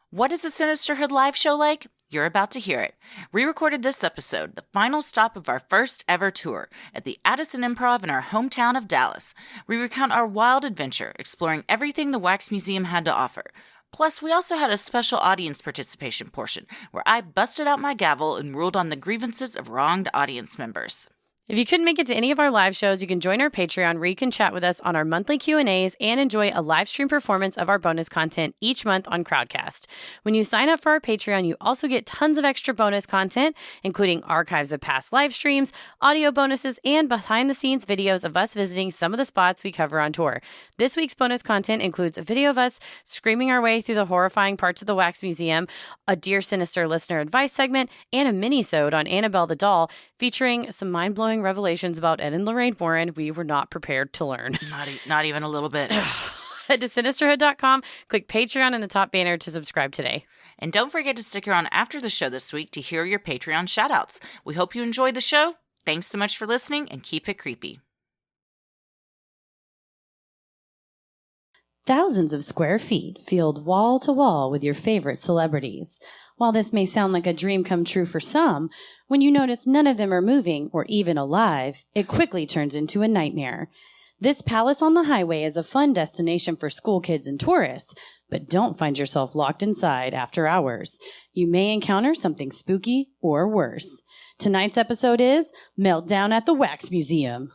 What is a Sinisterhood live show like? You're about to hear it. We recorded this episode, the final stop of our first ever tour, at the Addison Improv in our hometown of Dallas. We recount our wild adventure, exploring everything the Wax Museum had to offer. Plus, we also had a special audience participation portion, where I busted out my gavel and ruled on the grievances of wronged audience members. If you couldn't make it to any of our live shows, you can join our Patreon where you can chat with us on our monthly Q&As and enjoy a live stream performance of our bonus content each month on Crowdcast. When you sign up for our Patreon, you also get tons of extra bonus content, including archives of past live streams, audio bonuses, and behind-the-scenes videos of us visiting some of the spots we cover on tour. This week's bonus content includes a video of us screaming our way through the horrifying parts of the Wax Museum, a Dear Sinister listener advice segment, and a mini-sode on Annabelle the Doll, featuring some mind-blowing revelations about Ed and Lorraine Warren we were not prepared to learn. Not even a little bit. Head to Sinisterhood.com, click Patreon in the top banner to subscribe today. And don't forget to stick around after the show this week to hear your Patreon shoutouts. We hope you enjoyed the show. Thanks so much for listening, and keep it creepy. Thousands of square feet filled wall to wall with your favorite celebrities. While this may sound like a dream come true for some, when you notice none of them are moving or even alive, it quickly turns into a nightmare. This palace on the highway is a fun destination for school kids and tourists, but don't find yourself locked inside after hours. You may encounter something spooky or worse. Tonight's episode is Meltdown at the Wax Museum.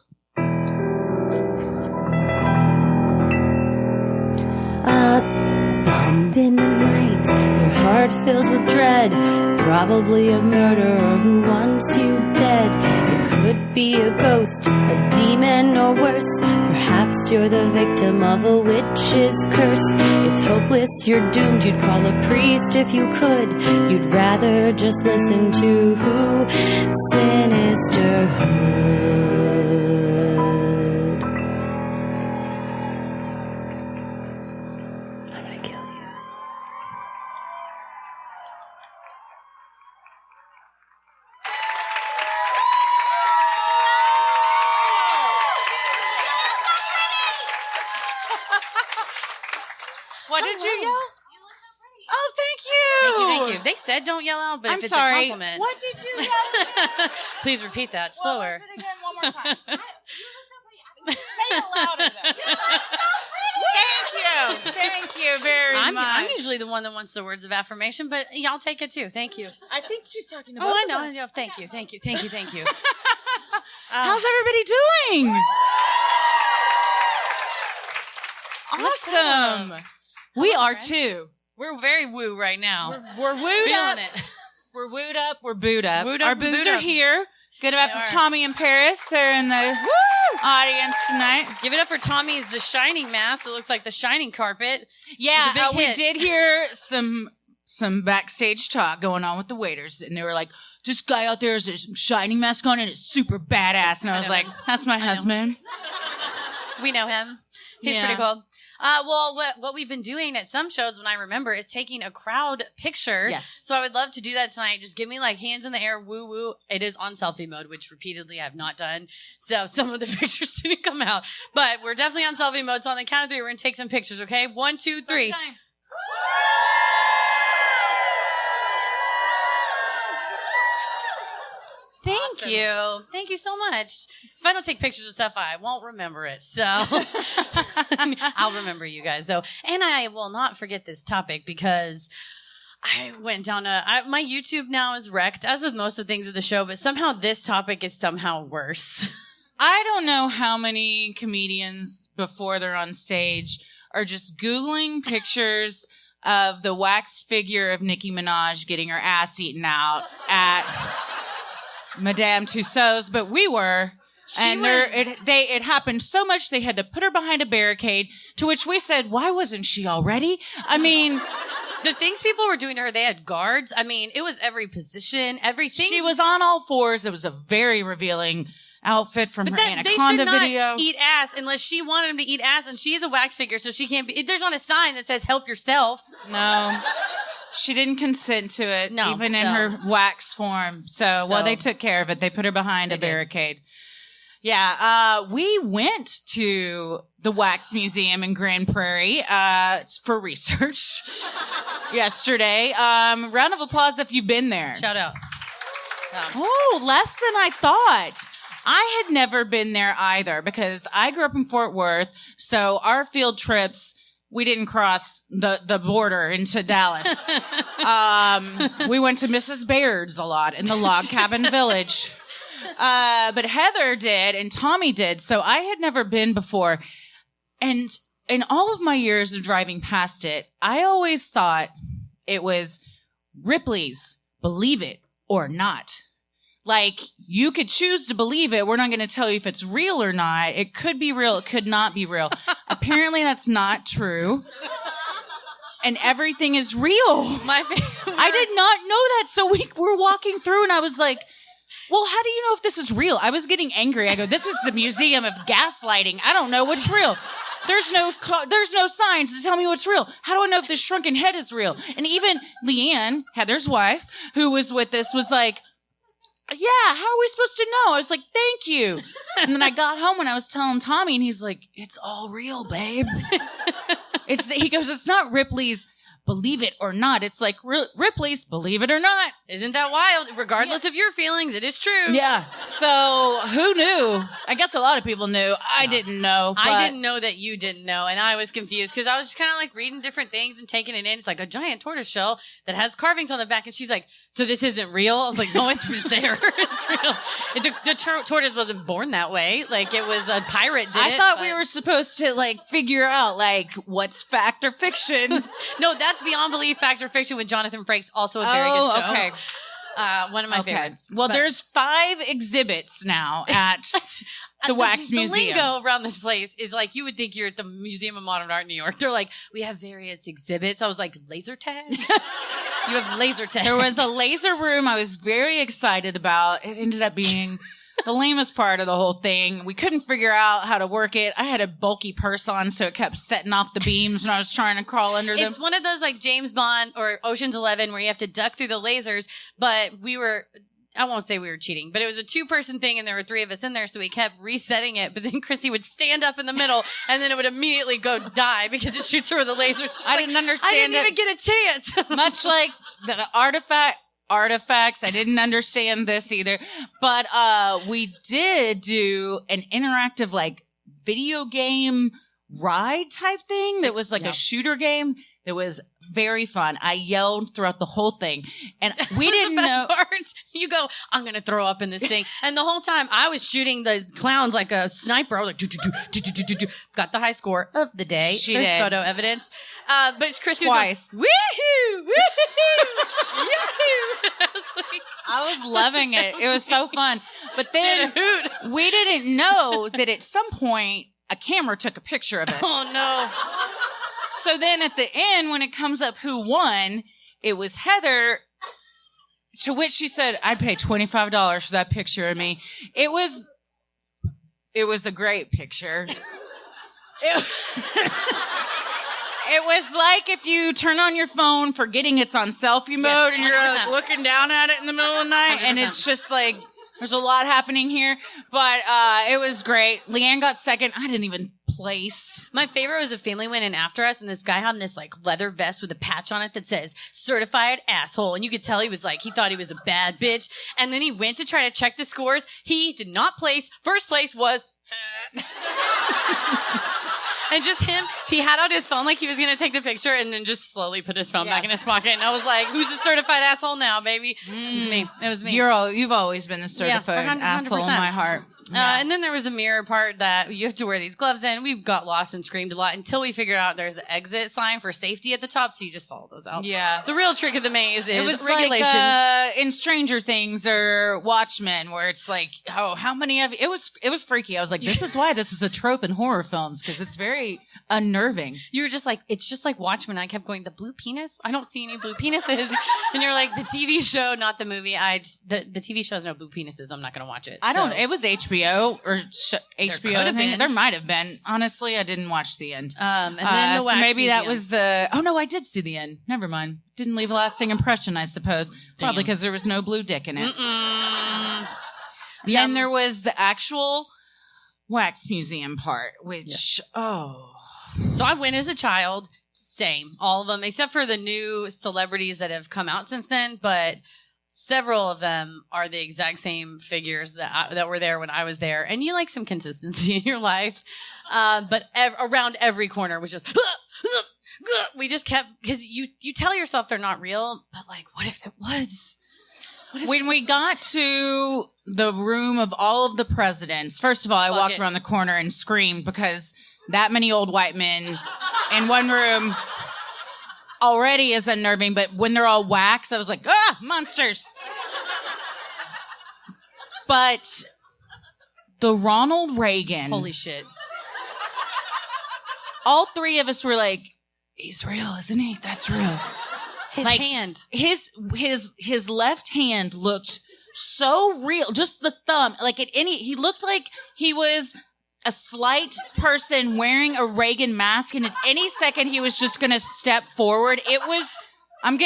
Bump in the night, your heart fills with dread. Probably a murderer who wants you dead. It could be a ghost, a demon, or worse. Perhaps you're the victim of a witch's curse. It's hopeless, you're doomed. You'd call a priest if you could. You'd rather just listen to Sinisterhood. What did you yell? You look so pretty. Oh, thank you. They said don't yell out, but I'm if it's sorry. a compliment. What did you yell? Please repeat that slower. Well, let's do it again one more time. You look so pretty. I think Say it louder, though. you look so pretty. Thank you very much. I'm usually the one that wants the words of affirmation, but y'all take it too. Thank you. I think she's talking about. Oh, I the know. bus. Thank you. How's everybody doing? Awesome. We are too. We're very woo right now. We're wooed Feeling up. it. We're wooed up. We're booed up. Wooed up Our and boos booed are up. here. Good up They are. for Tommy and Paris. They're in the audience tonight. Give it up for Tommy's The Shining mask. It looks like the Shining carpet. Yeah, It was a big we hit. did hear some backstage talk going on with the waiters, and they were like, "This guy out there has a Shining mask on, and it's super badass." And I was know like, him. "That's my husband." We know him. He's Yeah. pretty cool. Well, what we've been doing at some shows, when I remember, is taking a crowd picture. Yes. So I would love to do that tonight. Just give me like hands in the air, woo woo. It is on selfie mode, which repeatedly I've not done. So some of the pictures didn't come out, but we're definitely on selfie mode. So on the count of three, we're gonna take some pictures. Okay, 1, 2, 3. Time. Thank Awesome. you. Thank you so much. If I don't take pictures of stuff, I won't remember it. So I'll remember you guys, though. And I will not forget this topic because I went down my YouTube now is wrecked, as with most of the things of the show, but somehow this topic is somehow worse. I don't know how many comedians before they're on stage are just Googling pictures of the wax figure of Nicki Minaj getting her ass eaten out at Madame Tussauds, but we were. It happened so much they had to put her behind a barricade, to which we said, why wasn't she already? I mean, The things people were doing to her, they had guards. I mean, it was every position, everything. she was on all fours. It was a very revealing outfit from her They Anaconda should not video. eat ass unless she wanted him to eat ass, and she is a wax figure, so she can't be. There's not a sign that says "help yourself." No. She didn't consent to it, No, even in so- her wax form. So, well, they took care of it. They put her behind a They did. barricade. Yeah, we went to the Wax Museum in Grand Prairie for research yesterday. Round of applause if you've been there. Shout out. Oh, less than I thought. I had never been there either because I grew up in Fort Worth, so our field trips, we didn't cross the border into Dallas. We went to Mrs. Baird's a lot in the Log Cabin Village. But Heather did and Tommy did, so I had never been before. And in all of my years of driving past it, I always thought it was Ripley's Believe It or Not. Like, you could choose to believe it. We're not going to tell you if it's real or not. It could be real. It could not be real. Apparently, that's not true. And everything is real. My favorite. I did not know that. So we were walking through and I was like, well, how do you know if this is real? I was getting angry. I go, this is the museum of gaslighting. I don't know what's real. There's no signs to tell me what's real. How do I know if this shrunken head is real? And even Leanne, Heather's wife, who was with us, was like, yeah, how are we supposed to know? I was like, thank you. And then I got home and I was telling Tommy and he's like, it's all real, babe. He goes, it's not Ripley's Believe It or Not. It's like Ripley's Believe It or Not. Isn't that wild? Regardless of your feelings, it is true. Yeah. So who knew? I guess a lot of people knew. I didn't know. I didn't know that you didn't know, and I was confused because I was just kind of like reading different things and taking it in. It's like a giant tortoise shell that has carvings on the back, and she's like, so this isn't real? I was like, no, it's there. It's real. The tortoise wasn't born that way. Like, it was a pirate did I thought we were supposed to, like, figure out, like, what's fact or fiction. No, that's Beyond Belief, Fact or Fiction with Jonathan Frakes, also a very good show. Okay. One of my favorites. Well, there's 5 exhibits now at the Wax Museum. The lingo around this place is like, you would think you're at the Museum of Modern Art in New York. They're like, we have various exhibits. I was like, laser tag? You have laser tag. There was a laser room I was very excited about. It ended up being the lamest part of the whole thing. We couldn't figure out how to work it. I had a bulky purse on, so it kept setting off the beams when I was trying to crawl under them. It's one of those like James Bond or Ocean's 11 where you have to duck through the lasers, but I won't say we were cheating, but it was a 2-person thing and there were 3 of us in there, so we kept resetting it, but then Chrissy would stand up in the middle and then it would immediately go die because it shoots her with a laser. I didn't understand I didn't even get a chance. Much like the artifacts. I didn't understand this either. But we did do an interactive like video game ride type thing that was like a shooter game that was very fun. I yelled throughout the whole thing. And we didn't know. Part. You go, I'm going to throw up in this thing. And the whole time I was shooting the clowns like a sniper. I was like, got the high score of the day. She There's did. photo evidence. But Chrissy Twice. was like, woohoo, woohoo, yahoo. I was loving it. It was so fun. But then we didn't know that at some point a camera took a picture of us. Oh, no. So then at the end, when it comes up who won, it was Heather, to which she said, I'd pay $25 for that picture of me. It was a great picture. It was like if you turn on your phone forgetting it's on selfie mode, Yes, and you're like, looking down at it in the middle of the night, 100%. and it's just like, there's a lot happening here. But it was great. Leanne got second. I didn't even place. My favorite was a family went in after us, and this guy had this like leather vest with a patch on it that says certified asshole. And you could tell he was like, he thought he was a bad bitch. And then he went to try to check the scores. He did not place. First place was and just him, he had out his phone like he was going to take the picture and then just slowly put his phone back in his pocket. And I was like, who's the certified asshole now, baby? It was me. It was me. You've always been the certified 100%. asshole in my heart. Yeah. And then there was a mirror part that you have to wear these gloves in. We got lost and screamed a lot until we figured out there's an exit sign for safety at the top, so you just follow those out. Yeah. The real trick of the maze is it was regulations. like in Stranger Things or Watchmen, where it's like, oh, how many of you? It was freaky. I was like, this is why this is a trope in horror films, because it's very unnerving. You were just like, it's just like Watchmen. I kept going, the blue penis? I don't see any blue penises. And you're like, the TV show, not the movie. The TV show has no blue penises. I'm not going to watch it. I don't. It was HBO or HBO. could have been. There might have been. Honestly, I didn't watch the end. And then the so Wax maybe that Museum. was the. Oh no, I did see the end. Never mind. Didn't leave a lasting impression, I suppose. Probably because there was no blue dick in it. Mm-mm. Then there was the actual wax museum part, which, So I went as a child. Same. All of them, except for the new celebrities that have come out since then. But several of them are the exact same figures that were there when I was there. And you like some consistency in your life. But around every corner was just... We just kept... Because you tell yourself they're not real, but like, what if it was... When we got to the room of all of the presidents, first of all, I walked around the corner and screamed because that many old white men in one room already is unnerving. But when they're all wax, I was like, monsters. But the Ronald Reagan. Holy shit. All three of us were like, he's real, isn't he? That's real. His hand. His left hand looked so real. Just the thumb. Like he looked like he was a slight person wearing a Reagan mask, and at any second he was just gonna step forward. I'm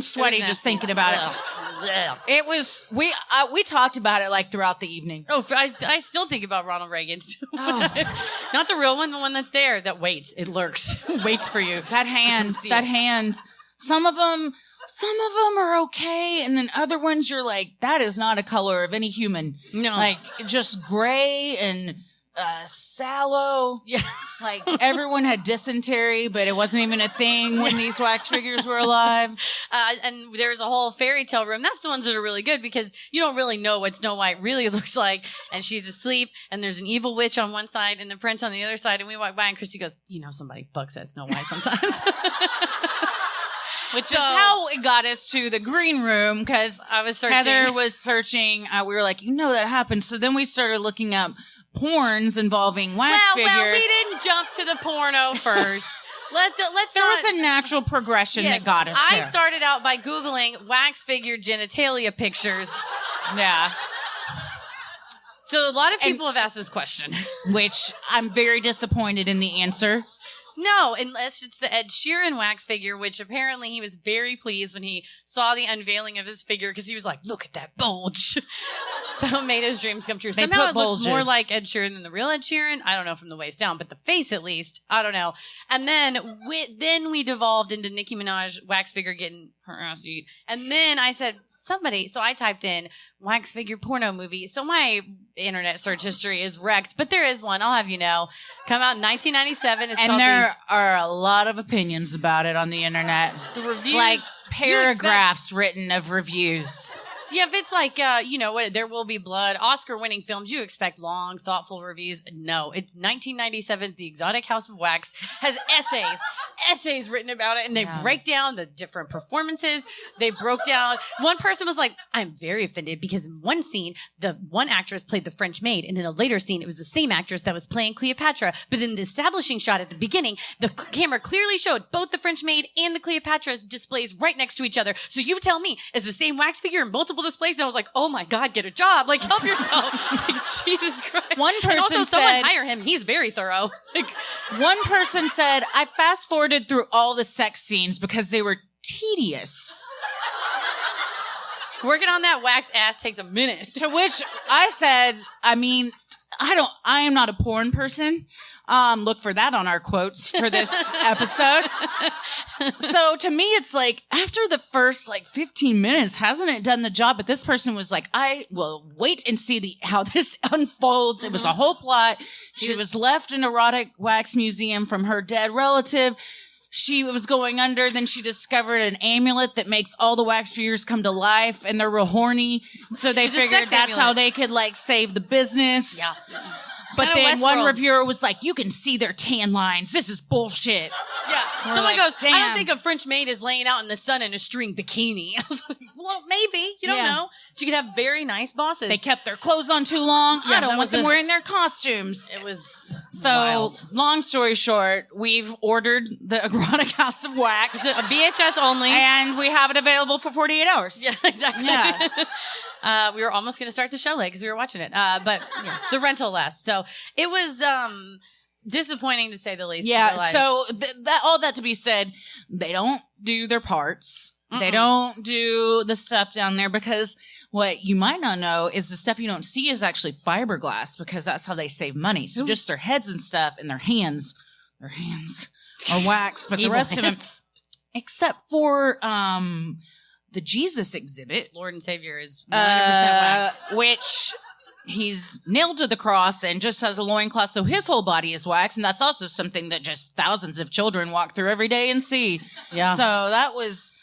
sweaty just thinking about it. It was, we talked about it like throughout the evening. Oh, I still think about Ronald Reagan. Not the real one, the one that's there that waits. It lurks, waits for you. That hand. Some of them are okay, and then other ones you're like, that is not a color of any human. No. Like, just gray and sallow. Yeah. Like, everyone had dysentery, but it wasn't even a thing when these wax figures were alive. And there's a whole fairy tale room. That's the ones that are really good because you don't really know what Snow White really looks like. And she's asleep, and there's an evil witch on one side and the prince on the other side. And we walk by, and Christy goes, somebody bugs at Snow White sometimes. Which is how it got us to the green room, because I was searching. Heather was searching. We were like, that happened. So then we started looking up porns involving wax figures. Well, we didn't jump to the porno first. There was a natural progression that got us there. I started out by Googling wax figure genitalia pictures. Yeah. So a lot of people have asked this question. Which I'm very disappointed in the answer. No, unless it's the Ed Sheeran wax figure, which apparently he was very pleased when he saw the unveiling of his figure because he was like, look at that bulge. So it made his dreams come true. Somehow it looks more like Ed Sheeran than the real Ed Sheeran. I don't know from the waist down, but the face at least, I don't know. And then we devolved into Nicki Minaj wax figure getting her ass eat. And then I said, so I typed in wax figure porno movie. So my internet search history is wrecked, but there is one. I'll have you know. Come out in 1997. And there are a lot of opinions about it on the internet. The reviews. Like paragraphs written of reviews. Yeah, if it's like, There Will Be Blood, Oscar-winning films, you expect long, thoughtful reviews. No, it's 1997's The Exotic House of Wax has essays written about it, and they break down the different performances. They broke down. One person was like, I'm very offended because in one scene, the one actress played the French maid, and in a later scene, it was the same actress that was playing Cleopatra. But in the establishing shot at the beginning, the camera clearly showed both the French maid and the Cleopatra displays right next to each other. So you tell me, is the same wax figure in multiple displays? And I was like, oh my God, get a job. Like, help yourself. Like, Jesus Christ. One person and also, said, someone hire him. He's very thorough. Like, one person said, I fast forwarded through all the sex scenes because they were tedious. Working on that wax ass takes a minute. To which I said, I am not a porn person. Look for that on our quotes for this episode. So to me, it's like after the first 15 minutes, hasn't it done the job? But this person was like, I will wait and see how this unfolds. It was a whole plot. She was left in an erotic wax museum from her dead relative. She was going under. Then she discovered an amulet that makes all the wax figures come to life, and they're real horny. So they figured that's how they could save the business. Yeah. But then one reviewer was like, you can see their tan lines. This is bullshit. Yeah. We're Someone goes, damn. I don't think a French maid is laying out in the sun in a string bikini. I was like, well, maybe. You don't know. She could have very nice bosses. They kept their clothes on too long. I don't want them wearing their costumes. It was wild. Long story short, we've ordered the Erotic House of Wax. A VHS only. And we have it available for 48 hours. Yeah, exactly. Yeah. We were almost going to start the show late because we were watching it. But the rental lasts. So it was disappointing to say the least. Yeah. So all that to be said, they don't do their parts. Mm-mm. They don't do the stuff down there because what you might not know is the stuff you don't see is actually fiberglass because that's how they save money. So just their heads and stuff and their hands are wax, but the rest of them, except for the Jesus exhibit, Lord and Savior is 100% wax. which he's nailed to the cross and just has a loincloth, so his whole body is wax, and that's also something that just thousands of children walk through every day and see. Yeah. So that was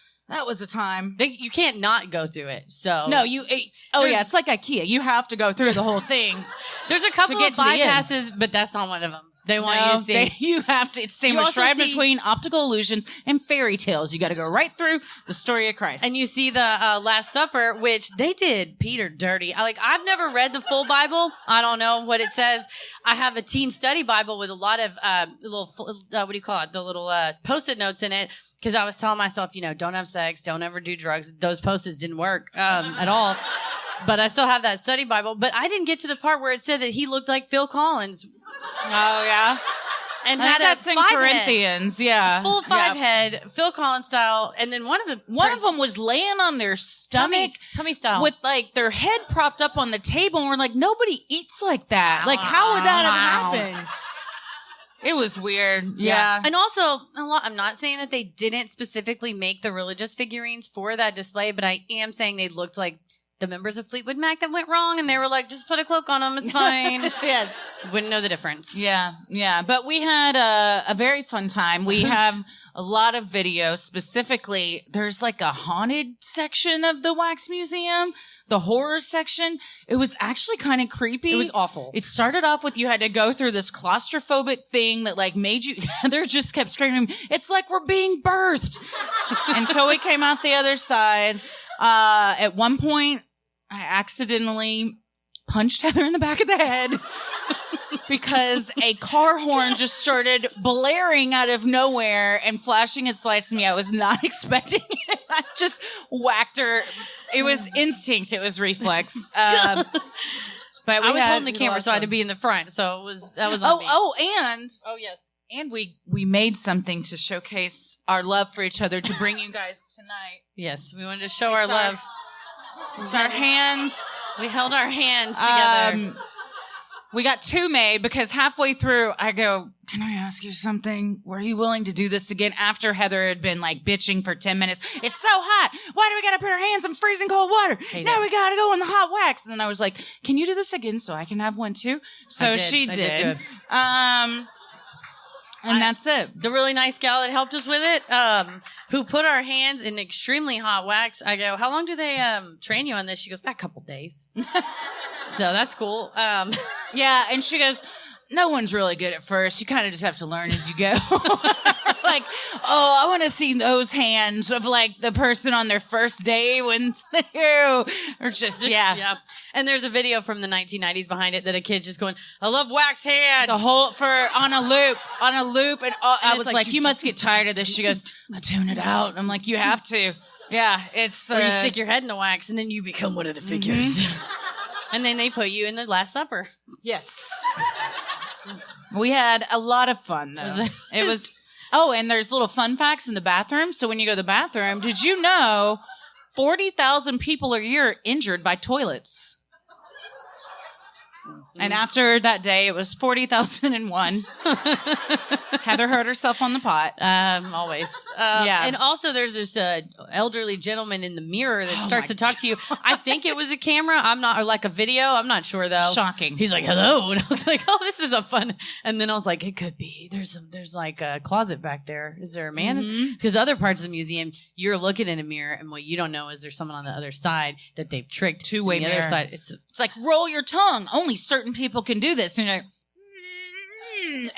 a time. You can't not go through it. So No, it's like IKEA. You have to go through the whole thing. There's a couple get of to the end. bypasses, but that's not one of them. They want you to see. You have to. It's sandwiched right between optical illusions and fairy tales. You got to go right through the story of Christ. And you see the Last Supper, which they did Peter dirty. I've never read the full Bible. I don't know what it says. I have a teen study Bible with a lot of little, what do you call it? The little Post-it notes in it. Because I was telling myself, don't have sex, don't ever do drugs. Those Post-its didn't work at all. But I still have that study Bible. But I didn't get to the part where it said that he looked like Phil Collins. Oh, yeah. And I had think that's in Corinthians, yeah. Full five head, Phil Collins style. And then one of them was laying on their stomach. Tummy style. With their head propped up on the table. And we're like, nobody eats like that. Like, how would that have happened? It was weird. Yeah. And also, I'm not saying that they didn't specifically make the religious figurines for that display, but I am saying they looked like the members of Fleetwood Mac that went wrong, and they were like, just put a cloak on them, it's fine. Yeah. Wouldn't know the difference. Yeah. But we had a very fun time. We have a lot of videos. Specifically, there's like a haunted section of the Wax Museum. The horror section, it was actually kind of creepy. It was awful. It started off with you had to go through this claustrophobic thing that made you, Heather just kept screaming, it's like we're being birthed until we came out the other side. At one point, I accidentally punched Heather in the back of the head because a car horn just started blaring out of nowhere and flashing its lights to me. I was not expecting it. I just whacked her. It was instinct. It was reflex. But I was holding the camera, so I had to be in the front. So that was on me. Oh, yes. And we made something to showcase our love for each other to bring you guys tonight. Yes, we wanted to show our love. It's our hands. We held our hands together. We got two made because halfway through I go, can I ask you something? Were you willing to do this again after Heather had been bitching for 10 minutes? It's so hot. Why do we got to put our hands in freezing cold water? Now we got to go in the hot wax. And then I was like, can you do this again so I can have one too? So she did. And that's it. The really nice gal that helped us with it, who put our hands in extremely hot wax. I go, how long do they train you on this? She goes, a couple days. So that's cool. Yeah, and she goes, no one's really good at first. You kind of just have to learn as you go. I want to see those hands of the person on their first day when or just, yeah. Yeah. And there's a video from the 1990s behind it that a kid's just going, I love wax hands. The whole, on a loop. And I was like, you must get tired of this. She goes, I tune it out. And I'm like, you have to. Yeah, it's. Or you stick your head in the wax and then you become one of the figures. And then they put you in the Last Supper. Yes. We had a lot of fun, though. It was. Oh, and there's little fun facts in the bathroom. So when you go to the bathroom, did you know 40,000 people a year are injured by toilets? And after that day, it was 40,001. Heather hurt herself on the pot. Always. Yeah. And also, there's this elderly gentleman in the mirror that starts to talk to you. I think it was a camera. or a video. I'm not sure though. Shocking. He's like, hello. And I was like, oh, this is a fun. And then I was like, it could be. There's a closet back there. Is there a man? Because other parts of the museum, you're looking in a mirror, and what you don't know is there's someone on the other side that they've tricked. Two-way mirror. The other side. It's like, roll your tongue. Only certain people can do this. And you're like,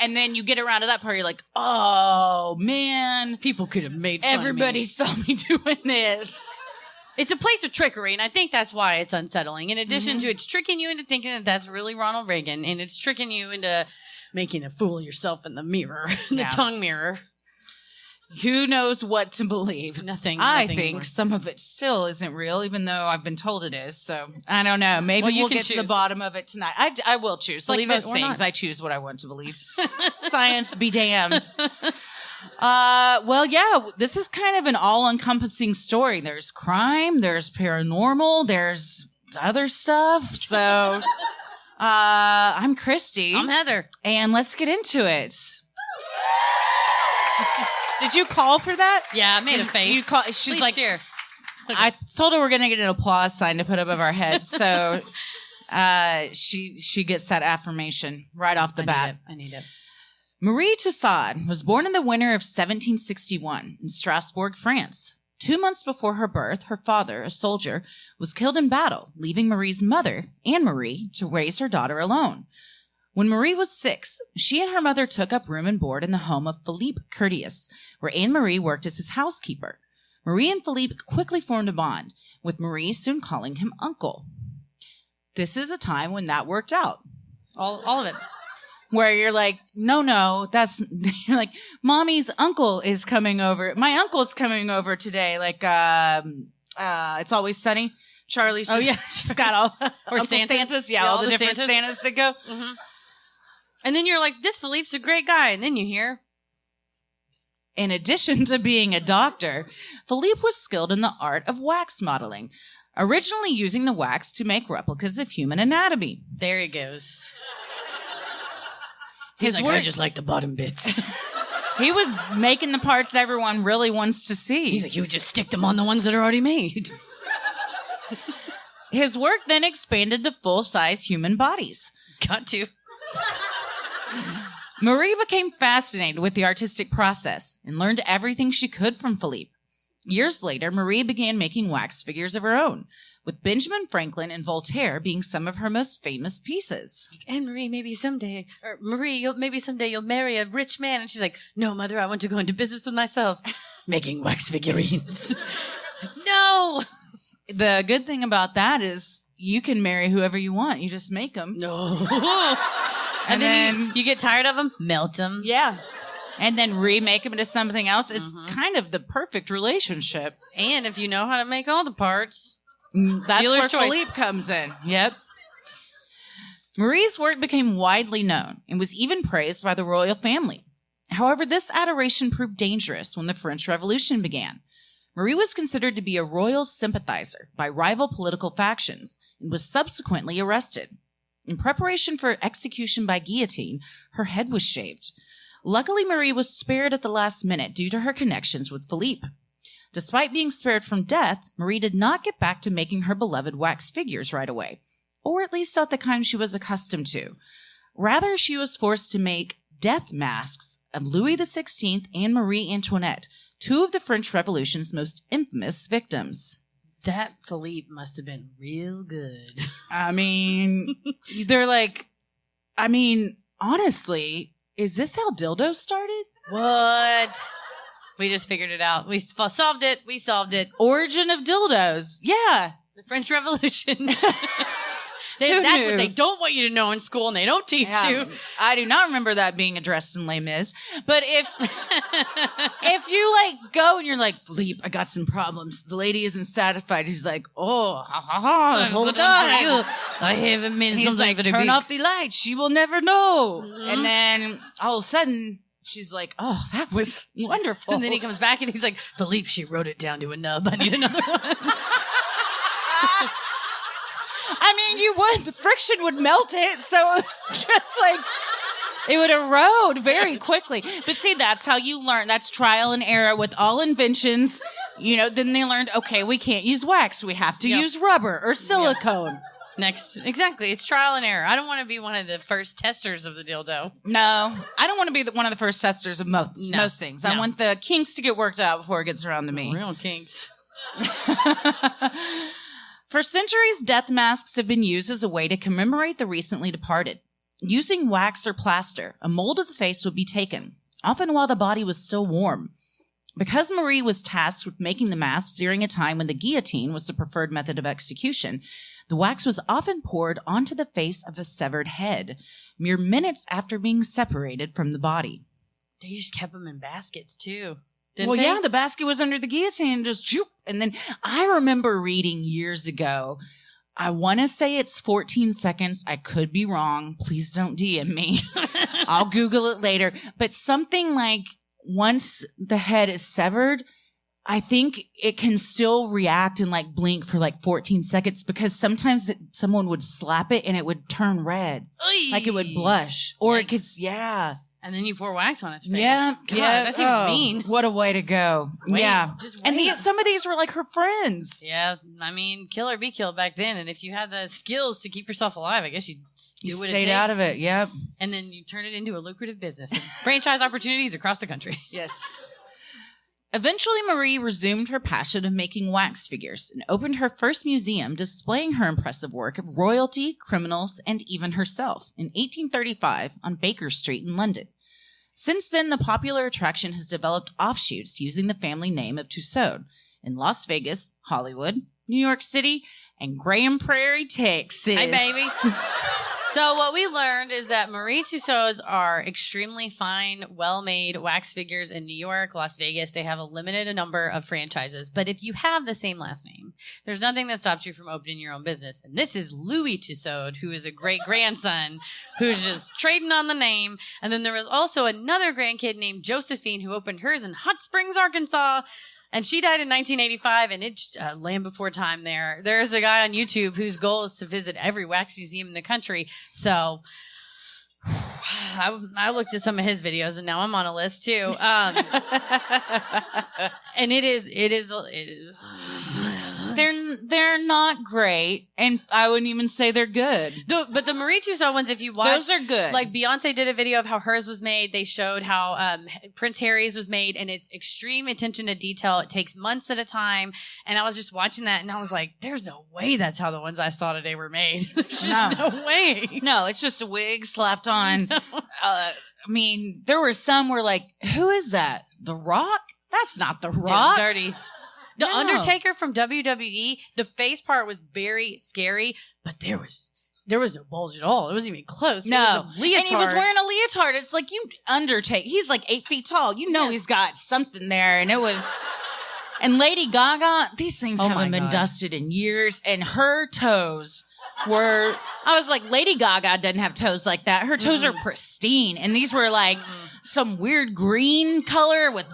and then you get around to that part, you're like, oh man, people could have made fun everybody of me. saw me doing this. It's a place of trickery, and I think that's why it's unsettling. In addition to it's tricking you into thinking that that's really Ronald Reagan, and it's tricking you into making a fool of yourself in the mirror, the tongue mirror. Who knows what to believe? Nothing. I think some of it still isn't real, even though I've been told it is. So I don't know. Maybe we'll get to the bottom of it tonight. I will choose. Believe like most it or things, not. I choose what I want to believe. Science be damned. Well, yeah, this is kind of an all-encompassing story. There's crime, there's paranormal, there's other stuff. So, I'm Christy. I'm Heather. And let's get into it. Did you call for that? Yeah, I made a face. She's Please like, share. I told her we're going to get an applause sign to put above our heads. So, she gets that affirmation right off the bat. I need it. Marie Tussaud was born in the winter of 1761 in Strasbourg, France. 2 months before her birth, her father, a soldier, was killed in battle, leaving Marie's mother, Anne-Marie, to raise her daughter alone. When Marie was 6, she and her mother took up room and board in the home of Philippe Curtius, where Anne-Marie worked as his housekeeper. Marie and Philippe quickly formed a bond, with Marie soon calling him uncle. This is a time when that worked out. All of it. Where you're like, no, you're like, mommy's uncle is coming over. My uncle's coming over today. Like, It's Always Sunny. Charlie's just got all, or Uncle Santa's. Yeah, all the different Santas that go. Mm-hmm. And then you're like, this Philippe's a great guy. And then you hear. In addition to being a doctor, Philippe was skilled in the art of wax modeling, originally using the wax to make replicas of human anatomy. There he goes. His work, I just like the bottom bits. He was making the parts everyone really wants to see. He's like, you just stick them on the ones that are already made. His work then expanded to full-size human bodies. Got to. Marie became fascinated with the artistic process and learned everything she could from Philippe. Years later, Marie began making wax figures of her own, with Benjamin Franklin and Voltaire being some of her most famous pieces. And Marie, maybe someday you'll marry a rich man. And she's like, no, mother, I want to go into business with myself. Making wax figurines. It's like, no. The good thing about that is you can marry whoever you want. You just make them. No. and then you get tired of them, melt them. Yeah. And then remake them into something else. It's kind of the perfect relationship. And if you know how to make all the parts. That's Dealer's where choice. Philippe comes in. Yep. Marie's work became widely known and was even praised by the royal family. However, this adoration proved dangerous when the French Revolution began. Marie was considered to be a royal sympathizer by rival political factions and was subsequently arrested. In preparation for execution by guillotine, her head was shaved. Luckily, Marie was spared at the last minute due to her connections with Philippe. Despite being spared from death, Marie did not get back to making her beloved wax figures right away, or at least not the kind she was accustomed to. Rather, she was forced to make death masks of Louis XVI and Marie Antoinette, two of the French Revolution's most infamous victims. That Philippe must have been real good. I mean, honestly, is this how dildos started? What? We just figured it out. We solved it. We solved it. Origin of dildos. Yeah. The French Revolution. Who That's knew? what they don't want you to know in school, and they don't teach you. I do not remember that being addressed in Les Mis. But if you go and you're like, Philippe, I got some problems. The lady isn't satisfied. He's like, hold on. I haven't made He's something like, for the turn week. off the light. She will never know. And then all of a sudden, she's like, oh, that was wonderful. And then he comes back and he's like, Philippe, she wrote it down to a nub. I need another one. I mean, you would. The friction would melt it. So just it would erode very quickly. But see, that's how you learn. That's trial and error with all inventions. Then they learned, okay, we can't use wax. We have to use rubber or silicone. Next. Exactly. It's trial and error. I don't want to be one of the first testers of the dildo. No, I don't want to be one of the first testers of most things. No. I want the kinks to get worked out before it gets around to me. Real kinks. For centuries, death masks have been used as a way to commemorate the recently departed. Using wax or plaster, a mold of the face would be taken, often while the body was still warm. Because Marie was tasked with making the masks during a time when the guillotine was the preferred method of execution, the wax was often poured onto the face of a severed head, mere minutes after being separated from the body. They just kept them in baskets, too. Yeah, the basket was under the guillotine and just shoop. And then I remember reading years ago, I want to say it's 14 seconds. I could be wrong. Please don't DM me. I'll Google it later. But something like once the head is severed, I think it can still react and like blink for like 14 seconds because sometimes someone would slap it and it would turn red. Oy. Like it would blush. Or it could, And then you pour wax on its face. Yeah. God, yeah. that seems mean. What a way to go. Wait, yeah. just And wait. some of these were like her friends. Yeah, I mean, kill or be killed back then. And if you had the skills to keep yourself alive, I guess you do what it stayed takes. out of it. Yep. And then you turn it into a lucrative business. And franchise opportunities across the country. Yes. Eventually, Marie resumed her passion of making wax figures and opened her first museum displaying her impressive work of royalty, criminals, and even herself in 1835 on Baker Street in London. Since then, the popular attraction has developed offshoots using the family name of Tussaud in Las Vegas, Hollywood, New York City, and Graham Prairie, Texas. Hi, baby. So what we learned is that Marie Tussauds are extremely fine, well-made wax figures in New York, Las Vegas. They have a limited number of franchises. But if you have the same last name, there's nothing that stops you from opening your own business. And this is Louis Tussaud, who is a great-grandson who's just trading on the name. And then there was also another grandkid named Josephine who opened hers in Hot Springs, Arkansas. And she died in 1985, and it's Land Before Time there. There's a guy on YouTube whose goal is to visit every wax museum in the country. So I looked at some of his videos, and now I'm on a list too. And it is They're not great, and I wouldn't even say they're good. But the Marie Tussaud ones, if you watch, Those are good. Like Beyonce did a video of how hers was made. They showed how Prince Harry's was made, and it's extreme attention to detail. It takes months at a time. And I was just watching that, and I was like, "There's no way that's how the ones I saw today were made. There's just no way." No, it's just a wig slapped on. I mean, there were some where like, who is that? The Rock? That's not The Rock. Dirty. The No. Undertaker from WWE, the face part was very scary, but there was no bulge at all. It wasn't even close. No, it was a leotard. and he was wearing a leotard. It's like you Undertaker. He's like 8 feet tall. You know he's got something there, and it was. And Lady Gaga, these things Oh haven't my been God. dusted in years, and her toes were. I was like, Lady Gaga doesn't have toes like that. Her toes are pristine, and these were like some weird green color with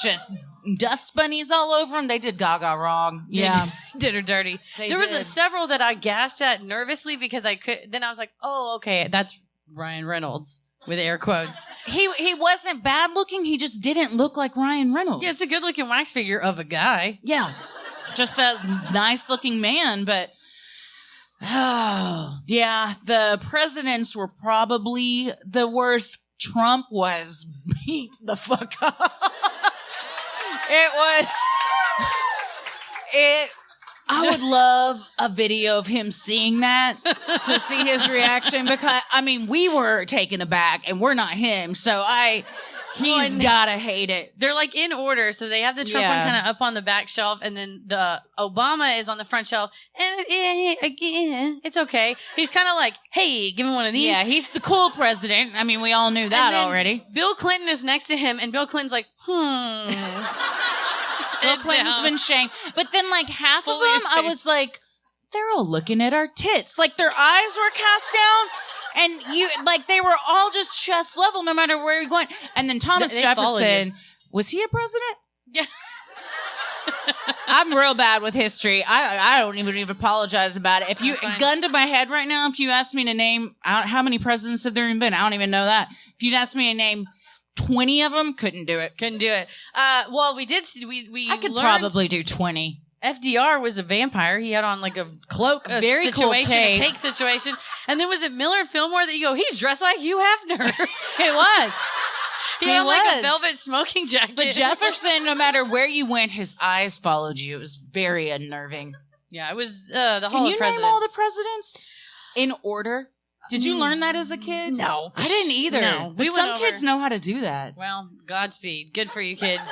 just dust bunnies all over them. They did Gaga wrong. Yeah. Did her dirty. They There was did. several that I gasped at nervously because I could. Then I was like, "Oh, okay, that's Ryan Reynolds with air quotes." He wasn't bad looking. He just didn't look like Ryan Reynolds. Yeah, it's a good looking wax figure of a guy. Yeah. Just a nice looking man, but oh, yeah, the presidents were probably the worst. Trump was beat the fuck up. I would love a video of him seeing that to see his reaction because, I mean, we were taken aback and we're not him. So he's gotta hate it. They're like in order, so they have the Trump one kind of up on the back shelf, and then the Obama is on the front shelf. And again, it's okay. He's kind of like, "Hey, give him one of these." Yeah, he's the cool president. I mean, we all knew that And then already. Bill Clinton is next to him, and Bill Clinton's like, Bill Clinton's been shamed. But then, like, half Fully of them, I ashamed. was like, they're all looking at our tits. Like, their eyes were cast down. And they were all just chest level no matter where you're going. And then Thomas They followed Jefferson, you. was he a president? Yeah. I'm real bad with history. I don't even apologize about it. If you, That's fine. gun to my head right now, if you asked me to name, how many presidents have there been? I don't even know that. If you'd asked me to name 20 of them, couldn't do it. Couldn't do it. Well, we did. We I could learned probably do 20. FDR was a vampire. He had on like a cloak, a Very cool situation, cape. a cake situation. And then was it Miller Fillmore that you go, he's dressed like Hugh Hefner. It was. He had on like a was. velvet smoking jacket. But Jefferson, no matter where you went, his eyes followed you. It was very unnerving. Yeah, it was the Can Hall you of name Presidents. all the presidents in order? Did you learn that as a kid? No. I didn't either. No. But We went some over- kids know how to do that. Well, Godspeed. Good for you, kids.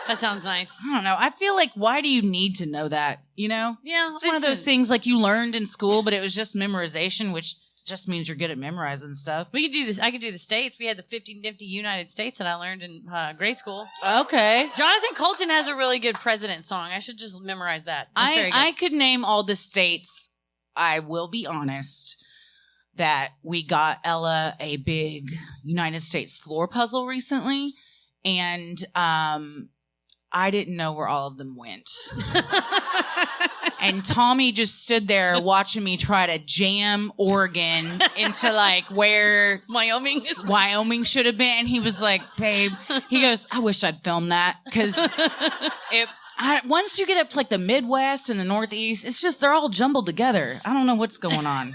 That sounds nice. I don't know. I feel like, why do you need to know that? You know? Yeah, It's one of those things like you learned in school, but it was just memorization, which just means you're good at memorizing stuff. We could do this. I could do the states. We had the 50 Nifty United States that I learned in grade school. Okay. Jonathan Colton has a really good president song. I should just memorize that. That's very good. I could name all the states. I will be honest that we got Ella a big United States floor puzzle recently, And I didn't know where all of them went. And Tommy just stood there watching me try to jam Oregon into like where Wyoming should have been. He was like, babe, he goes, I wish I'd filmed that. Because once you get up to like the Midwest and the Northeast, it's just, they're all jumbled together. I don't know what's going on.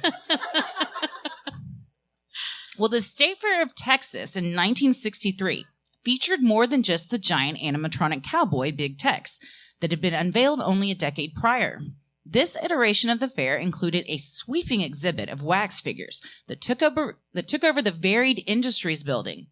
Well, the State Fair of Texas in 1963 featured more than just the giant animatronic cowboy Big Tex that had been unveiled only a decade prior. This iteration of the fair included a sweeping exhibit of wax figures that took over the Varied Industries building,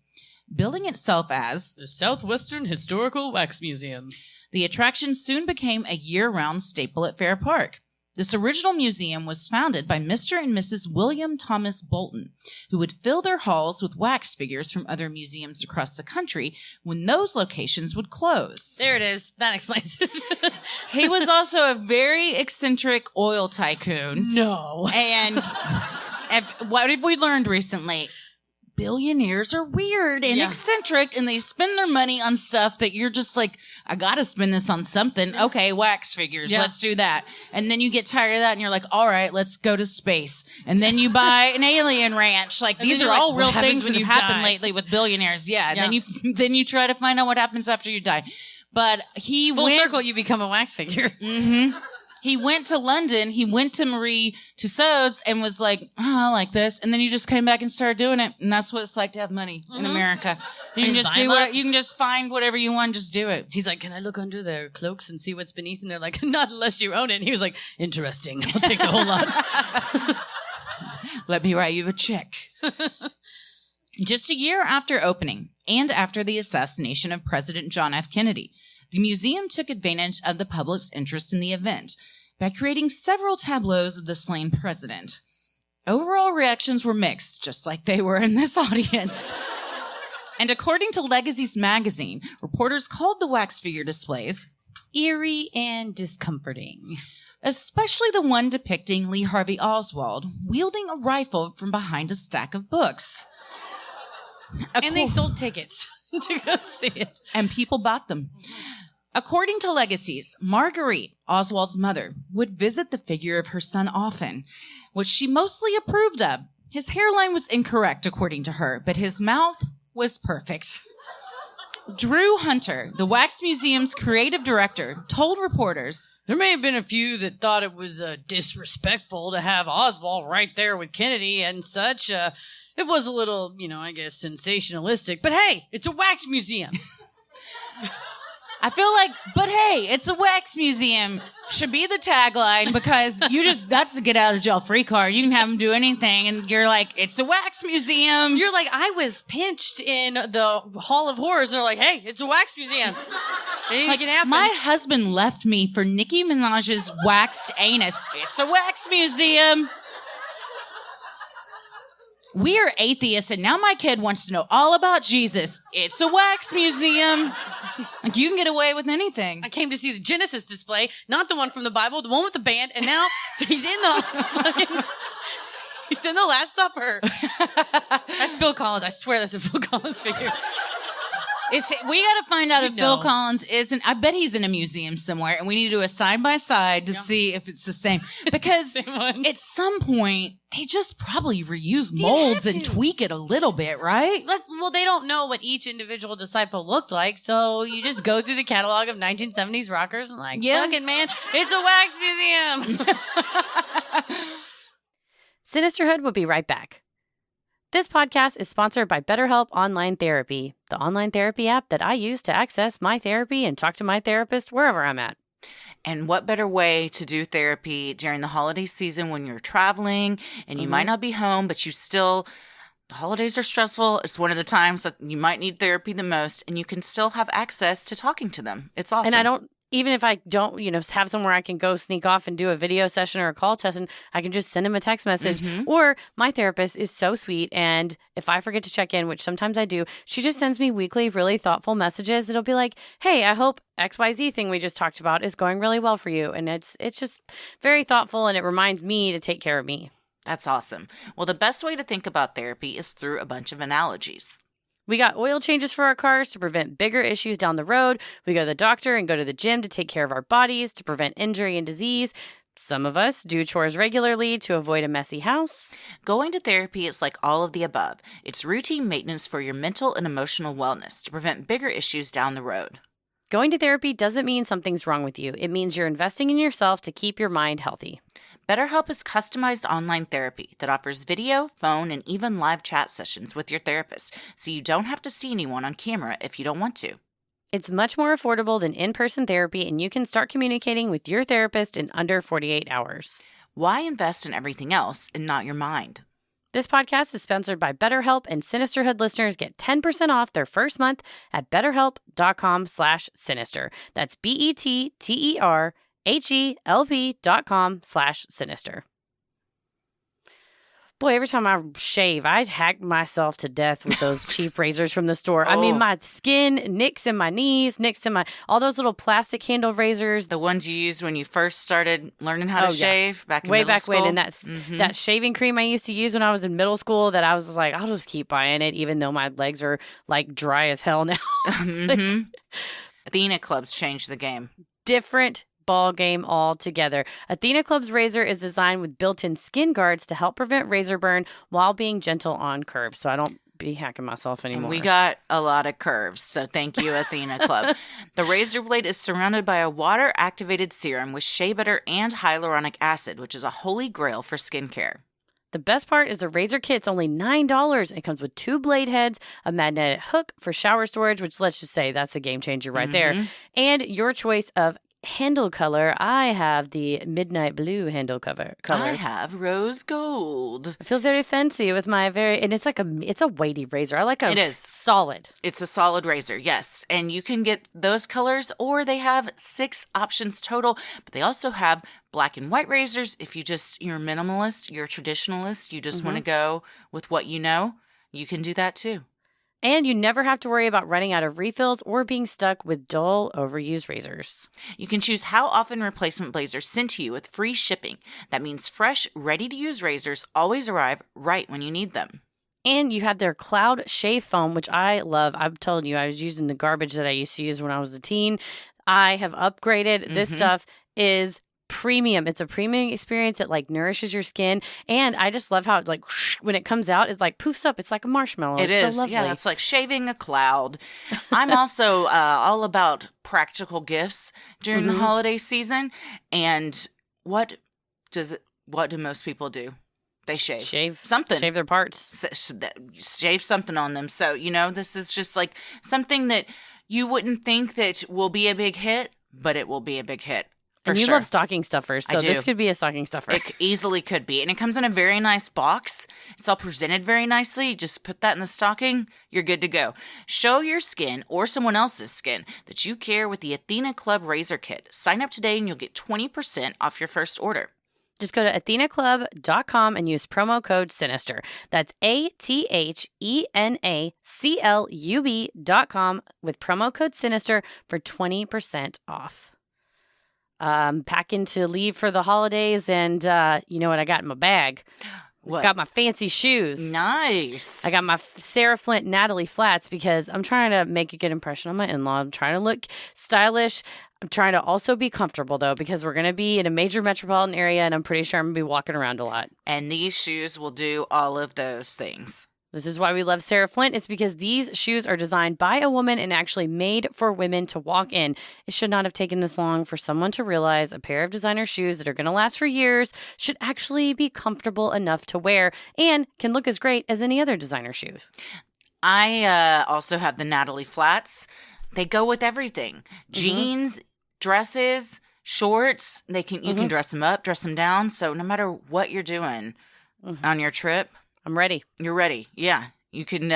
billing itself as the Southwestern Historical Wax Museum. The attraction soon became a year-round staple at Fair Park. This original museum was founded by Mr. and Mrs. William Thomas Bolton, who would fill their halls with wax figures from other museums across the country when those locations would close. There it is. That explains it. He was also a very eccentric oil tycoon. No. And what have we learned recently? Billionaires are weird and eccentric, and they spend their money on stuff that you're just like, I gotta spend this on something. Okay, wax figures. Let's do that. And then you get tired of that and you're like, all right, let's go to space. And then you buy an alien ranch. Like, these are all real things that have happened lately with billionaires. Yeah. And then you try to find out what happens after you die. But he Full circle, you become a wax figure. Mm-hmm. He went to London, he went to Marie Tussauds and was like, oh, I like this. And then he just came back and started doing it. And that's what it's like to have money in America. You can just you can just find whatever you want, just do it. He's like, can I look under their cloaks and see what's beneath? And they're like, not unless you own it. And he was like, interesting. I'll take the whole lot. Let me write you a check. Just a year after opening and after the assassination of President John F. Kennedy, the museum took advantage of the public's interest in the event by creating several tableaus of the slain president. Overall reactions were mixed, just like they were in this audience. And according to Legacy's magazine, reporters called the wax figure displays eerie and discomforting. Especially the one depicting Lee Harvey Oswald wielding a rifle from behind a stack of books. And they sold tickets to go see it. And people bought them. According to Legacies, Marguerite, Oswald's mother, would visit the figure of her son often, which she mostly approved of. His hairline was incorrect, according to her, but his mouth was perfect. Drew Hunter, the Wax Museum's creative director, told reporters, there may have been a few that thought it was disrespectful to have Oswald right there with Kennedy and such. It was a little, I guess, sensationalistic. But hey, it's a wax museum. I feel like, but hey, it's a wax museum should be the tagline, because that's a get out of jail free card. You can have them do anything. And you're like, it's a wax museum. You're like, I was pinched in the Hall of Horrors. And they're like, hey, it's a wax museum. Anything can happen. My husband left me for Nicki Minaj's waxed anus. It's a wax museum. We are atheists, and now my kid wants to know all about Jesus. It's a wax museum. Like, you can get away with anything. I came to see the Genesis display, not the one from the Bible, the one with the band, and now he's in the Last Supper. That's Phil Collins. I swear that's a Phil Collins figure. We got to find out if Phil Collins isn't. I bet he's in a museum somewhere, and we need to do a side by side to see if it's the same. Because at some point, they just probably reuse molds and tweak it a little bit, right? Well, they don't know what each individual disciple looked like, so you just go through the catalog of 1970s rockers and fuck it, man, it's a wax museum. Sinisterhood will be right back. This podcast is sponsored by BetterHelp Online Therapy, the online therapy app that I use to access my therapy and talk to my therapist wherever I'm at. And what better way to do therapy during the holiday season when you're traveling and you might not be home, but the holidays are stressful. It's one of the times that you might need therapy the most, and you can still have access to talking to them. It's awesome. And even if I don't, have somewhere I can go sneak off and do a video session or a call session, I can just send him a text message. Mm-hmm. Or my therapist is so sweet. And if I forget to check in, which sometimes I do, she just sends me weekly, really thoughtful messages. It'll be like, hey, I hope XYZ thing we just talked about is going really well for you. And it's just very thoughtful, and it reminds me to take care of me. That's awesome. Well, the best way to think about therapy is through a bunch of analogies. We got oil changes for our cars to prevent bigger issues down the road. We go to the doctor and go to the gym to take care of our bodies to prevent injury and disease. Some of us do chores regularly to avoid a messy house. Going to therapy is like all of the above. It's routine maintenance for your mental and emotional wellness to prevent bigger issues down the road. Going to therapy doesn't mean something's wrong with you. It means you're investing in yourself to keep your mind healthy. BetterHelp is customized online therapy that offers video, phone, and even live chat sessions with your therapist, so you don't have to see anyone on camera if you don't want to. It's much more affordable than in-person therapy, and you can start communicating with your therapist in under 48 hours. Why invest in everything else and not your mind? This podcast is sponsored by BetterHelp, and Sinisterhood listeners get 10% off their first month at betterhelp.com/sinister. That's BetterHelp.com/sinister. Boy, every time I shave, I hack myself to death with those cheap razors from the store. I mean, my skin nicks in my knees, nicks in all those little plastic handle razors. The ones you used when you first started learning how to shave back in way middle back school? when. And that shaving cream I used to use when I was in middle school that I was just like, I'll just keep buying it, even though my legs are like dry as hell now. Athena Clubs changed the game. Different ball game altogether. Athena Club's razor is designed with built-in skin guards to help prevent razor burn while being gentle on curves, so I don't be hacking myself anymore. And we got a lot of curves, so thank you, Athena Club. The razor blade is surrounded by a water-activated serum with shea butter and hyaluronic acid, which is a holy grail for skincare. The best part is the razor kit's only $9. It comes with 2 blade heads, a magnetic hook for shower storage, which let's just say that's a game changer right there, and your choice of handle color. I have the midnight blue handle color. I have rose gold. I feel very fancy with my and it's a weighty razor. I like it is solid. It's a solid razor, yes. And you can get those colors, or they have 6 options total, but they also have black and white razors. If you're minimalist, you're a traditionalist, you just want to go with what you know, you can do that too. And you never have to worry about running out of refills or being stuck with dull, overused razors. You can choose how often replacement blades are sent to you with free shipping. That means fresh, ready-to-use razors always arrive right when you need them. And you have their Cloud Shave Foam, which I love. I've told you, I was using the garbage that I used to use when I was a teen. I have upgraded. This stuff is premium. It's a premium experience. It nourishes your skin, and I just love how it when it comes out, it's poofs up. It's like a marshmallow. It's so lovely. Yeah, it's like shaving a cloud. I'm also all about practical gifts during the holiday season. And what do most people do? They shave something. Shave their parts. Shave something on them. So this is just something that you wouldn't think that will be a big hit, but it will be a big hit. And you love stocking stuffers, so this could be a stocking stuffer. It easily could be. And it comes in a very nice box. It's all presented very nicely. Just put that in the stocking. You're good to go. Show your skin or someone else's skin that you care with the Athena Club Razor Kit. Sign up today and you'll get 20% off your first order. Just go to athenaclub.com and use promo code SINISTER. That's ATHENACLUB.com with promo code SINISTER for 20% off. Packing to leave for the holidays, and you know what I got in my bag? What? Got my fancy shoes. Nice. I got my Sarah Flint Natalie flats because I'm trying to make a good impression on my in-law. I'm trying to look stylish. I'm trying to also be comfortable, though, because we're going to be in a major metropolitan area, and I'm pretty sure I'm going to be walking around a lot. And these shoes will do all of those things. This is why we love Sarah Flint. It's because these shoes are designed by a woman and actually made for women to walk in. It should not have taken this long for someone to realize a pair of designer shoes that are going to last for years should actually be comfortable enough to wear and can look as great as any other designer shoes. I also have the Natalie flats. They go with everything. Jeans, dresses, shorts. You can dress them up, dress them down. So no matter what you're doing on your trip, I'm ready. You're ready. Yeah. You can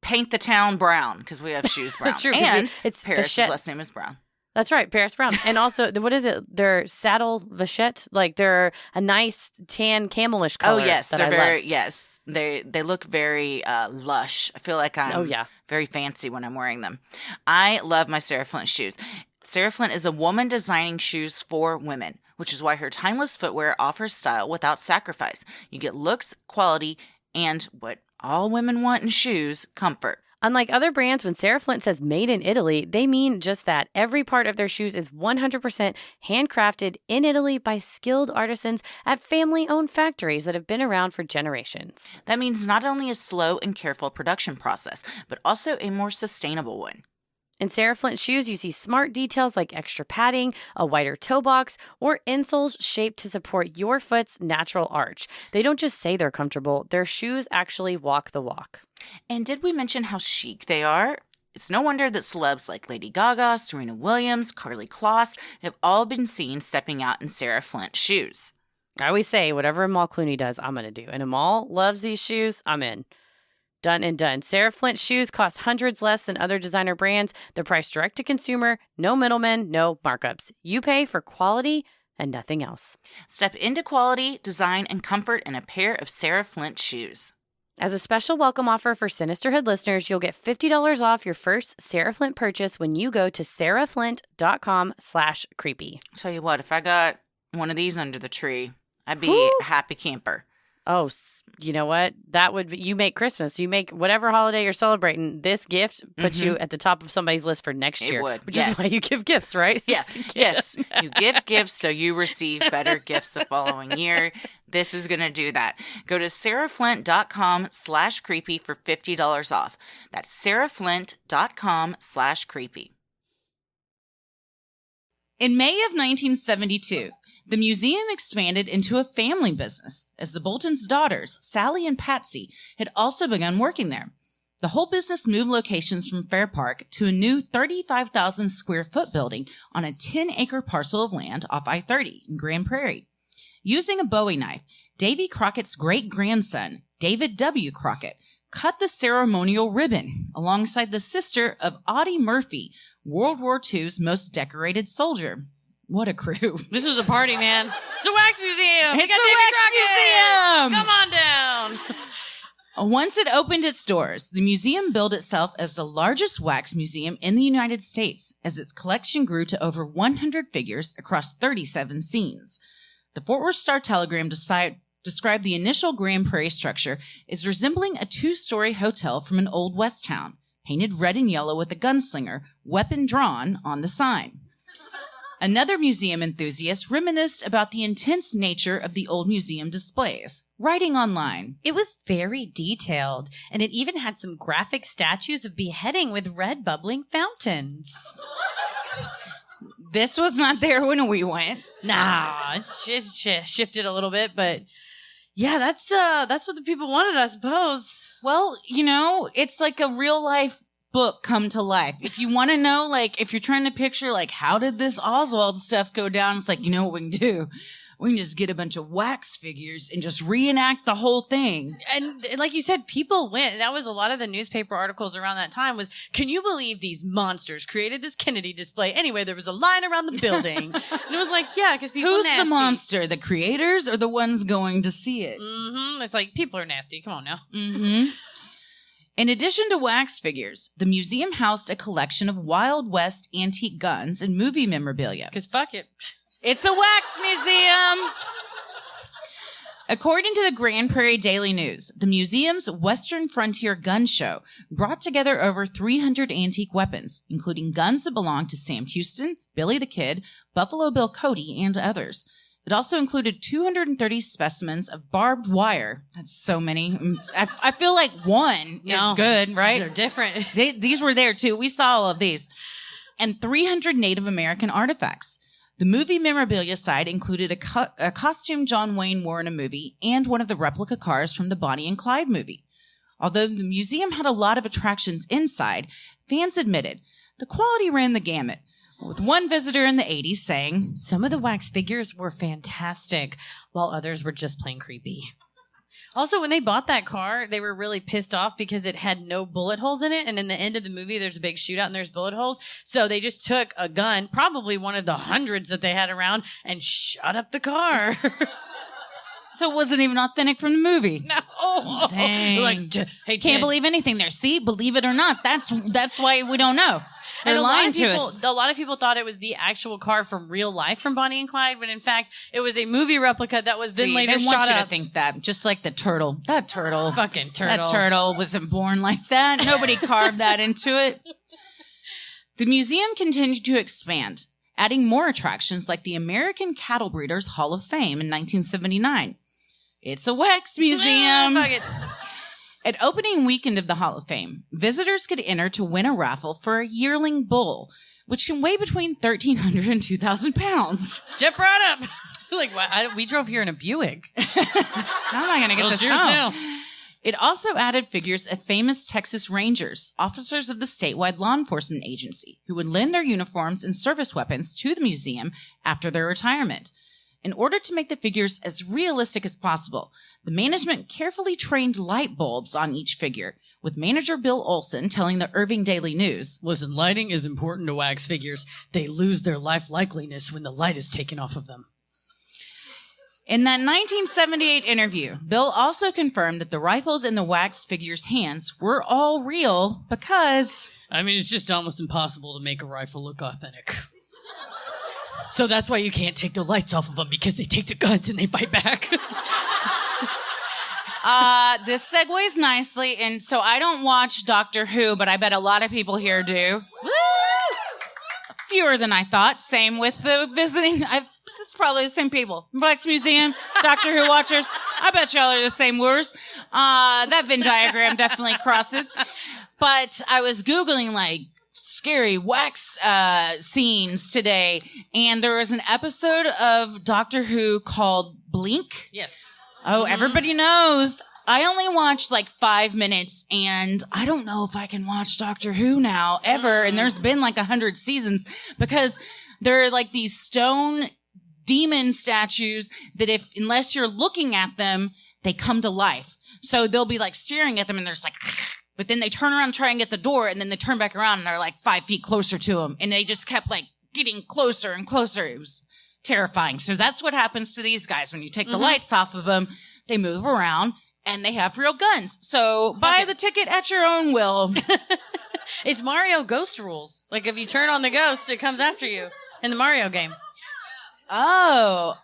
paint the town brown because we have shoes brown. That's true. And it's Paris' Vachette. last name is Brown. That's right, Paris Brown. And also, what is it? They're saddle Vachette. They're a nice tan camelish color. Oh, yes. They're very, yes. They look very lush. I feel like I'm very fancy when I'm wearing them. I love my Sarah Flint shoes. Sarah Flint is a woman designing shoes for women, which is why her timeless footwear offers style without sacrifice. You get looks, quality, and what all women want in shoes, comfort. Unlike other brands, when Sarah Flint says made in Italy, they mean just that. Every part of their shoes is 100% handcrafted in Italy by skilled artisans at family-owned factories that have been around for generations. That means not only a slow and careful production process, but also a more sustainable one. In Sarah Flint shoes, you see smart details like extra padding, a wider toe box, or insoles shaped to support your foot's natural arch. They don't just say they're comfortable, their shoes actually walk the walk. And did we mention how chic they are? It's no wonder that celebs like Lady Gaga, Serena Williams, Karlie Kloss have all been seen stepping out in Sarah Flint shoes. I always say, whatever Amal Clooney does, I'm going to do. And Amal loves these shoes, I'm in. Done and done. Sarah Flint shoes cost hundreds less than other designer brands. They're priced direct to consumer, no middlemen, no markups. You pay for quality and nothing else. Step into quality, design, and comfort in a pair of Sarah Flint shoes. As a special welcome offer for Sinisterhood listeners, you'll get $50 off your first Sarah Flint purchase when you go to sarahflint.com/creepy. Tell you what, if I got one of these under the tree, I'd be a happy camper. Oh, you know what? That would be, you make Christmas. You make whatever holiday you're celebrating. This gift puts you at the top of somebody's list for next year. It would. Which is why you give gifts, right? Yes. Yes. You give gifts so you receive better gifts the following year. This is going to do that. Go to sarahflint.com/creepy for $50 off. That's sarahflint.com/creepy. In May of 1972, the museum expanded into a family business as the Bolton's daughters, Sally and Patsy, had also begun working there. The whole business moved locations from Fair Park to a new 35,000 square foot building on a 10-acre parcel of land off I-30 in Grand Prairie. Using a Bowie knife, Davy Crockett's great-grandson, David W. Crockett, cut the ceremonial ribbon alongside the sister of Audie Murphy, World War II's most decorated soldier. What a crew. This was a party, man. It's a wax museum. It's a wax museum. Come on down. Once it opened its doors, the museum billed itself as the largest wax museum in the United States, as its collection grew to over 100 figures across 37 scenes. The Fort Worth Star-Telegram described the initial Grand Prairie structure as resembling a 2-story hotel from an old West town, painted red and yellow with a gunslinger, weapon drawn, on the sign. Another museum enthusiast reminisced about the intense nature of the old museum displays, writing online. It was very detailed, and it even had some graphic statues of beheading with red bubbling fountains. This was not there when we went. Nah, it's shifted a little bit, but yeah, that's what the people wanted, I suppose. Well, it's like a real life book come to life. If you want to know, if you're trying to picture, how did this Oswald stuff go down? It's what we can do. We can just get a bunch of wax figures and just reenact the whole thing. And like you said, people went. And that was a lot of the newspaper articles around that time was, can you believe these monsters created this Kennedy display? Anyway, there was a line around the building. And it was yeah, because people Who's nasty. the monster? The creators or the ones going to see it? Mm-hmm. It's people are nasty. Come on now. Mm-hmm. In addition to wax figures, the museum housed a collection of Wild West antique guns and movie memorabilia. Because fuck it. It's a wax museum! According to the Grand Prairie Daily News, the museum's Western Frontier Gun Show brought together over 300 antique weapons, including guns that belonged to Sam Houston, Billy the Kid, Buffalo Bill Cody, and others. It also included 230 specimens of barbed wire. That's so many. I feel like one is good, right? They're different. These were there too. We saw all of these. And 300 Native American artifacts. The movie memorabilia side included a costume John Wayne wore in a movie and one of the replica cars from the Bonnie and Clyde movie. Although the museum had a lot of attractions inside, fans admitted the quality ran the gamut, with one visitor in the 80s saying, "Some of the wax figures were fantastic, while others were just plain creepy." Also, when they bought that car, they were really pissed off because it had no bullet holes in it. And in the end of the movie, there's a big shootout and there's bullet holes. So they just took a gun, probably one of the hundreds that they had around, and shot up the car. So it wasn't even authentic from the movie. No. Dang. Hey, Can't believe anything there. See, believe it or not, that's why we don't know. They're and lying to us. A lot of people thought it was the actual car from real life from Bonnie and Clyde, when in fact it was a movie replica that was then later they want shot you up. to think that, just like the turtle. That turtle. Fucking turtle. That turtle wasn't born like that. Nobody carved that into it. The museum continued to expand, adding more attractions like the American Cattle Breeders Hall of Fame in 1979. It's a wax museum. Fuck it. At opening weekend of the Hall of Fame, visitors could enter to win a raffle for a yearling bull, which can weigh between 1,300 and 2,000 pounds. Step right up. Like, we drove here in a Buick. How am I going to get this yours home? now. It also added figures of famous Texas Rangers, officers of the statewide law enforcement agency, who would lend their uniforms and service weapons to the museum after their retirement. In order to make the figures as realistic as possible, the management carefully trained light bulbs on each figure, with manager Bill Olson telling the Irving Daily News, "Listen, lighting is important to wax figures. They lose their life likeliness when the light is taken off of them." In that 1978 interview, Bill also confirmed that the rifles in the wax figures' hands were all real because... I mean, it's just almost impossible to make a rifle look authentic. So that's why you can't take the lights off of them, because they take the guns and they fight back. This segues nicely, and so I don't watch Doctor Who, but I bet a lot of people here do. Woo! Fewer than I thought. Same with the visiting... It's probably the same people. Wax Museum, Doctor Who watchers. I bet y'all are the same wars. That Venn diagram definitely crosses. But I was Googling, like, scary wax scenes today, and there was an episode of Doctor Who called Blink. Yes. Oh, everybody knows. I only watched like 5 minutes, and I don't know if I can watch Doctor Who now, ever. And there's been like 100 seasons, because there are like these stone demon statues that unless you're looking at them, they come to life. So they'll be like staring at them, and they're just like, but then they turn around and try and get the door, and then they turn back around and they're like 5 feet closer to them. And they just kept like getting closer and closer. It was terrifying. So that's what happens to these guys. When you take the lights off of them, they move around and they have real guns. So buy the ticket at your own will. It's Mario Ghost rules. Like, if you turn on the ghost, it comes after you in the Mario game. Oh,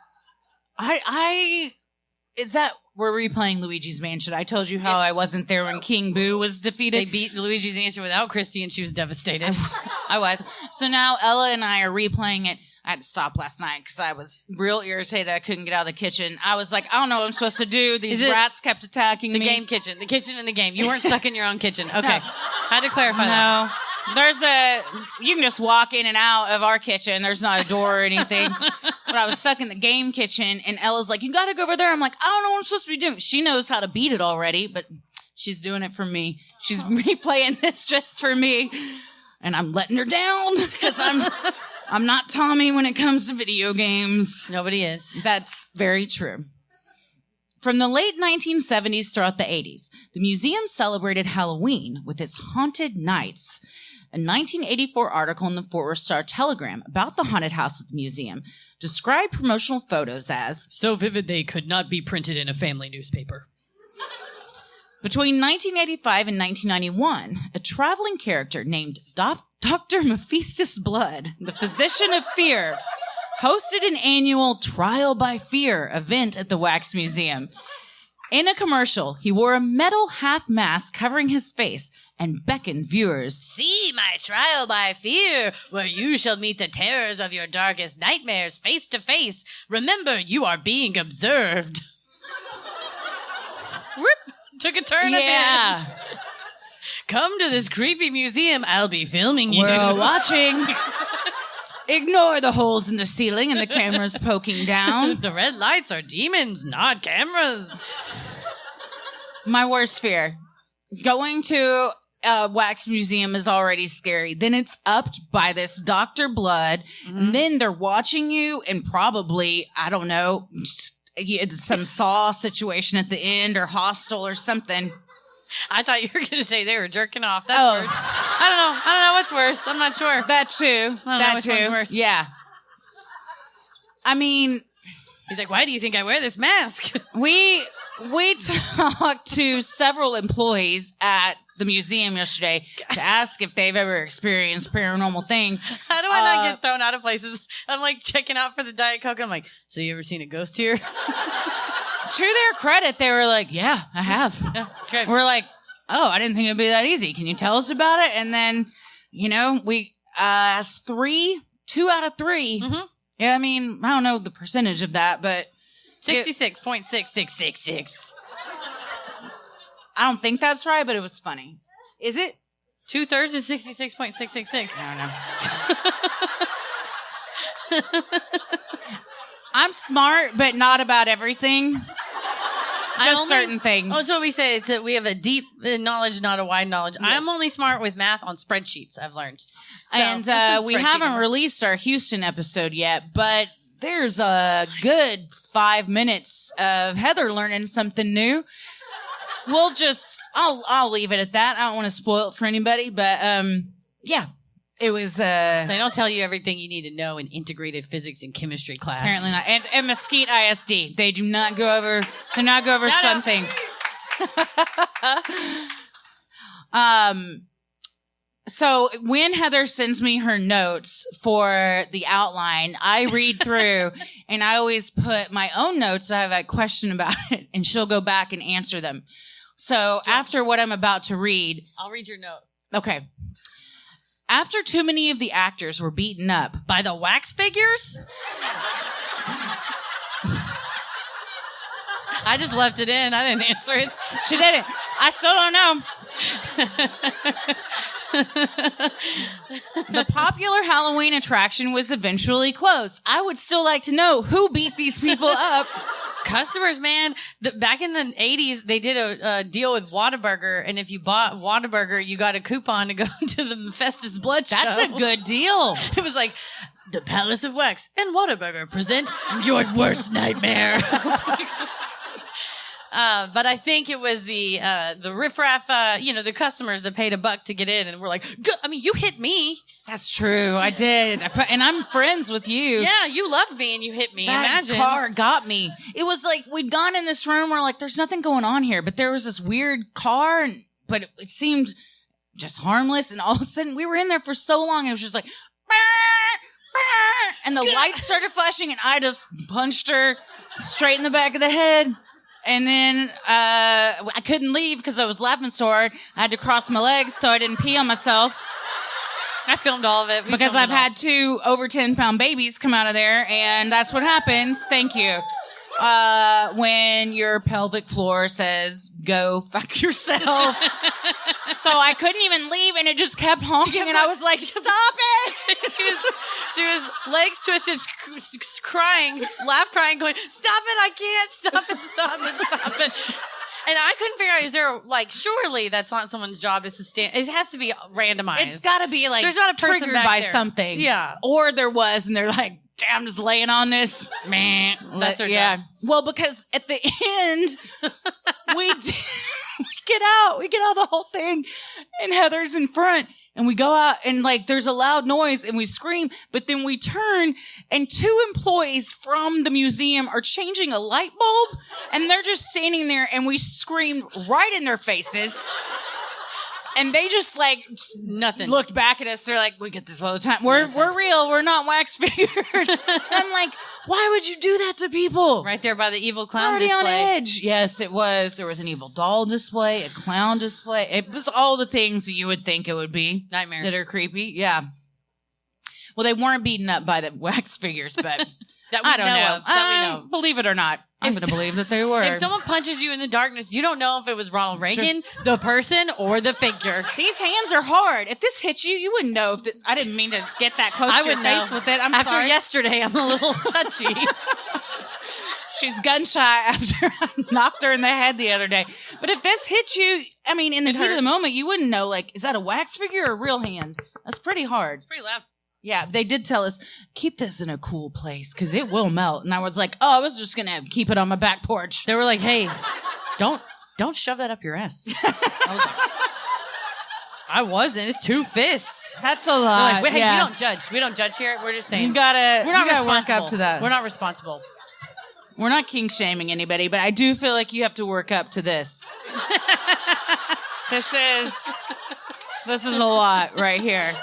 we're replaying Luigi's Mansion. I told you how Yes. I wasn't there when King Boo was They defeated. beat Luigi's Mansion without Christy, and she was devastated. I was. So now Ella and I are replaying it. I had to stop last night because I was real irritated. I couldn't get out of the kitchen. I was like, I don't know what I'm supposed to do. These Is it rats kept attacking The me. game kitchen. The kitchen in the game. You weren't stuck in your own kitchen. Okay. Had to clarify that. No. You can just walk in and out of our kitchen. There's not a door or anything. But I was stuck in the game kitchen, and Ella's like, you gotta go over there. I'm like, I don't know what I'm supposed to be doing. She knows how to beat it already, but she's doing it for me. She's replaying this just for me. And I'm letting her down because I'm not Tommy when it comes to video games. Nobody is. That's very true. From the late 1970s throughout the 80s, the museum celebrated Halloween with its Haunted Nights. A 1984 article in the Fort Worth Star-Telegram about the haunted house at the museum described promotional photos as So vivid they could not be printed in a family newspaper. between 1985 and 1991, a traveling character named Dr. Mephistus Blood, the physician of fear, hosted an annual Trial by Fear event at the Wax Museum. In a commercial, he wore a metal half mask covering his face and beckoned viewers. See my trial by fear, where you shall meet the terrors of your darkest nightmares face to face. Remember, you are being observed. Whoop! Took a turn Yeah, at the end. Come to this creepy museum. I'll be filming you. we're all watching. Ignore the holes in the ceiling and the cameras poking down. The red lights are demons, not cameras. My worst fear. Going to a wax museum is already scary. Then it's upped by this Dr. Blood. And then they're watching you and probably, I don't know, some Saw situation at the end or Hostel or something. I thought you were going to say they were jerking off. That's Oh. worse. I don't know what's worse. I'm not sure. That too. I don't know That which one's too. worse. Yeah. I mean, He's like, why do you think I wear this mask? we talked to several employees at the museum yesterday to ask if they've ever experienced paranormal things. How do I not get thrown out of places? I'm like checking out for the Diet Coke. And I'm like, so you ever seen a ghost here? To their credit, they were like, yeah, I have. Yeah, that's right. We're like, oh, I didn't think it'd be that easy. Can you tell us about it? And then, we asked 2 out of 3. Mm-hmm. Yeah, I mean, I don't know the percentage of that, but 66.6666. I don't think that's right, but it was funny. Is it? 2/3 is 66.666. I don't know. I'm smart, but not about everything. Just certain things. Oh, that's what we say. We have a deep knowledge, not a wide knowledge. Yes. I'm only smart with math on spreadsheets, I've learned. So, And that's some we spreadsheet haven't numbers. released our Houston episode yet, but there's a good 5 minutes of Heather learning something new. I'll leave it at that. I don't want to spoil it for anybody, but yeah, it was They don't tell you everything you need to know in integrated physics and chemistry class. apparently not. And Mesquite ISD, they do not go over. Shout some out. things. So when Heather sends me her notes for the outline, I read through and I always put my own notes. I have a question about it and she'll go back and answer them. So after what I'm about to read. I'll read your note. Okay. After too many of the actors were beaten up By the wax figures? I just left it in. I didn't answer it. She did it. I still don't know. The popular Halloween attraction was eventually closed. I would still like to know who beat these people up. Customers, man. Back in the 80s, they did a deal with Whataburger, and if you bought Whataburger, you got a coupon to go to the Mephistus Blood Show. That's a good deal. It was like, the Palace of Wax and Whataburger present your worst nightmare. But I think it was the riffraff, the customers that paid $1 to get in, and we're like, you hit me. That's true. I did. And I'm friends with you. Yeah, you loved me and you hit me. That Imagine. car got me. It was like we'd gone in this room. We're like, there's nothing going on here, but there was this weird car, but it seemed just harmless. And all of a sudden, we were in there for so long. It was just like, and the lights started flashing, and I just punched her straight in the back of the head. And then I couldn't leave because I was laughing so hard. I had to cross my legs so I didn't pee on myself. I filmed all of it. Because I've had 2 over 10-pound babies come out of there, and that's what happens. Thank you. When your pelvic floor says, go fuck yourself. So I couldn't even leave, and it just kept honking, and I was like, stop it! she was legs twisted, crying, crying, going, stop it, I can't, stop it. And I couldn't figure out, is there, surely that's not someone's job is to stand, it has to be randomized. It's got to be, there's not a person triggered back by there. something. Yeah. Or there was, and they're like, I'm just laying on this. Man. That's her job. Well, because at the end, we get out the whole thing, and Heather's in front, and we go out, and there's a loud noise, and we scream, but then we turn, and 2 employees from the museum are changing a light bulb, and they're just standing there, and we screamed right in their faces. And they just nothing looked back at us. They're like, we get this all the time. We're real. We're not wax figures. And I'm like, why would you do that to people? right there by the evil We're clown already display. on edge. Yes, it was. There was an evil doll display, a clown display. It was all the things that you would think it would be. Nightmares. That are creepy. Yeah. Well, they weren't beaten up by the wax figures, but That we I don't know. of, that we know. Believe it or not, I'm going to believe that they were. If someone punches you in the darkness, you don't know if it was Ronald Reagan, the person, or the figure. These hands are hard. If this hit you, you wouldn't know. I didn't mean to get that close I to your would face know. with it. I'm After sorry. yesterday, I'm a little touchy. She's gun shy after I knocked her in the head the other day. But if this hit you, I mean, in the heat of the moment, you wouldn't know, is that a wax figure or a real hand? That's pretty hard. Pretty loud. Yeah, they did tell us, keep this in a cool place because it will melt. And I was like, I was just going to keep it on my back porch. They were like, hey, don't shove that up your ass. I was like, I wasn't. It's 2 fists. That's a They're lot. like, wait, hey, yeah. we don't judge. We don't judge here. We're just saying. You gotta we're not work responsible. up to that. We're not responsible. We're not kink shaming anybody, but I do feel like you have to work up to this. This is a lot right here.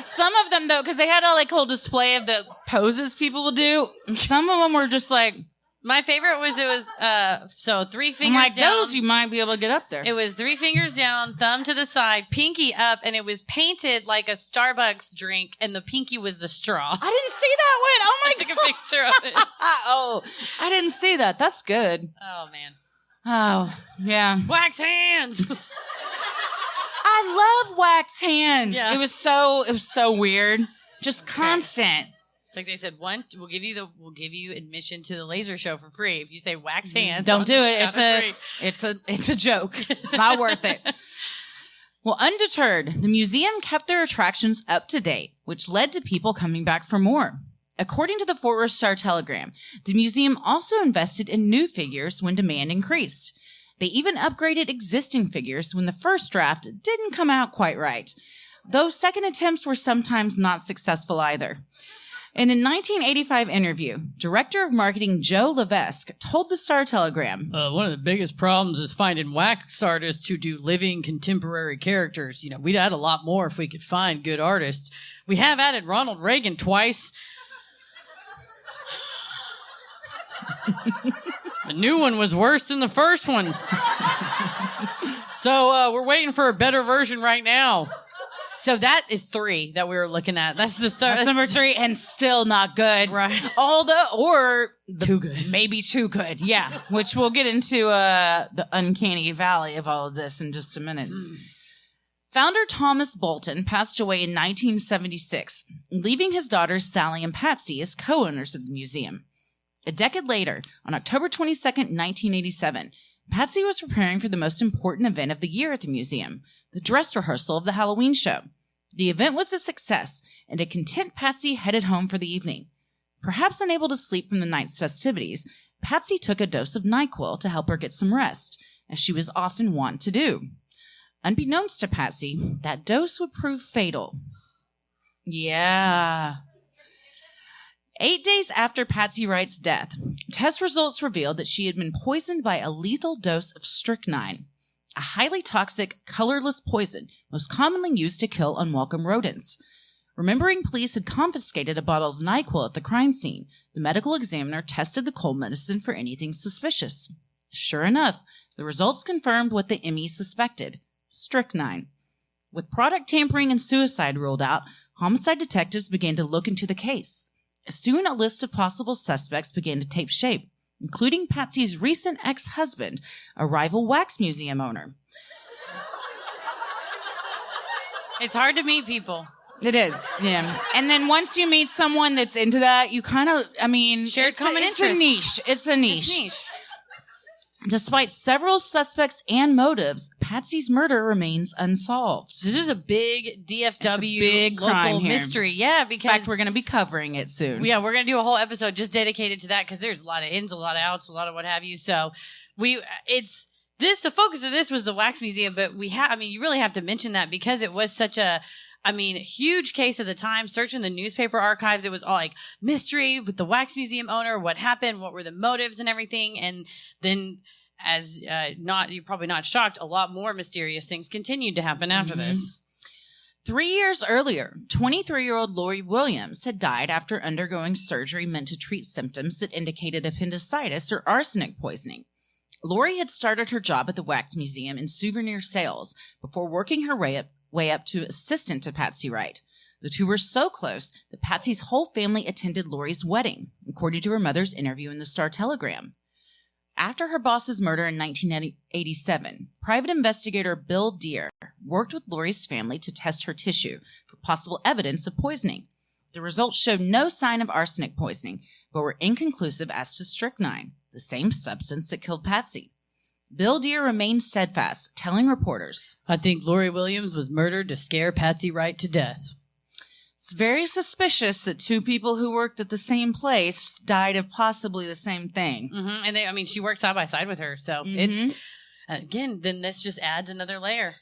Some of them, though, because they had a whole display of the poses people would do. Some of them were just like, My favorite was so 3 I'm fingers like, down. those you might be able to get up there. It was 3 fingers down, thumb to the side, pinky up, and it was painted like a Starbucks drink, and the pinky was the straw. I didn't see that one. Oh my I took a picture of it. Oh, I didn't see that. That's good. Oh man, Oh, yeah. wax hands. I love wax hands. Yeah. It was so weird. Just constant. It's like they said, we'll give you admission to the laser show for free if you say wax hands. Don't do it. Count to 3. It's a joke. It's not worth it. Well, undeterred, the museum kept their attractions up to date, which led to people coming back for more. According to the Fort Worth Star-Telegram, the museum also invested in new figures when demand increased. They even upgraded existing figures when the first draft didn't come out quite right, though second attempts were sometimes not successful either. In a 1985 interview, Director of Marketing Joe Levesque told the Star-Telegram, one of the biggest problems is finding wax artists who do living contemporary characters. We'd add a lot more if we could find good artists. We have added Ronald Reagan twice. The new one was worse than the first one. So we're waiting for a better version right now. So that is 3 that we were looking at. That's the third. that's number 3 and still not good. Right. Too good. Maybe too good. Yeah. Which we'll get into the uncanny valley of all of this in just a minute. Founder Thomas Bolton passed away in 1976, leaving his daughters Sally and Patsy as co-owners of the museum. A decade later, on October 22nd, 1987, Patsy was preparing for the most important event of the year at the museum, the dress rehearsal of the Halloween show. The event was a success, and a content Patsy headed home for the evening. Perhaps unable to sleep from the night's festivities, Patsy took a dose of NyQuil to help her get some rest, as she was often wont to do. Unbeknownst to Patsy, that dose would prove fatal. Yeah. 8 days after Patsy Wright's death, test results revealed that she had been poisoned by a lethal dose of strychnine, a highly toxic, colorless poison most commonly used to kill unwelcome rodents. Remembering police had confiscated a bottle of NyQuil at the crime scene, the medical examiner tested the cold medicine for anything suspicious. Sure enough, the results confirmed what the ME suspected: strychnine. With product tampering and suicide ruled out, homicide detectives began to look into the case. Soon, a list of possible suspects began to take shape, including Patsy's recent ex-husband, a rival wax museum owner. It's hard to meet people. It is, yeah. And then once you meet someone that's into that, you kind of, Shared common it's a interest. niche. It's a niche. It's niche. Despite several suspects and motives, Patsy's murder remains unsolved. This is a big DFW It's a big crime local here. mystery. Yeah, In because fact, we're going to be covering it soon. yeah, we're gonna do a whole episode just dedicated to that because there's a lot of ins, a lot of outs, a lot of what have you. So the focus of this was the wax museum, but you really have to mention that because it was such a huge case of the time. Searching the newspaper archives, it was all like mystery with the wax museum owner, what happened, what were the motives and everything. And then you're probably not shocked, a lot more mysterious things continued to happen after this. 3 years earlier, 23-year-old Lori Williams had died after undergoing surgery meant to treat symptoms that indicated appendicitis or arsenic poisoning. Lori had started her job at the Wax Museum in souvenir sales before working her way up to assistant to Patsy Wright. The two were so close that Patsy's whole family attended Lori's wedding, according to her mother's interview in the Star-Telegram. After her boss's murder in 1987, private investigator Bill Deere worked with Lori's family to test her tissue for possible evidence of poisoning. The results showed no sign of arsenic poisoning, but were inconclusive as to strychnine, the same substance that killed Patsy. Bill Deere remained steadfast, telling reporters, I think Lori Williams was murdered to scare Patsy Wright to death. "It's very suspicious that two people who worked at the same place died of possibly the same thing." Mm-hmm. And she worked side by side with her. So it's, again, then this just adds another layer.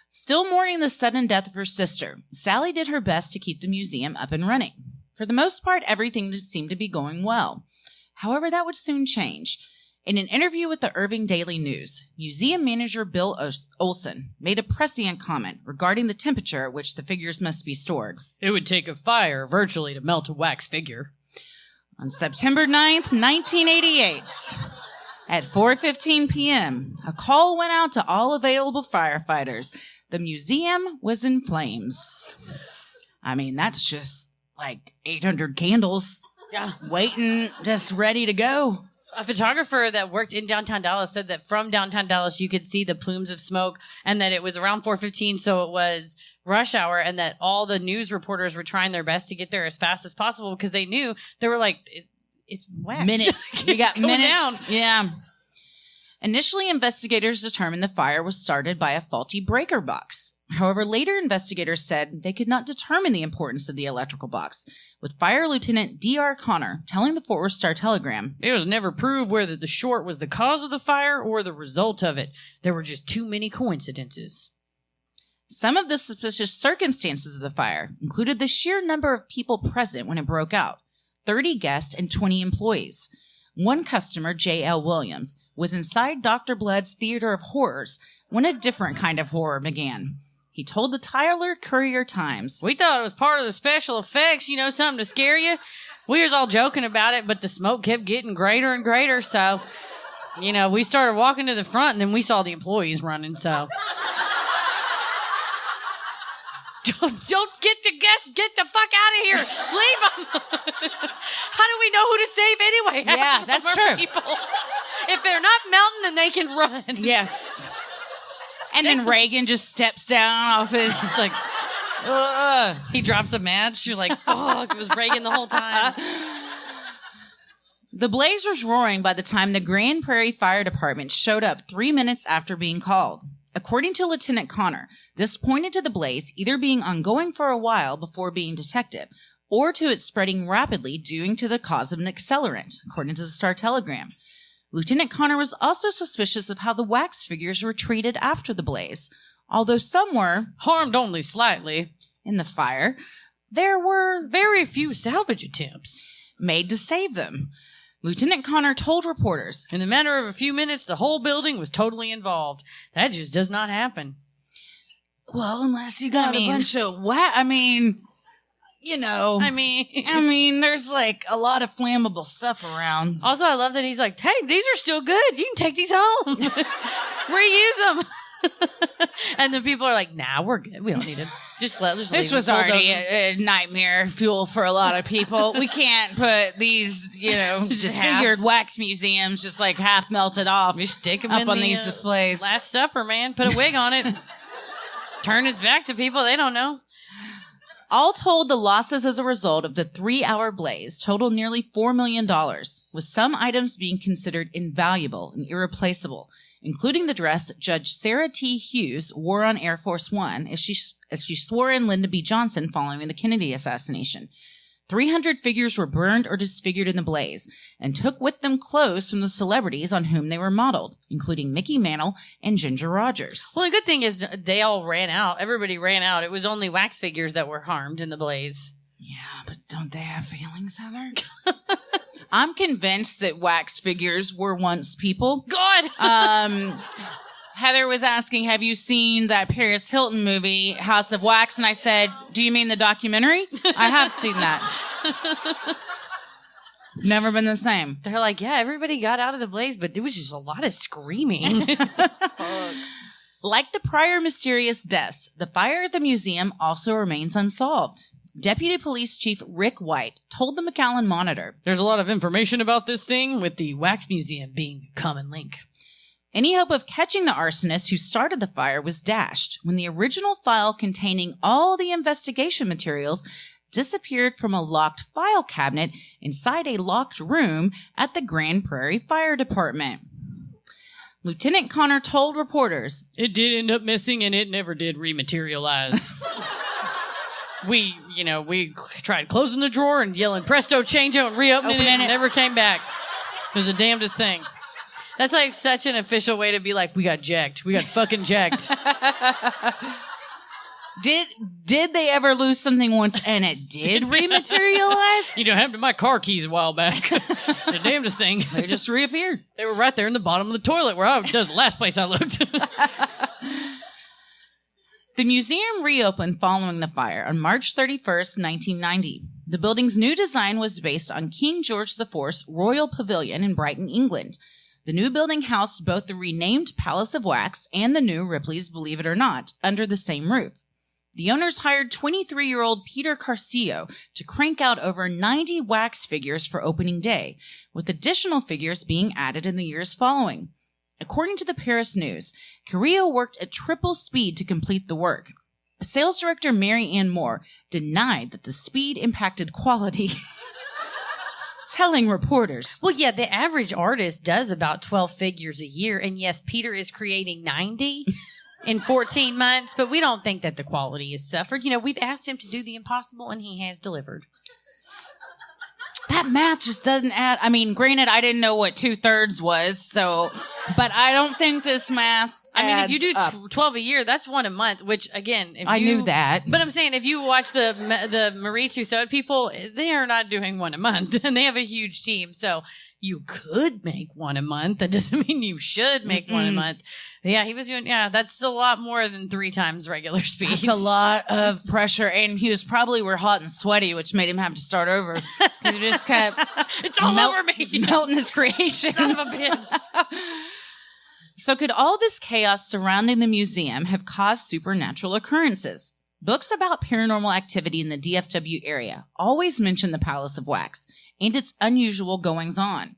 Still mourning the sudden death of her sister, Sally did her best to keep the museum up and running. For the most part, everything just seemed to be going well. However, that would soon change. In an interview with the Irving Daily News, museum manager Bill Olson made a prescient comment regarding the temperature at which the figures must be stored. It would take a fire virtually to melt a wax figure. On September 9th, 1988, at 4:15 p.m., a call went out to all available firefighters. The museum was in flames. I mean, that's just like 800 candles. Yeah. Waiting, just ready to go. A photographer that worked in downtown Dallas said that from downtown Dallas, you could see the plumes of smoke and that it was around 4:15. So it was rush hour and that all the news reporters were trying their best to get there as fast as possible because they knew they were like, it's wax. Minutes. You got minutes. Down. Yeah. Initially, investigators determined the fire was started by a faulty breaker box. However, later investigators said they could not determine the importance of the electrical box, with Fire Lieutenant D.R. Connor telling the Fort Worth Star-Telegram, "It was never proved whether the short was the cause of the fire or the result of it. There were just too many coincidences." Some of the suspicious circumstances of the fire included the sheer number of people present when it broke out, 30 guests and 20 employees. One customer, J.L. Williams, was inside Dr. Blood's Theater of Horrors when a different kind of horror began. He told the Tyler Courier-Times, "We thought it was part of the special effects, something to scare you. We was all joking about it, but the smoke kept getting greater and greater, so, we started walking to the front, and then we saw the employees running, so." Don't get the guests, get the fuck out of here. Leave them. How do we know who to save anyway? Yeah, that's true. People. If they're not melting, then they can run. Yes. And then Reagan just steps down off his... It's like, he drops a match. You're like, fuck, it was Reagan the whole time. The blaze was roaring by the time the Grand Prairie Fire Department showed up 3 minutes after being called. According to Lieutenant Connor, this pointed to the blaze either being ongoing for a while before being detected, or to it spreading rapidly due to the cause of an accelerant, according to the Star-Telegram. Lieutenant Connor was also suspicious of how the wax figures were treated after the blaze. Although some were harmed only slightly in the fire, there were very few salvage attempts made to save them. Lieutenant Connor told reporters, "In the matter of a few minutes, the whole building was totally involved. That just does not happen." Well, unless you got a bunch of there's like a lot of flammable stuff around. Also, I love that he's like, "Hey, these are still good. You can take these home. Reuse them." And then people are like, "Nah, we're good. We don't need it. Just This was already a nightmare fuel for a lot of people. We can't put these, disfigured wax museums just like half melted off. We stick them up on these displays. Last Supper, man. Put a wig on it. Turn its back to people. They don't know." All told, the losses as a result of the 3-hour blaze totaled nearly $4 million, with some items being considered invaluable and irreplaceable, including the dress Judge Sarah T. Hughes wore on Air Force One as she swore in Lyndon B. Johnson following the Kennedy assassination. 300 figures were burned or disfigured in the blaze and took with them clothes from the celebrities on whom they were modeled, including Mickey Mantle and Ginger Rogers. Well, the good thing is they all ran out. Everybody ran out. It was only wax figures that were harmed in the blaze. Yeah, but don't they have feelings, Heather? I'm convinced that wax figures were once people. God! Heather was asking, have you seen that Paris Hilton movie, House of Wax? And I said, do you mean the documentary? I have seen that. Never been the same. They're like, yeah, everybody got out of the blaze, but it was just a lot of screaming. Like the prior mysterious deaths, the fire at the museum also remains unsolved. Deputy Police Chief Rick White told the McAllen Monitor, "There's a lot of information about this thing, with the wax museum being the common link. Any hope of catching the arsonist who started the fire was dashed when the original file containing all the investigation materials disappeared from a locked file cabinet inside a locked room at the Grand Prairie Fire Department." Lieutenant Connor told reporters, "It did end up missing, and it never did rematerialize." We tried closing the drawer and yelling presto changeo and reopening it and never came back. It was the damnedest thing. That's like such an official way to be like, we got jacked. We got fucking jacked. Did they ever lose something once and it did rematerialize? You know, happened to my car keys a while back. The damnedest thing. They just reappeared. They were right there in the bottom of the toilet where that was the last place I looked. The museum reopened following the fire on March 31st, 1990. The building's new design was based on King George IV's Royal Pavilion in Brighton, England. The new building housed both the renamed Palace of Wax and the new Ripley's Believe It or Not under the same roof. The owners hired 23-year-old Peter Carcio to crank out over 90 wax figures for opening day, with additional figures being added in the years following. According to the Paris News, Carrillo worked at triple speed to complete the work. Sales director Mary Ann Moore denied that the speed impacted quality, telling reporters, Well, yeah, the average artist does about 12 figures a year. And yes, Peter is creating 90 in 14 months, but we don't think that the quality has suffered. You know, we've asked him to do the impossible and he has delivered. that math just doesn't add. I mean, granted, I didn't know what 2/3 was, so, but I don't think this math I mean, if you do adds up. 12 a year, that's one a month, which again, if I you, knew that. But I'm saying if you watch the Marie Tussaud people, they are not doing one a month and they have a huge team. So you could make one a month. That doesn't mean you should make one a month. But yeah, he was doing, that's a lot more than 3 times regular speed. That's a lot of pressure, and he was probably were hot and sweaty, which made him have to start over. He just kept It's all over me. melting his creation. Son of a bitch. So could all this chaos surrounding the museum have caused supernatural occurrences? Books about paranormal activity in the DFW area always mention the Palace of Wax and its unusual goings-on.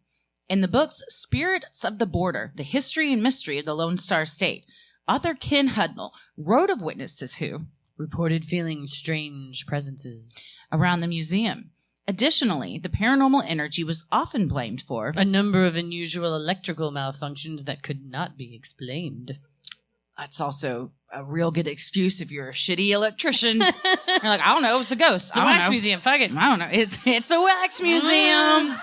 In the books Spirits of the Border, The History and Mystery of the Lone Star State, author Ken Hudnall wrote of witnesses who Reported feeling strange presences around the museum. Additionally, the paranormal energy was often blamed for a number of unusual electrical malfunctions that could not be explained. That's also a real good excuse if you're a shitty electrician. You're like, I don't know, it was a ghost. It's a wax museum. Fuck it. I don't know. It's a wax museum.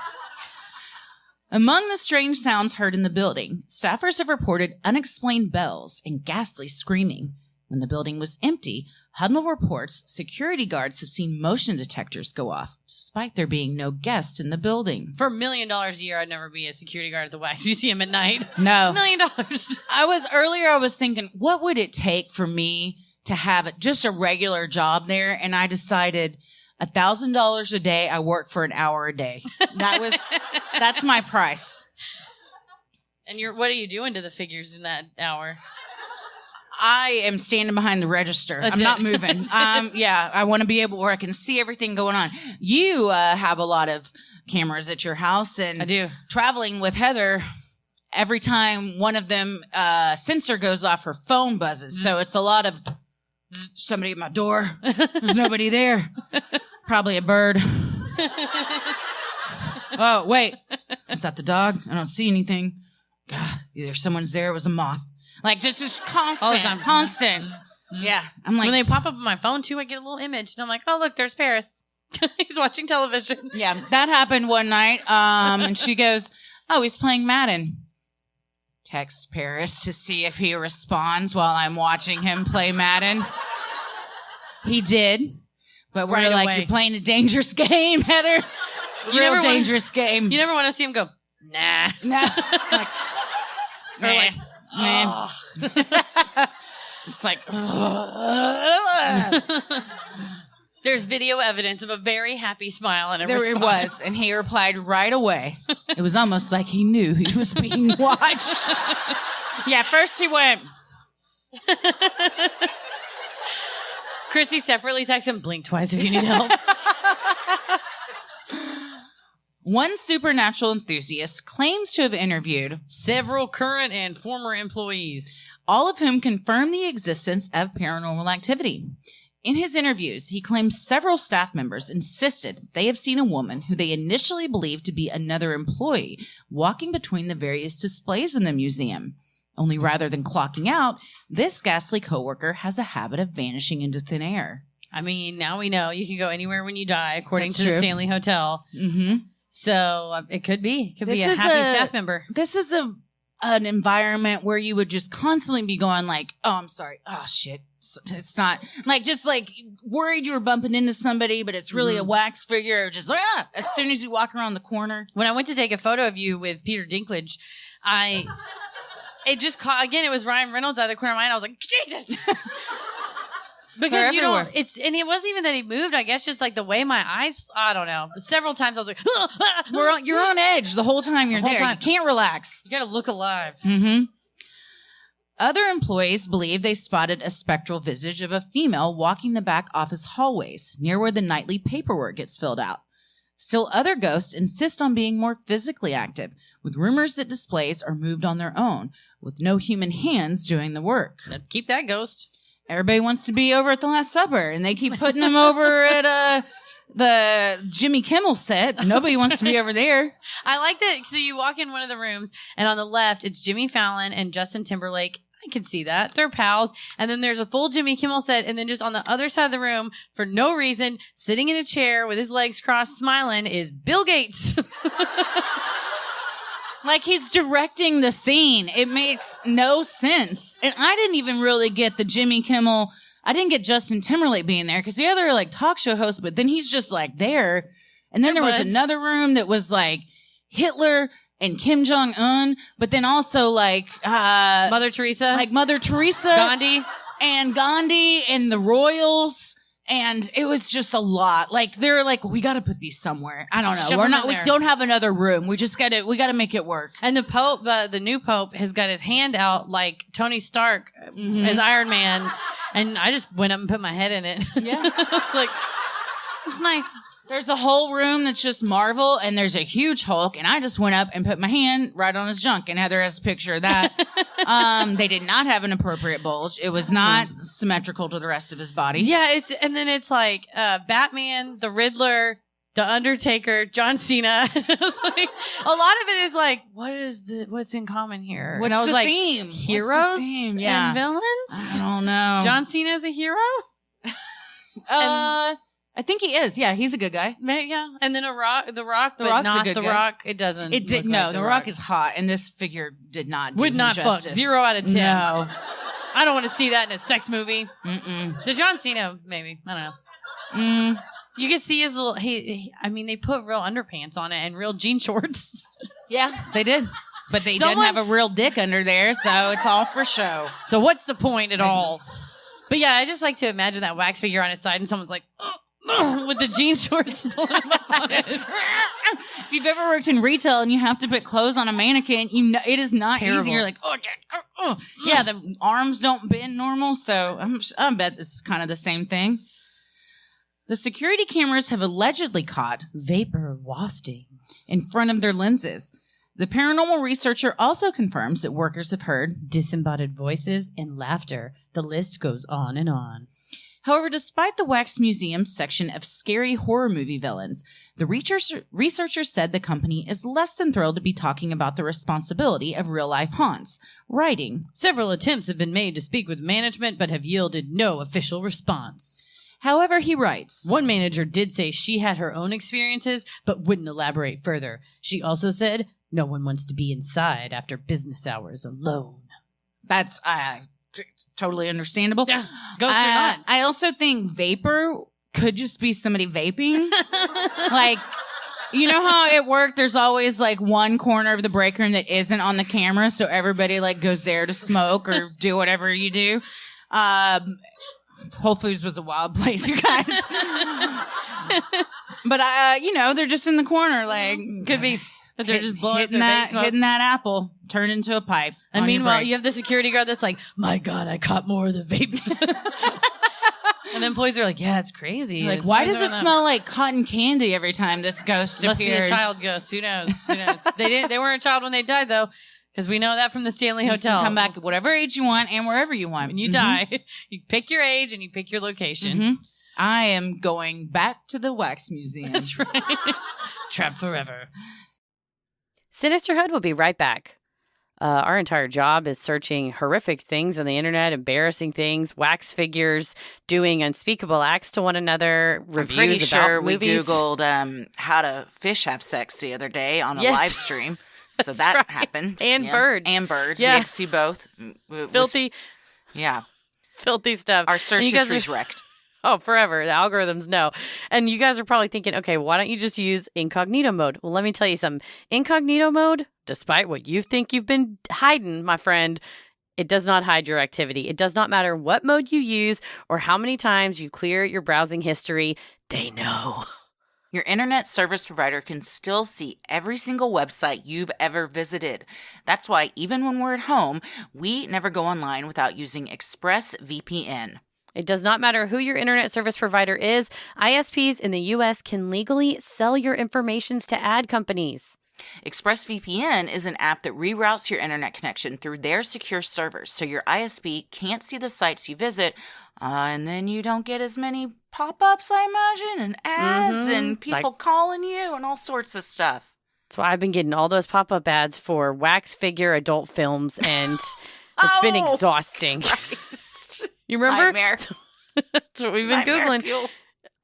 Among the strange sounds heard in the building, staffers have reported unexplained bells and ghastly screaming. When the building was empty, Hudnall reports security guards have seen motion detectors go off, despite there being no guests in the building. For $1 million a year, I'd never be a security guard at the wax museum at night. No. $1 million. I was thinking, what would it take for me to have just a regular job there? And I decided $1,000 a day. I work for an hour a day. That's my price. And what are you doing to the figures in that hour? I am standing behind the register. I'm not moving. I want to be able where I can see everything going on. You have a lot of cameras at your house, and I do. Traveling with Heather, every time one of them sensor goes off, her phone buzzes. So it's a lot of somebody at my door. There's nobody there. Probably a bird. Oh, wait. Is that the dog? I don't see anything. God, either someone's there or it was a moth. Like, just constant. All the time. Constant. Yeah. I'm like, When they pop up on my phone, too, I get a little image. And I'm like, oh, look, there's Paris. He's watching television. yeah, that happened one night. And she goes, oh, he's playing Madden. Text Paris to see if he responds while I'm watching him play Madden. He did. But we're Right like, away. you're playing a dangerous game, Heather. Real dangerous game. You never want to see him go, nah. No. Like, Or like, man. It's like, There's video evidence of a very happy smile and a there it response. was. And he replied right away. It was almost like he knew he was being watched. Yeah, first he went. Christy separately texted him, blink twice if you need help. One supernatural enthusiast claims to have interviewed Several current and former employees. all of whom confirm the existence of paranormal activity. In his interviews, he claims several staff members insisted they have seen a woman who they initially believed to be another employee walking between the various displays in the museum. Only rather than clocking out, this ghastly coworker has a habit of vanishing into thin air. I mean, now we know you can go anywhere when you die, according That's to the true. Stanley Hotel. Mm-hmm. So it could be. It could be This a is happy a- staff member. This is an environment where you would just constantly be going like, oh, I'm sorry. Oh, shit. It's not like just like worried you were bumping into somebody, but it's really a wax figure. Or just as soon as you walk around the corner. When I went to take a photo of you with Peter Dinklage, it just caught, again, it was Ryan Reynolds out of the corner of my eye. I was like, Jesus. Because you don't, and it wasn't even that he moved, I guess, just like the way my eyes, I don't know. Several times I was like, you're on edge the whole time you're there. You can't relax. You got to look alive. Mm-hmm. Other employees believe they spotted a spectral visage of a female walking the back office hallways near where the nightly paperwork gets filled out. Still, other ghosts insist on being more physically active, with rumors that displays are moved on their own, with no human hands doing the work. Keep that ghost. Everybody wants to be over at the Last Supper, and they keep putting them over at the Jimmy Kimmel set. Nobody wants to be over there. I like that. So you walk in one of the rooms, and on the left, it's Jimmy Fallon and Justin Timberlake. I can see that. They're pals. And then there's a full Jimmy Kimmel set. And then just on the other side of the room, for no reason, sitting in a chair with his legs crossed, smiling, is Bill Gates. Like he's directing the scene. It makes no sense. And I didn't even really get the Jimmy Kimmel. I didn't get Justin Timberlake being there because the other like talk show host, but then he's just like there. And then there was another room that was like Hitler and Kim Jong-un, but then also like Mother Teresa. Like Mother Teresa. Gandhi and the royals. And it was just a lot. Like they're like, we got to put these somewhere. I don't know. We don't have another room. We got to make it work. And the Pope, the new Pope, has got his hand out like Tony Stark as Iron Man. And I just went up and put my head in it. Yeah. It's like, it's nice. There's a whole room that's just Marvel, and there's a huge Hulk, and I just went up and put my hand right on his junk, and Heather has a picture of that. They did not have an appropriate bulge. It was not symmetrical to the rest of his body. Yeah, it's like Batman, the Riddler, the Undertaker, John Cena. It's like, a lot of it is like, what's in common here? What's and I was the like, theme? Heroes Yeah. and villains? I don't know. John Cena's a hero? I think he is. Yeah, he's a good guy. Yeah, and then The Rock, The but Rock's not a good The guy. Rock. It doesn't. It did look no. like The Rock is hot, and this figure did not. Do would him not fuck. justice. 0 out of 10. No. I don't want to see that in a sex movie. Mm-mm. The John Cena, maybe. I don't know. You could see his little. I mean, they put real underpants on it and real jean shorts. Yeah, they did. But they didn't have a real dick under there, so it's all for show. So what's the point at all? But yeah, I just like to imagine that wax figure on its side and someone's like, with the jean shorts pulling him up on it. If you've ever worked in retail and you have to put clothes on a mannequin, you know it is not easy. You're like, yeah, the arms don't bend normal, so I bet this is kind of the same thing. The security cameras have allegedly caught Vapor wafting in front of their lenses. The paranormal researcher also confirms that workers have heard disembodied voices and laughter. The list goes on and on. However, despite the Wax Museum's section of scary horror movie villains, the researcher said the company is less than thrilled to be talking about the responsibility of real-life haunts, writing, several attempts have been made to speak with management but have yielded no official response. However, he writes, one manager did say she had her own experiences but wouldn't elaborate further. She also said no one wants to be inside after business hours alone. That's totally understandable. Yeah, ghosts or not. I also think vapor could just be somebody vaping. Like, you know how it worked? There's always like one corner of the break room that isn't on the camera, so everybody like goes there to smoke or do whatever you do. Whole Foods was a wild place, you guys. But they're just in the corner, like could be. But they're just blowing hitting that apple, turn into a pipe. And meanwhile, you have the security guard that's like, my God, I caught more of the vape. And the employees are like, yeah, it's crazy. Like, why does it smell like cotton candy every time this ghost Must appears? Must be a child ghost. Who knows? They weren't a child when they died, though, because we know that from the Stanley Hotel. You can come back at whatever age you want and wherever you want. When you die, you pick your age and you pick your location. Mm-hmm. I am going back to the Wax Museum. That's right. Trapped forever. Sinisterhood will be right back. Our entire job is searching horrific things on the internet, embarrassing things, wax figures, doing unspeakable acts to one another, reviews I'm pretty sure about we movies. Googled how to fish have sex the other day on a Yes. live stream. So That's that right. happened. And Yeah. birds. And birds. Yeah. We had to see both. It was- Filthy. yeah. filthy stuff. Our search And you guys history's are- wrecked. Oh, forever. The algorithms know. And you guys are probably thinking, okay, why don't you just use incognito mode? Well, let me tell you something. Incognito mode, despite what you think you've been hiding, my friend, it does not hide your activity. It does not matter what mode you use or how many times you clear your browsing history. They know. Your internet service provider can still see every single website you've ever visited. That's why even when we're at home, we never go online without using ExpressVPN. It does not matter who your internet service provider is. ISPs in the U.S. can legally sell your information to ad companies. ExpressVPN is an app that reroutes your internet connection through their secure servers so your ISP can't see the sites you visit, and then you don't get as many pop-ups, I imagine, and ads and people calling you and all sorts of stuff. That's why I've been getting all those pop-up ads for wax figure adult films, and it's been exhausting. You remember? Nightmare. That's what we've been Nightmare Googling. fuel.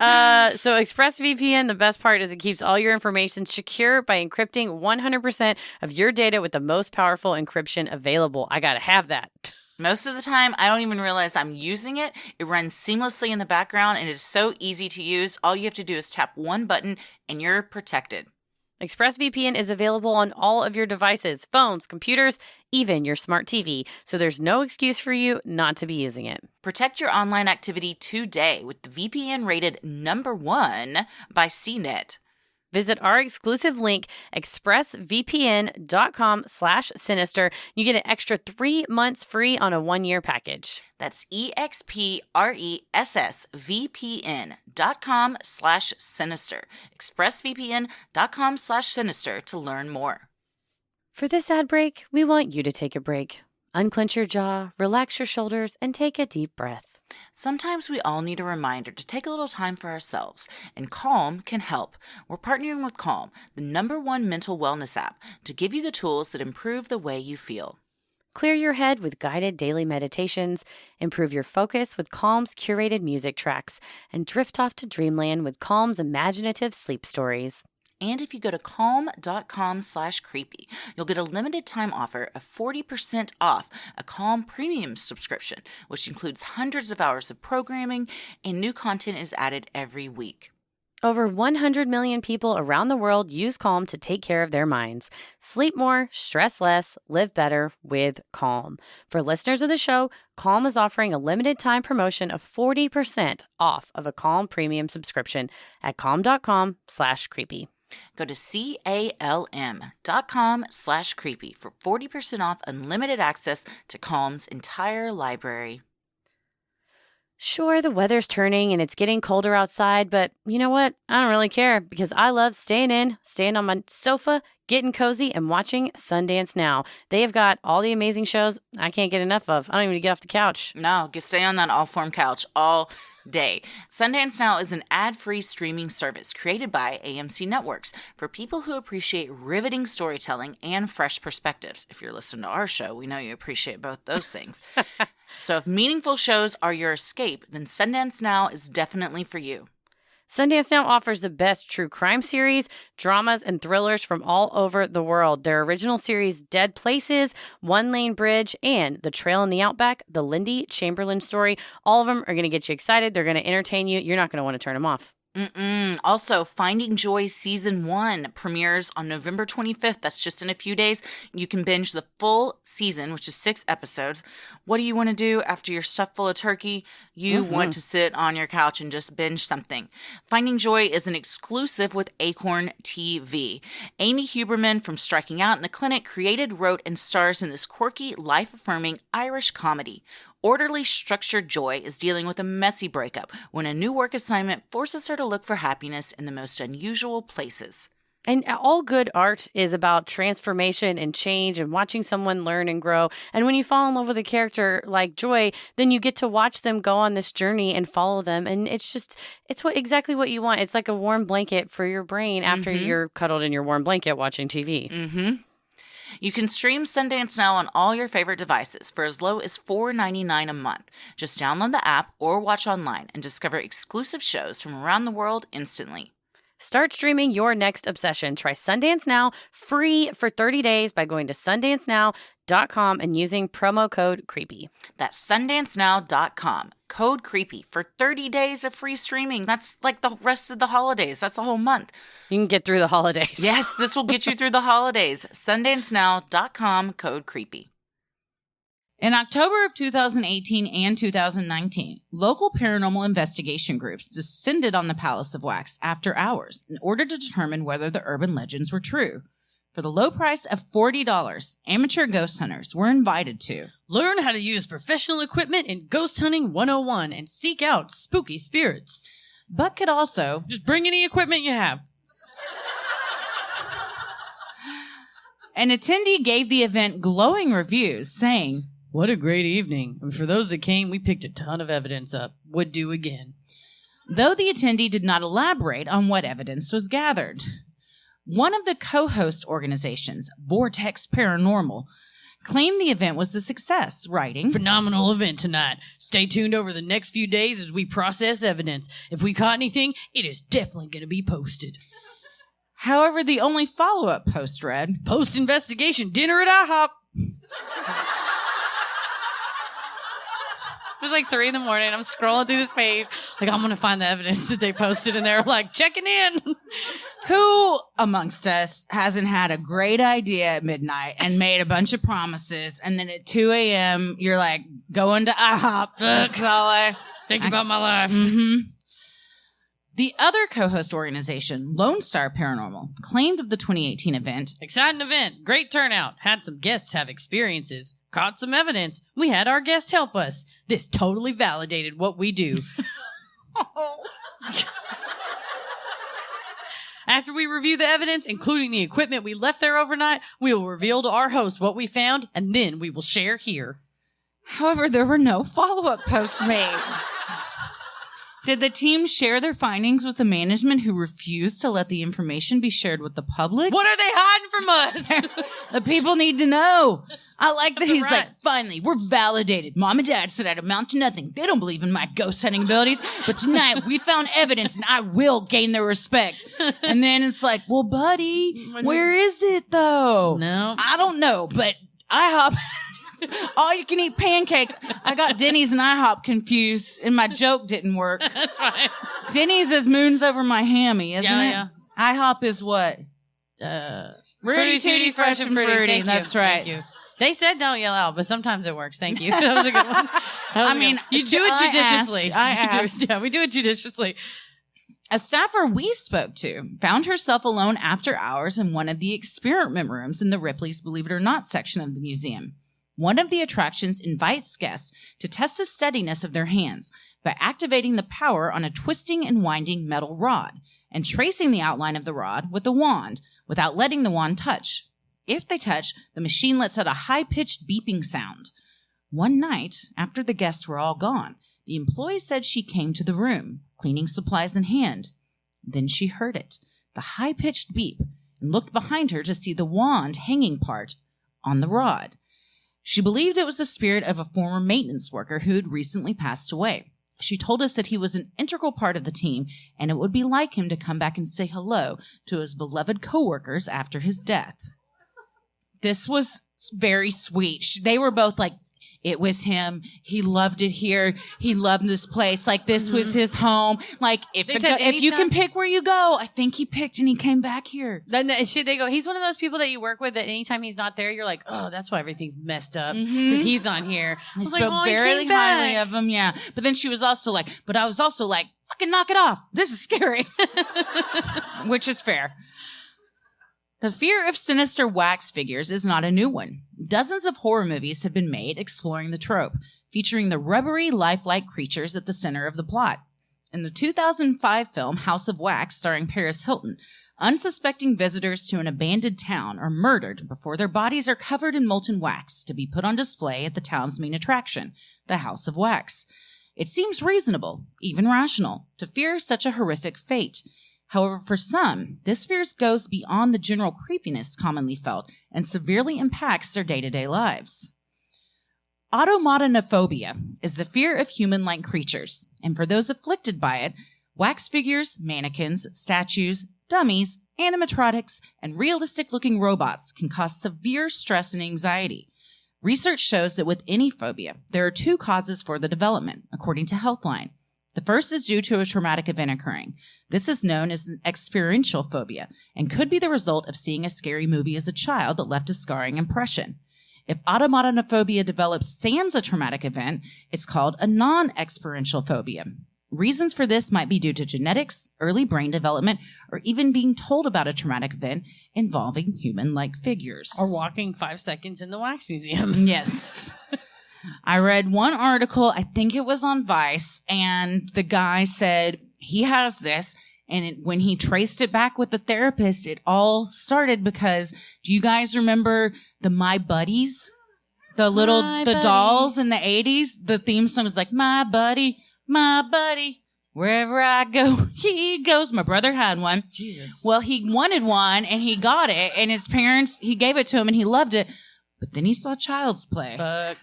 So ExpressVPN, the best part is it keeps all your information secure by encrypting 100% of your data with the most powerful encryption available. I gotta have that. Most of the time, I don't even realize I'm using it. It runs seamlessly in the background and it is so easy to use. All you have to do is tap one button and you're protected. ExpressVPN is available on all of your devices, phones, computers, even your smart TV. So there's no excuse for you not to be using it. Protect your online activity today with the VPN rated #1 by CNET. Visit our exclusive link, expressvpn.com/sinister. You get an extra 3 months free on a 1-year package. That's expressvpn.com/sinister. expressvpn.com/sinister to learn more. For this ad break, we want you to take a break. Unclench your jaw, relax your shoulders, and take a deep breath. Sometimes we all need a reminder to take a little time for ourselves, and Calm can help. We're partnering with Calm, the #1 mental wellness app, to give you the tools that improve the way you feel. Clear your head with guided daily meditations, improve your focus with Calm's curated music tracks, and drift off to dreamland with Calm's imaginative sleep stories. And if you go to calm.com/creepy, you'll get a limited time offer of 40% off a Calm premium subscription, which includes hundreds of hours of programming and new content is added every week. Over 100 million people around the world use Calm to take care of their minds. Sleep more, stress less, live better with Calm. For listeners of the show, Calm is offering a limited time promotion of 40% off of a Calm premium subscription at calm.com/creepy. Go to calm.com/creepy for 40% off unlimited access to Calm's entire library. Sure, the weather's turning and it's getting colder outside, but you know what? I don't really care because I love staying on my sofa, getting cozy, and watching Sundance Now. They have got all the amazing shows I can't get enough of. I don't even get off the couch. No, stay on that all-form couch all day. Sundance Now is an ad-free streaming service created by AMC Networks for people who appreciate riveting storytelling and fresh perspectives. If you're listening to our show, we know you appreciate both those things. So if meaningful shows are your escape, then Sundance Now is definitely for you. Sundance Now offers the best true crime series, dramas, and thrillers from all over the world. Their original series, Dead Places, One Lane Bridge, and The Trail in the Outback, the Lindy Chamberlain story, all of them are going to get you excited. They're going to entertain you. You're not going to want to turn them off. Also, Finding Joy Season 1 premieres on November 25th. That's just in a few days. You can binge the full season, which is 6 episodes. What do you want to do after you're stuffed full of turkey? You want to sit on your couch and just binge something. Finding Joy is an exclusive with Acorn TV. Amy Huberman from Striking Out in the Clinic created, wrote, and stars in this quirky, life-affirming Irish comedy. Orderly, structured Joy is dealing with a messy breakup when a new work assignment forces her to look for happiness in the most unusual places. And all good art is about transformation and change and watching someone learn and grow. And when you fall in love with a character like Joy, then you get to watch them go on this journey and follow them. And it's exactly what you want. It's like a warm blanket for your brain after you're cuddled in your warm blanket watching TV. You can stream Sundance Now on all your favorite devices for as low as $4.99 a month. Just download the app or watch online and discover exclusive shows from around the world instantly. Start streaming your next obsession. Try Sundance Now free for 30 days by going to sundancenow.com and using promo code CREEPY. That's sundancenow.com. Code CREEPY for 30 days of free streaming. That's like the rest of the holidays. That's a whole month. You can get through the holidays. Yes, this will get you through the holidays. Sundancenow.com. Code CREEPY. In October of 2018 and 2019, local paranormal investigation groups descended on the Palace of Wax after hours in order to determine whether the urban legends were true. For the low price of $40, amateur ghost hunters were invited to learn how to use professional equipment in Ghost Hunting 101 and seek out spooky spirits. but could also Just bring any equipment you have. An attendee gave the event glowing reviews, saying, What a great evening. And for those that came, we picked a ton of evidence up. Would do again. though the attendee did not elaborate on what evidence was gathered. One of the co-host organizations, Vortex Paranormal, claimed the event was a success, writing, Phenomenal event tonight. Stay tuned over the next few days as we process evidence. If we caught anything, it is definitely going to be posted. However, the only follow-up post read, Post-investigation dinner at IHOP. It was like 3 a.m. I'm scrolling through this page. Like, I'm going to find the evidence that they posted. And they're like, checking in. who amongst us hasn't had a great idea at midnight and made a bunch of promises, and then at 2 a.m. you're like, going to IHOP. That's all I... Think about my life. Mm-hmm. The other co-host organization, Lone Star Paranormal, claimed of the 2018 event, Exciting event. Great turnout. Had some guests have experiences. Caught some evidence. We had our guest help us. This totally validated what we do. After we review the evidence, including the equipment we left there overnight, we will reveal to our host what we found, and then we will share here. However, there were no follow-up posts made. Did the team share their findings with the management who refused to let the information be shared with the public? What are they hiding from us? The people need to know. I like that That's he's right. like, finally, we're validated. Mom and Dad said I'd amount to nothing. They don't believe in my ghost hunting abilities. But tonight, we found evidence, and I will gain their respect. And then it's like, well, buddy, where is it, though? No. I don't know, but IHOP... all you can eat pancakes. I got Denny's and IHOP confused, and my joke didn't work. That's fine. Denny's is moons over my hammy, isn't it? Yeah. IHOP is what? Rudy Tooty, fresh and fruity. Thank you. That's right. Thank you. They said don't yell out, but sometimes it works. Thank you. That was a good one. I mean, You do it judiciously. I You do it- asked. yeah, we do it judiciously. A staffer we spoke to found herself alone after hours in one of the experiment rooms in the Ripley's Believe It or Not section of the museum. One of the attractions invites guests to test the steadiness of their hands by activating the power on a twisting and winding metal rod and tracing the outline of the rod with a wand without letting the wand touch. If they touch, the machine lets out a high-pitched beeping sound. One night, after the guests were all gone, the employee said she came to the room, cleaning supplies in hand. Then she heard it, the high-pitched beep, and looked behind her to see the wand hanging part on the rod. She believed it was the spirit of a former maintenance worker who had recently passed away. She told us that he was an integral part of the team, and it would be like him to come back and say hello to his beloved coworkers after his death. This was very sweet. They were both like, it was him. He loved it here. He loved this place. Like, this was his home. Like, if said you can anytime- pick where you go, I think he picked and he came back here. Then they go, he's one of those people that you work with that anytime he's not there, you're like, oh, that's why everything's messed up. Because Mhm. he's on here. I They was like, spoke oh, he very came highly back. of him, yeah. But then she was also like, but I was also like, fucking knock it off. This is scary. Which is fair. The fear of sinister wax figures is not a new one. Dozens of horror movies have been made exploring the trope, featuring the rubbery, lifelike creatures at the center of the plot. In the 2005 film House of Wax, starring Paris Hilton, unsuspecting visitors to an abandoned town are murdered before their bodies are covered in molten wax to be put on display at the town's main attraction, the House of Wax. It seems reasonable, even rational, to fear such a horrific fate. However, for some, this fear goes beyond the general creepiness commonly felt and severely impacts their day-to-day lives. Automatonophobia is the fear of human-like creatures, and for those afflicted by it, wax figures, mannequins, statues, dummies, animatronics, and realistic-looking robots can cause severe stress and anxiety. Research shows that with any phobia, there are 2 causes for the development, according to Healthline. The first is due to a traumatic event occurring. This is known as an experiential phobia and could be the result of seeing a scary movie as a child that left a scarring impression. If automatanophobia develops sans a traumatic event, it's called a non-experiential phobia. Reasons for this might be due to genetics, early brain development, or even being told about a traumatic event involving human-like figures. Or walking 5 seconds in the wax museum. Yes. I read one article, I think it was on Vice, and the guy said he has this, and when he traced it back with the therapist, it all started because, do you guys remember the My Buddies? The dolls in the 80s? The theme song was like, my buddy, wherever I go, he goes. My brother had one. Jesus. Well, he wanted one, and he got it, and his parents, he gave it to him, and he loved it, but then he saw Child's Play. Fuck.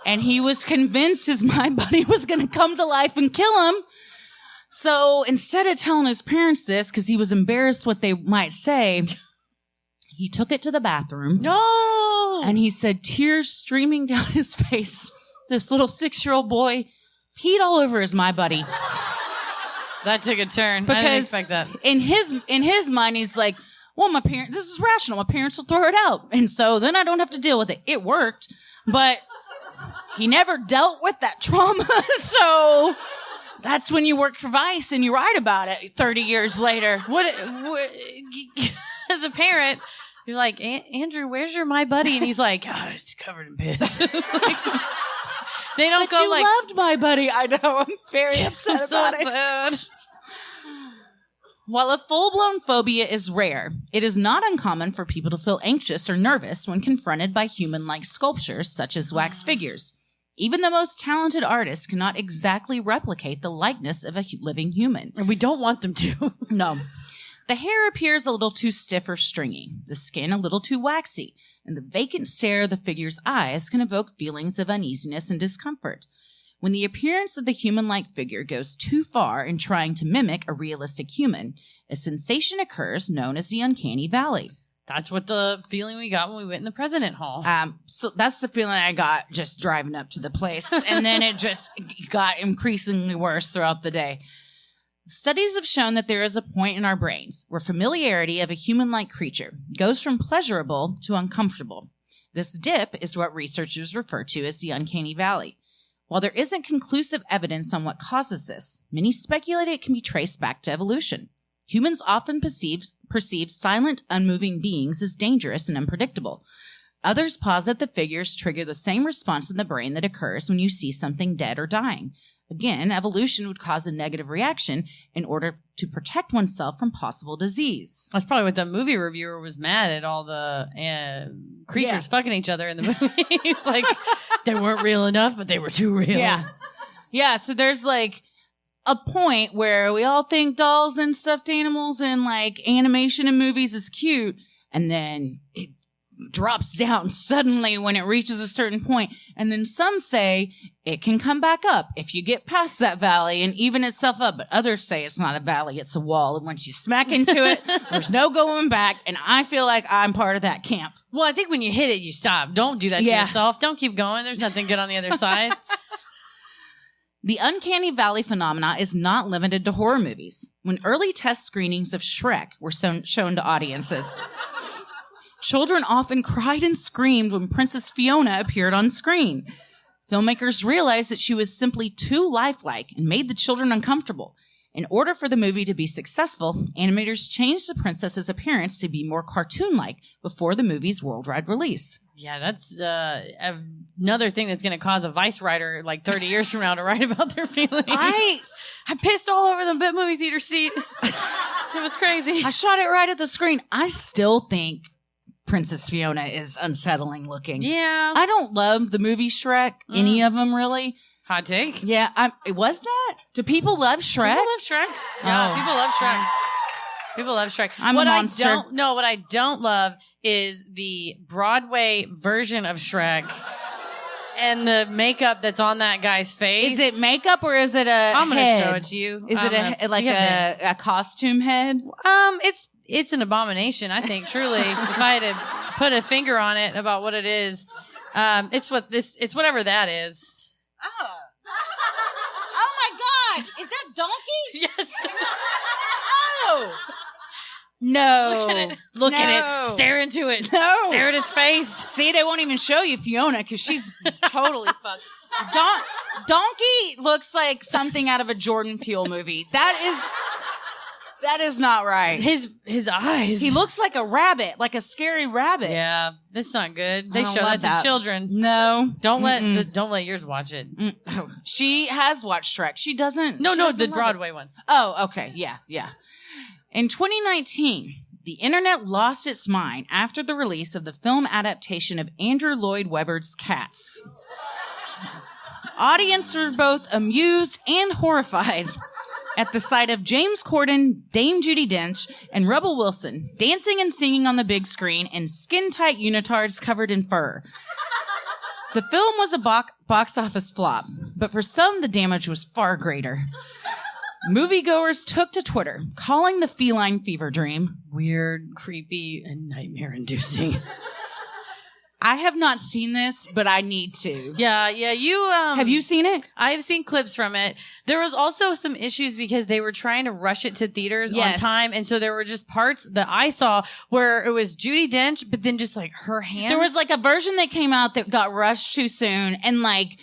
And he was convinced his My Buddy was going to come to life and kill him. So instead of telling his parents this, because he was embarrassed what they might say, he took it to the bathroom. No! And he said, tears streaming down his face, this little 6-year-old boy peed all over his My Buddy. That took a turn. Because I didn't expect that. In his mind, he's like, well, this is rational. My parents will throw it out. And so then I don't have to deal with it. It worked. But he never dealt with that trauma. So that's when you work for Vice and you write about it 30 years later. What as a parent, you're like, Andrew, where's your My Buddy? And he's like, oh, it's covered in piss. It's like, they don't But go you like, loved My Buddy. I know. I'm very upset so about it. sad. While a full-blown phobia is rare, it is not uncommon for people to feel anxious or nervous when confronted by human-like sculptures such as wax figures. Even the most talented artists cannot exactly replicate the likeness of a living human. And we don't want them to. No. The hair appears a little too stiff or stringy, the skin a little too waxy, and the vacant stare of the figure's eyes can evoke feelings of uneasiness and discomfort. When the appearance of the human-like figure goes too far in trying to mimic a realistic human, a sensation occurs known as the uncanny valley. That's what the feeling we got when we went in the President Hall. So that's the feeling I got just driving up to the place. And then it just got increasingly worse throughout the day. Studies have shown that there is a point in our brains where familiarity of a human-like creature goes from pleasurable to uncomfortable. This dip is what researchers refer to as the uncanny valley. While there isn't conclusive evidence on what causes this, many speculate it can be traced back to evolution. Humans often perceive silent, unmoving beings as dangerous and unpredictable. Others posit the figures trigger the same response in the brain that occurs when you see something dead or dying. Again, evolution would cause a negative reaction in order to protect oneself from possible disease. That's probably what the movie reviewer was mad at, all the creatures fucking each other in the movie. It's like, they weren't real enough, but they were too real. Yeah. Yeah, so there's like a point where we all think dolls and stuffed animals and like animation in movies is cute, and then it drops down suddenly when it reaches a certain point. And then some say it can come back up if you get past that valley and even itself up. But others say it's not a valley, it's a wall. And once you smack into it, there's no going back. And I feel like I'm part of that camp. Well, I think when you hit it, you stop. Don't do that to yourself. Don't keep going. There's nothing good on the other side. The uncanny valley phenomena is not limited to horror movies. When early test screenings of Shrek were shown to audiences, children often cried and screamed when Princess Fiona appeared on screen. Filmmakers realized that she was simply too lifelike and made the children uncomfortable. In order for the movie to be successful, animators changed the princess's appearance to be more cartoon-like before the movie's worldwide release. Yeah, that's another thing that's going to cause a Vice writer like 30 years from now to write about their feelings. I pissed all over the Bit Movie Theater seat. It was crazy. I shot it right at the screen. I still think Princess Fiona is unsettling looking. Yeah. I don't love the movie Shrek, any of them really. Hot take. Yeah, was that? Do people love Shrek? People love Shrek. Yeah, people love Shrek. People love Shrek. I'm a monster. What I don't love is the Broadway version of Shrek. and the makeup that's on that guy's face. Is it makeup or is it a I'm gonna head? show it to you. Is it a costume head? It's an abomination, I think, truly. If I had to put a finger on it about what it is, it's whatever that is. Oh. Oh my God. Is that donkeys? Yes. Oh. No. Look at it. Look at it. Stare into it. No. Stare at its face. See, they won't even show you Fiona because she's totally fucked. Donkey looks like something out of a Jordan Peele movie. That is not right. His eyes. He looks like a rabbit, like a scary rabbit. Yeah, that's not good. They I don't show love that to that. children. No. Don't let yours watch it. Oh, she has watched Shrek. She doesn't. No, she the doesn't love it. Broadway one. Oh, okay. Yeah. In 2019, the internet lost its mind after the release of the film adaptation of Andrew Lloyd Webber's Cats. Audiences were both amused and horrified at the sight of James Corden, Dame Judi Dench, and Rebel Wilson dancing and singing on the big screen in skin-tight unitards covered in fur. The film was a box office flop, but for some, the damage was far greater. Moviegoers took to Twitter, calling the feline fever dream Weird, creepy, and nightmare-inducing. I have not seen this, but I need to. Yeah. You Have you seen it? I've seen clips from it. There was also some issues because they were trying to rush it to theaters on Yes. time, and so there were just parts that I saw where it was Judi Dench, but then just like her hand. There was like a version that came out that got rushed too soon, and like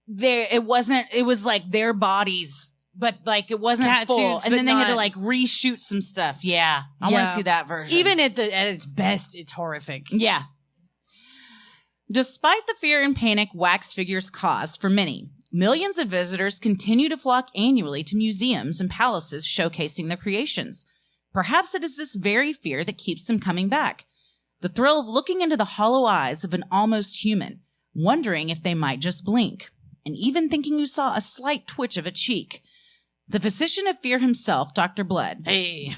it was like their bodies, but like it wasn't Cat full, suits, and but then they had to not- like reshoot some stuff. Yeah, I want to Yeah. see that version. even at its best, it's horrific. Yeah. Despite the fear and panic wax figures cause for many, millions of visitors continue to flock annually to museums and palaces showcasing their creations. Perhaps it is this very fear that keeps them coming back. The thrill of looking into the hollow eyes of an almost human, wondering if they might just blink, and even thinking you saw a slight twitch of a cheek. The physician of fear himself, Dr. Blood, Hey.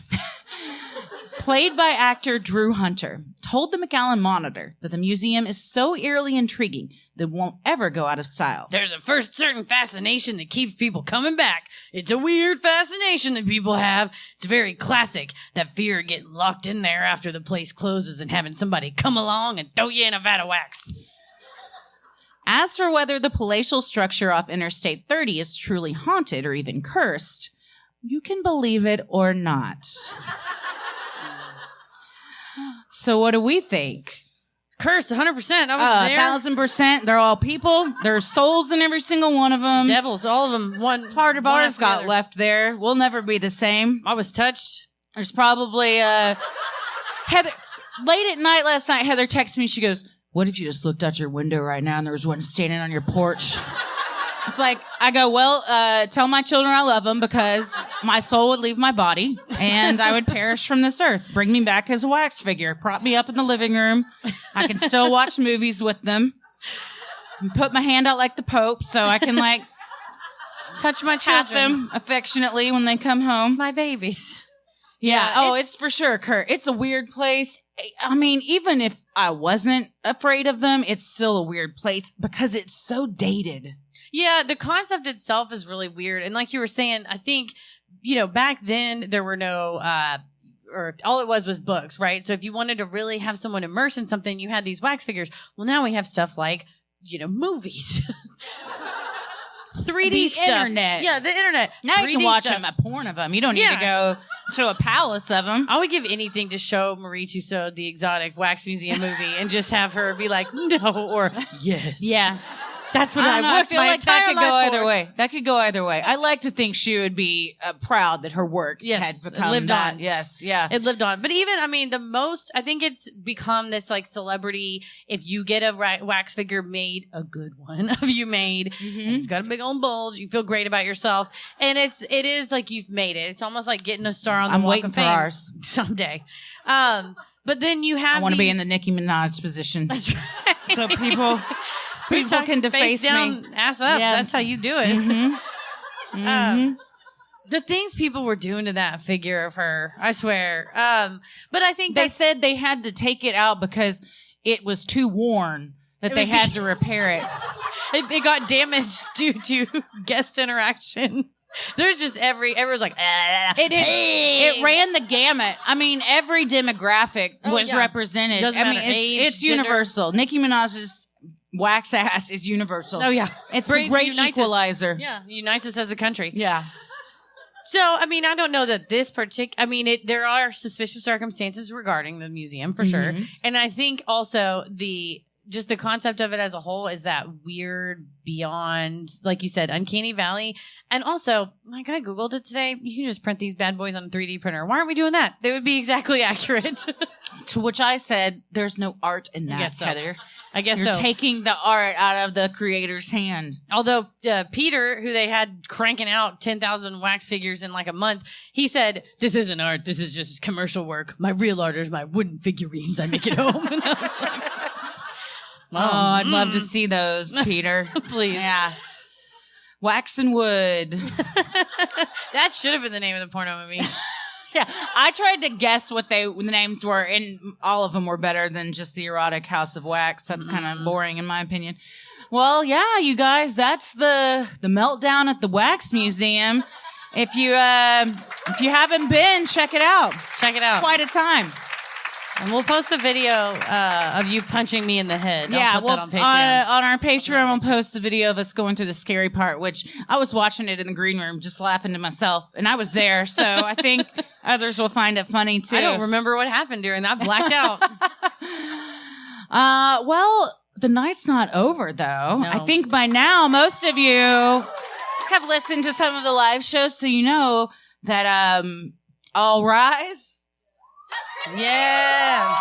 played by actor Drew Hunter, told the McAllen Monitor that the museum is so eerily intriguing that it won't ever go out of style. There's a first certain fascination that keeps people coming back. It's a weird fascination that people have. It's very classic. That fear of getting locked in there after the place closes and having somebody come along and throw you in a vat of wax. As for whether the palatial structure off Interstate 30 is truly haunted or even cursed, you can believe it or not. So what do we think? Cursed 100%. I was there. 1,000%. They're all people. There's souls in every single one of them. Devils, all of them. One Part of one ours after the got other. left there. We'll never be the same. I was touched. There's probably Heather. Late at night last night, Heather texted me. She goes, "What if you just looked out your window right now and there was one standing on your porch?" It's like, I go, well, tell my children I love them because my soul would leave my body and I would perish from this earth. Bring me back as a wax figure. Prop me up in the living room. I can still watch movies with them. And put my hand out like the Pope so I can like Touch my pat children. them affectionately when they come home. My babies. Yeah. Oh, it's for sure, Kurt. It's a weird place. I mean, even if I wasn't afraid of them, it's still a weird place because it's so dated. Yeah, the concept itself is really weird. And like you were saying, I think, back then there were no, or all it was books, right? So if you wanted to really have someone immersed in something, you had these wax figures. Well, now we have stuff like, movies. 3D The stuff. internet. Yeah, the internet. Now you 3D can watch stuff. a porn of them. You don't need to go to a palace of them. I would give anything to show Marie Tussaud the exotic wax museum movie and just have her be like, no, or yes. Yeah. That's what I I, don't know, I worked feel my like that entire could go life either for. way. That could go either way. I like to think she would be proud that her work Yes, had become lived that. on. Yes, yeah. It lived on. But even, I think it's become this like celebrity. If you get a wax figure made, a good one of you made, and it's got a big old bulge, you feel great about yourself. And it is like you've made it. It's almost like getting a star on the I'm Walk waiting of for Fame ours. someday. But then you have I want to be in the these- Nicki Minaj position. That's right. So people can deface face down, me. ass up. Yeah. That's how you do it. Mhm. The things people were doing to that figure of her, I swear. But I think They that's said they had to take it out because it was too worn, that It they was had to repair it. it got damaged due to guest interaction. There's just everyone's like, It ran the gamut. I mean, every demographic was represented. Doesn't I mean, matter. Age, it's gender. universal. Nicki Minaj's wax ass is universal. Oh yeah, It's a Brings- great unites us. equalizer. Yeah, unites us as a country. Yeah. So, I mean, I don't know that this particular. I mean, there are suspicious circumstances regarding the museum for sure, and I think also the concept of it as a whole is that weird, beyond, like you said, uncanny valley, and also, like I googled it today, you can just print these bad boys on a 3D printer. Why aren't we doing that? They would be exactly accurate. To which I said, "There's no art in that, guess so. Heather. I guess You're so. taking the art out of the creator's hand." Although Peter, who they had cranking out 10,000 wax figures in like a month, he said, "This isn't art. This is just commercial work. My real art is my wooden figurines I make at home." And I was like, Oh, I'd love to see those, Peter. please. Yeah. Wax and wood. That should have been the name of the porno movie. Yeah, I tried to guess what the names were, and all of them were better than just the erotic House of Wax. That's kind of boring, in my opinion. Well, yeah, you guys, that's the meltdown at the Wax Museum. If you haven't been, check it out. Check it out. Quite a time. And we'll post the video of you punching me in the head. Yeah, I'll put well, that on Patreon. on our Patreon, we'll post the video of us going through the scary part, which I was watching it in the green room, just laughing to myself, and I was there, so I think others will find it funny too. I don't remember what happened during that. I blacked out. Well, the night's not over, though. No. I think by now, most of you have listened to some of the live shows, so you know that, All Rise. Yeah.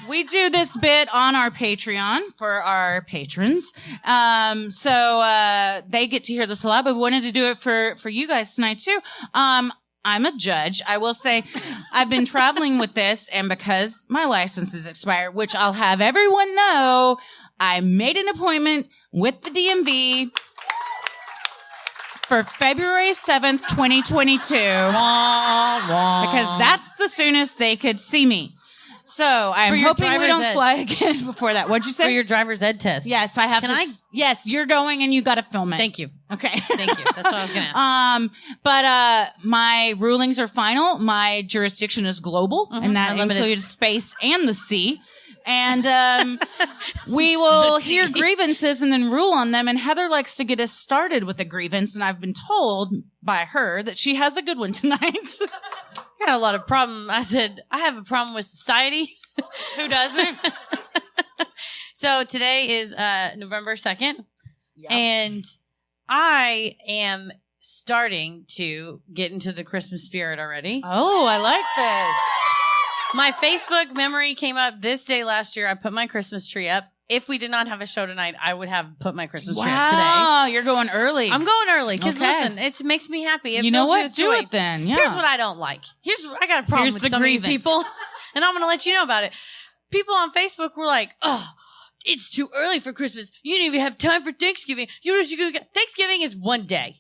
We do this bit on our Patreon for our patrons. So they get to hear this a lot, but we wanted to do it for you guys tonight too. I'm a judge. I will say I've been traveling with this, and because my license is expired, which I'll have everyone know, I made an appointment with the DMV for February 7th, 2022. Because that's the soonest they could see me. So I'm For your hoping we driver's don't ed. fly again before that. What'd you say? For your driver's ed test. Yes, I have Can to. I- Yes, you're going and you got to film it. Thank you. Okay. Thank you. That's what I was going to ask. But my rulings are final. My jurisdiction is global, and that Unlimited. includes space and the sea. And we will hear grievances and then rule on them. And Heather likes to get us started with a grievance, and I've been told by her that she has a good one tonight. I had a lot of problem. I said, I have a problem with society. Who doesn't? So today is November 2nd. And I am starting to get into the Christmas spirit already. Oh, I like this. My Facebook memory came up this day last year. I put my Christmas tree up. If we did not have a show tonight, I would have put my Christmas tree up today. Wow, you're going early. I'm going early because Okay. listen, it makes me happy. It You know fills me what? with Do joy. it then. Yeah. Here's what I don't like. I got a problem Here's with the some of you grievance. people, and I'm going to let you know about it. People on Facebook were like, "Oh, it's too early for Christmas. You didn't even have time for Thanksgiving. You know what you get? Thanksgiving is one day.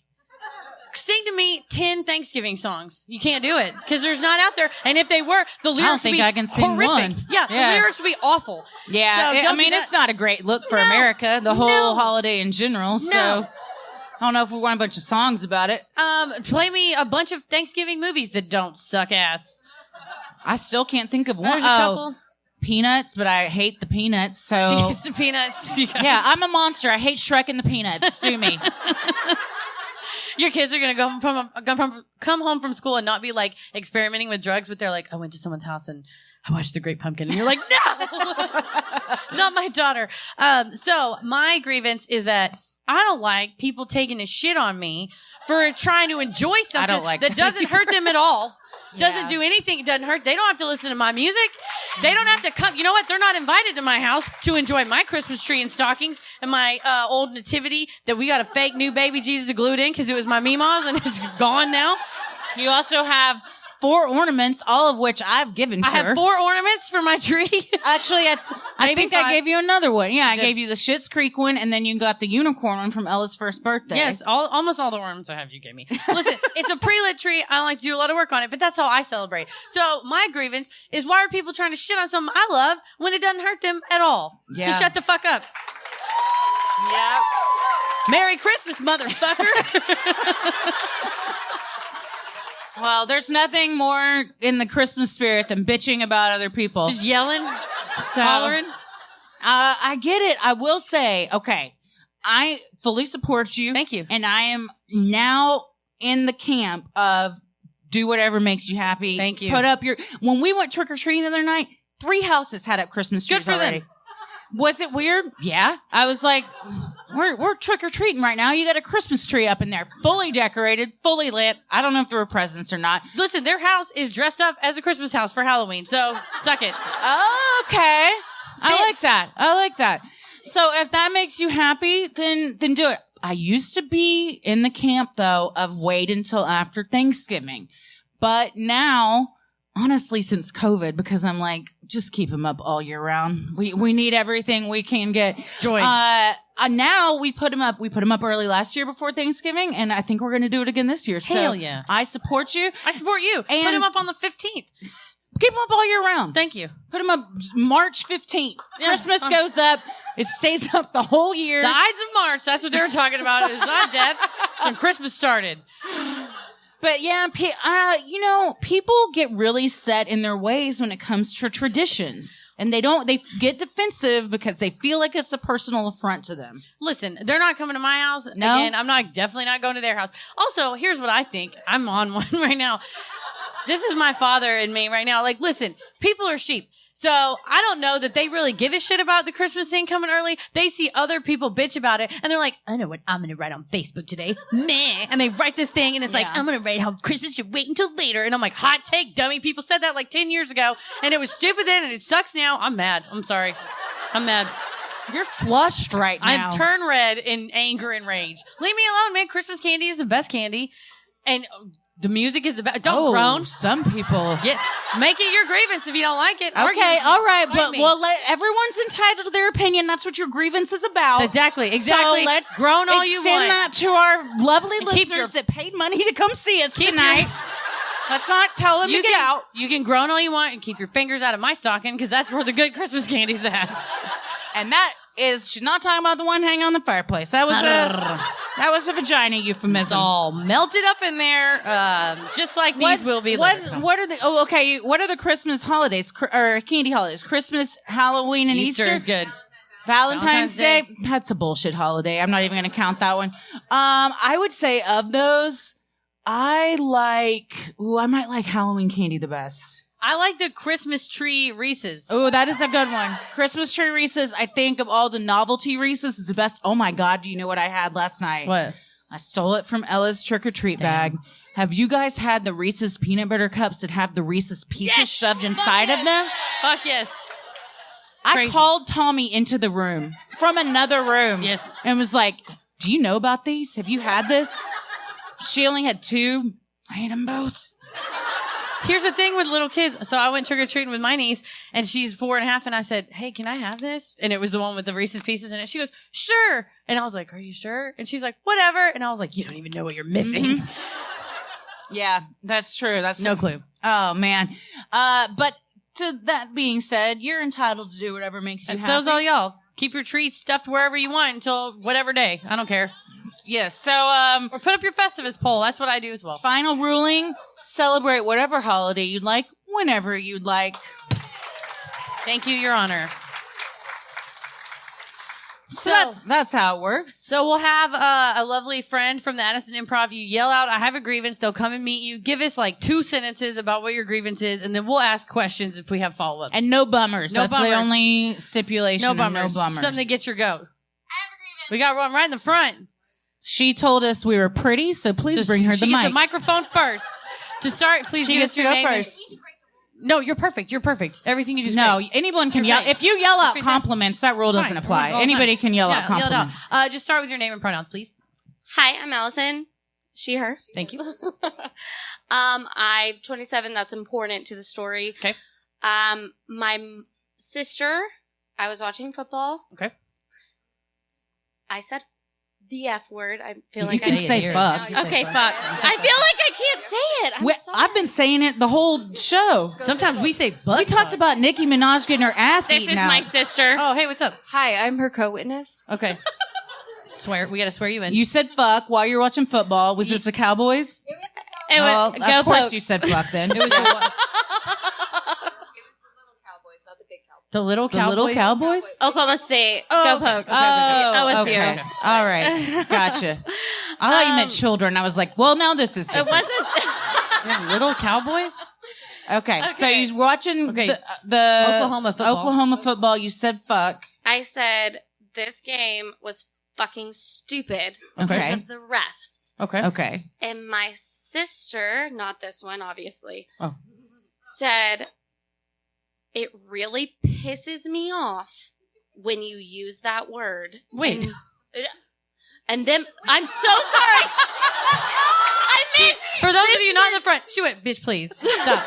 Sing to me 10 Thanksgiving songs. You can't do it because there's not out there. And if they were, the lyrics would think be I can sing horrific. one. Yeah, Yeah. the lyrics would be awful. Yeah, So I don't mean, do it's that. not a great look for No. America, the whole No. holiday in general. So No. I don't know if we want a bunch of songs about it. Play me a bunch of Thanksgiving movies that don't suck ass. I still can't think of one. There's a couple. Peanuts, but I hate the Peanuts. So She gets the peanuts. You guys. yeah, I'm a monster. I hate Shrek and the Peanuts. Sue me. Your kids are gonna come home from school and not be like experimenting with drugs, but they're like, I went to someone's house and I watched The Great Pumpkin, and you're like, no, not my daughter. So my grievance is that I don't like people taking a shit on me for trying to enjoy something like that that doesn't hurt them at all. Doesn't Yeah. do anything. It doesn't hurt. They don't have to listen to my music. They don't have to come. You know what? They're not invited to my house to enjoy my Christmas tree and stockings and my old nativity that we got a fake new baby Jesus glued in because it was my Mima's and it's gone now. You also have 4 ornaments, all of which I've given to I have her. 4 ornaments for my tree. Actually, I Maybe think 5. I gave you another one. Yeah, I did. gave you the Schitt's Creek one, and then you got the unicorn one from Ella's first birthday. Yes, almost all the ones I have you gave me. Listen, it's a pre-lit tree. I don't like to do a lot of work on it, but that's how I celebrate. So my grievance is, why are people trying to shit on something I love when it doesn't hurt them at all? Yeah. Just shut the fuck up. Yeah. Merry Christmas, motherfucker. Well, there's nothing more in the Christmas spirit than bitching about other people. Just yelling, So, hollering. I get it. I will say, okay, I fully support you. Thank you. And I am now in the camp of do whatever makes you happy. Thank you. Put up when we went trick-or-treating the other night, 3 houses had up Christmas trees Good for already. them. Was it weird? Yeah. I was like, we're trick-or-treating right now. You got a Christmas tree up in there, fully decorated, fully lit. I don't know if there were presents or not. Listen, their house is dressed up as a Christmas house for Halloween, so suck it. Oh, okay. I Bits. like that. I like that. So if that makes you happy, then do it. I used to be in the camp though of wait until after Thanksgiving. But now, honestly, since COVID, because I'm like, just keep them up all year round. We need everything we can get. Joy. Now we put them up. We put them up early last year before Thanksgiving, and I think we're going to do it again this year. Hell so yeah. I support you. I support you. Put And- him up on the 15th. Keep them up all year round. Thank you. Put them up March 15th. Yeah. Christmas goes up. It stays up the whole year. The Ides of March, that's what they were talking about. It's not death. It's when Christmas started. But yeah, people get really set in their ways when it comes to traditions. And they get defensive because they feel like it's a personal affront to them. Listen, they're not coming to my house. No? Again, I'm definitely not going to their house. Also, here's what I think. I'm on one right now. This is my father and me right now. Like, listen, people are sheep. So I don't know that they really give a shit about the Christmas thing coming early. They see other people bitch about it and they're like, I know what I'm going to write on Facebook today. Meh. And they write this thing and it's like, Yeah. I'm going to write how Christmas should wait until later. And I'm like, hot take, dummy. People said that like 10 years ago and it was stupid then and it sucks now. I'm mad. I'm sorry. I'm mad. You're flushed right now. I've turned red in anger and rage. Leave me alone, man. Christmas candy is the best candy. And the music is the best. Don't groan. Some people. Make it your grievance if you don't like it. Argue Okay, with me. all right, Fight but me. everyone's entitled to their opinion. That's what your grievance is about. Exactly. So let's groan all you extend want. that to our lovely And keep listeners your- that paid money to come see us Keep tonight. Let's not tell them to get out. You can groan all you want and keep your fingers out of my stocking because that's where the good Christmas candy's at. And she's not talking about the one hanging on the fireplace. That was a vagina euphemism. It's all melted up in there, just like these will be. What are the? Oh, okay. What are the Christmas holidays or candy holidays? Christmas, Halloween, and Easter. Easter's good. Valentine's Day. That's a bullshit holiday. I'm not even going to count that one. I would say of those, I might like Halloween candy the best. I like the Christmas tree Reese's. Oh, that is a good one. Christmas tree Reese's. I think of all the novelty Reese's is the best. Oh my God. Do you know what I had last night? What? I stole it from Ella's trick-or-treat bag. Have you guys had the Reese's peanut butter cups that have the Reese's pieces shoved inside of them? Fuck yes. I Crazy. called Tommy into the room from another room. Yes. And was like, do you know about these? Have you had this? She only had 2. I ate them both. Here's the thing with little kids. So I went trick-or-treating with my niece, and she's 4.5, and I said, hey, can I have this? And it was the one with the Reese's Pieces in it. She goes, sure. And I was like, are you sure? And she's like, whatever. And I was like, you don't even know what you're missing. Yeah, that's true. That's No clue. Oh, man. But to that being said, you're entitled to do whatever makes you And happy. so's all y'all. Keep your treats stuffed wherever you want until whatever day. I don't care. Yes. So, Or put up your Festivus poll. That's what I do as well. final ruling, celebrate whatever holiday you'd like, whenever you'd like. Thank you, Your Honor. So that's how it works. So we'll have a lovely friend from the Addison Improv. You yell out, I have a grievance. They'll come and meet you. Give us like 2 sentences about what your grievance is, and then we'll ask questions if we have follow-up. And no bummers. No That's the bummers. only stipulation. No and bummers. No bummers. Something to get your goat. I have a grievance. We got one right in the front. She told us we were pretty, so please So bring her she the gets mic. the microphone first. To start, please She give gets us to your go name. first. No, you're perfect. You're perfect. Everything you do is No, great. anyone can You're yell. great. If you yell out You're fantastic. compliments, that rule It's doesn't fine. apply. Everyone's all the Anybody time. can yell out Yell it out. compliments. Just start with your name and pronouns, please. Hi, I'm Allison. She, her. Thank you. I'm 27. That's important to the story. Okay. My sister I was watching football. Okay. I said the F word. I feel You like can I say fuck. Okay, fuck. I feel like I can't say it. I'm sorry. I've been saying it the whole show. Sometimes we say butt. We talked about Nicki Minaj getting her ass This eaten is out. my sister. Oh, hey, what's up? Hi, I'm her co-witness. Okay. Swear. We got to swear you in. You said fuck while you were watching football. Was this the Cowboys? It was Of go course Pokes. you said fuck then. It was the little the Cowboys. little Cowboys? Oklahoma State. Oh, Go okay. Pokes. Oh, it's okay. you. All right. Gotcha. I thought you meant children. I was like, well, now this is It different. wasn't. Little Cowboys. Okay. So Okay. you're watching Okay. the Oklahoma football. Oklahoma football. You said fuck. I said this game was fucking stupid Okay. because of the refs. Okay. Okay. And my sister, not this one, obviously, Oh. said, it really pisses me off when you use that word. Wait. And then, I'm so sorry. I meant, For those of you not in the front, she went, bitch, please. Stop.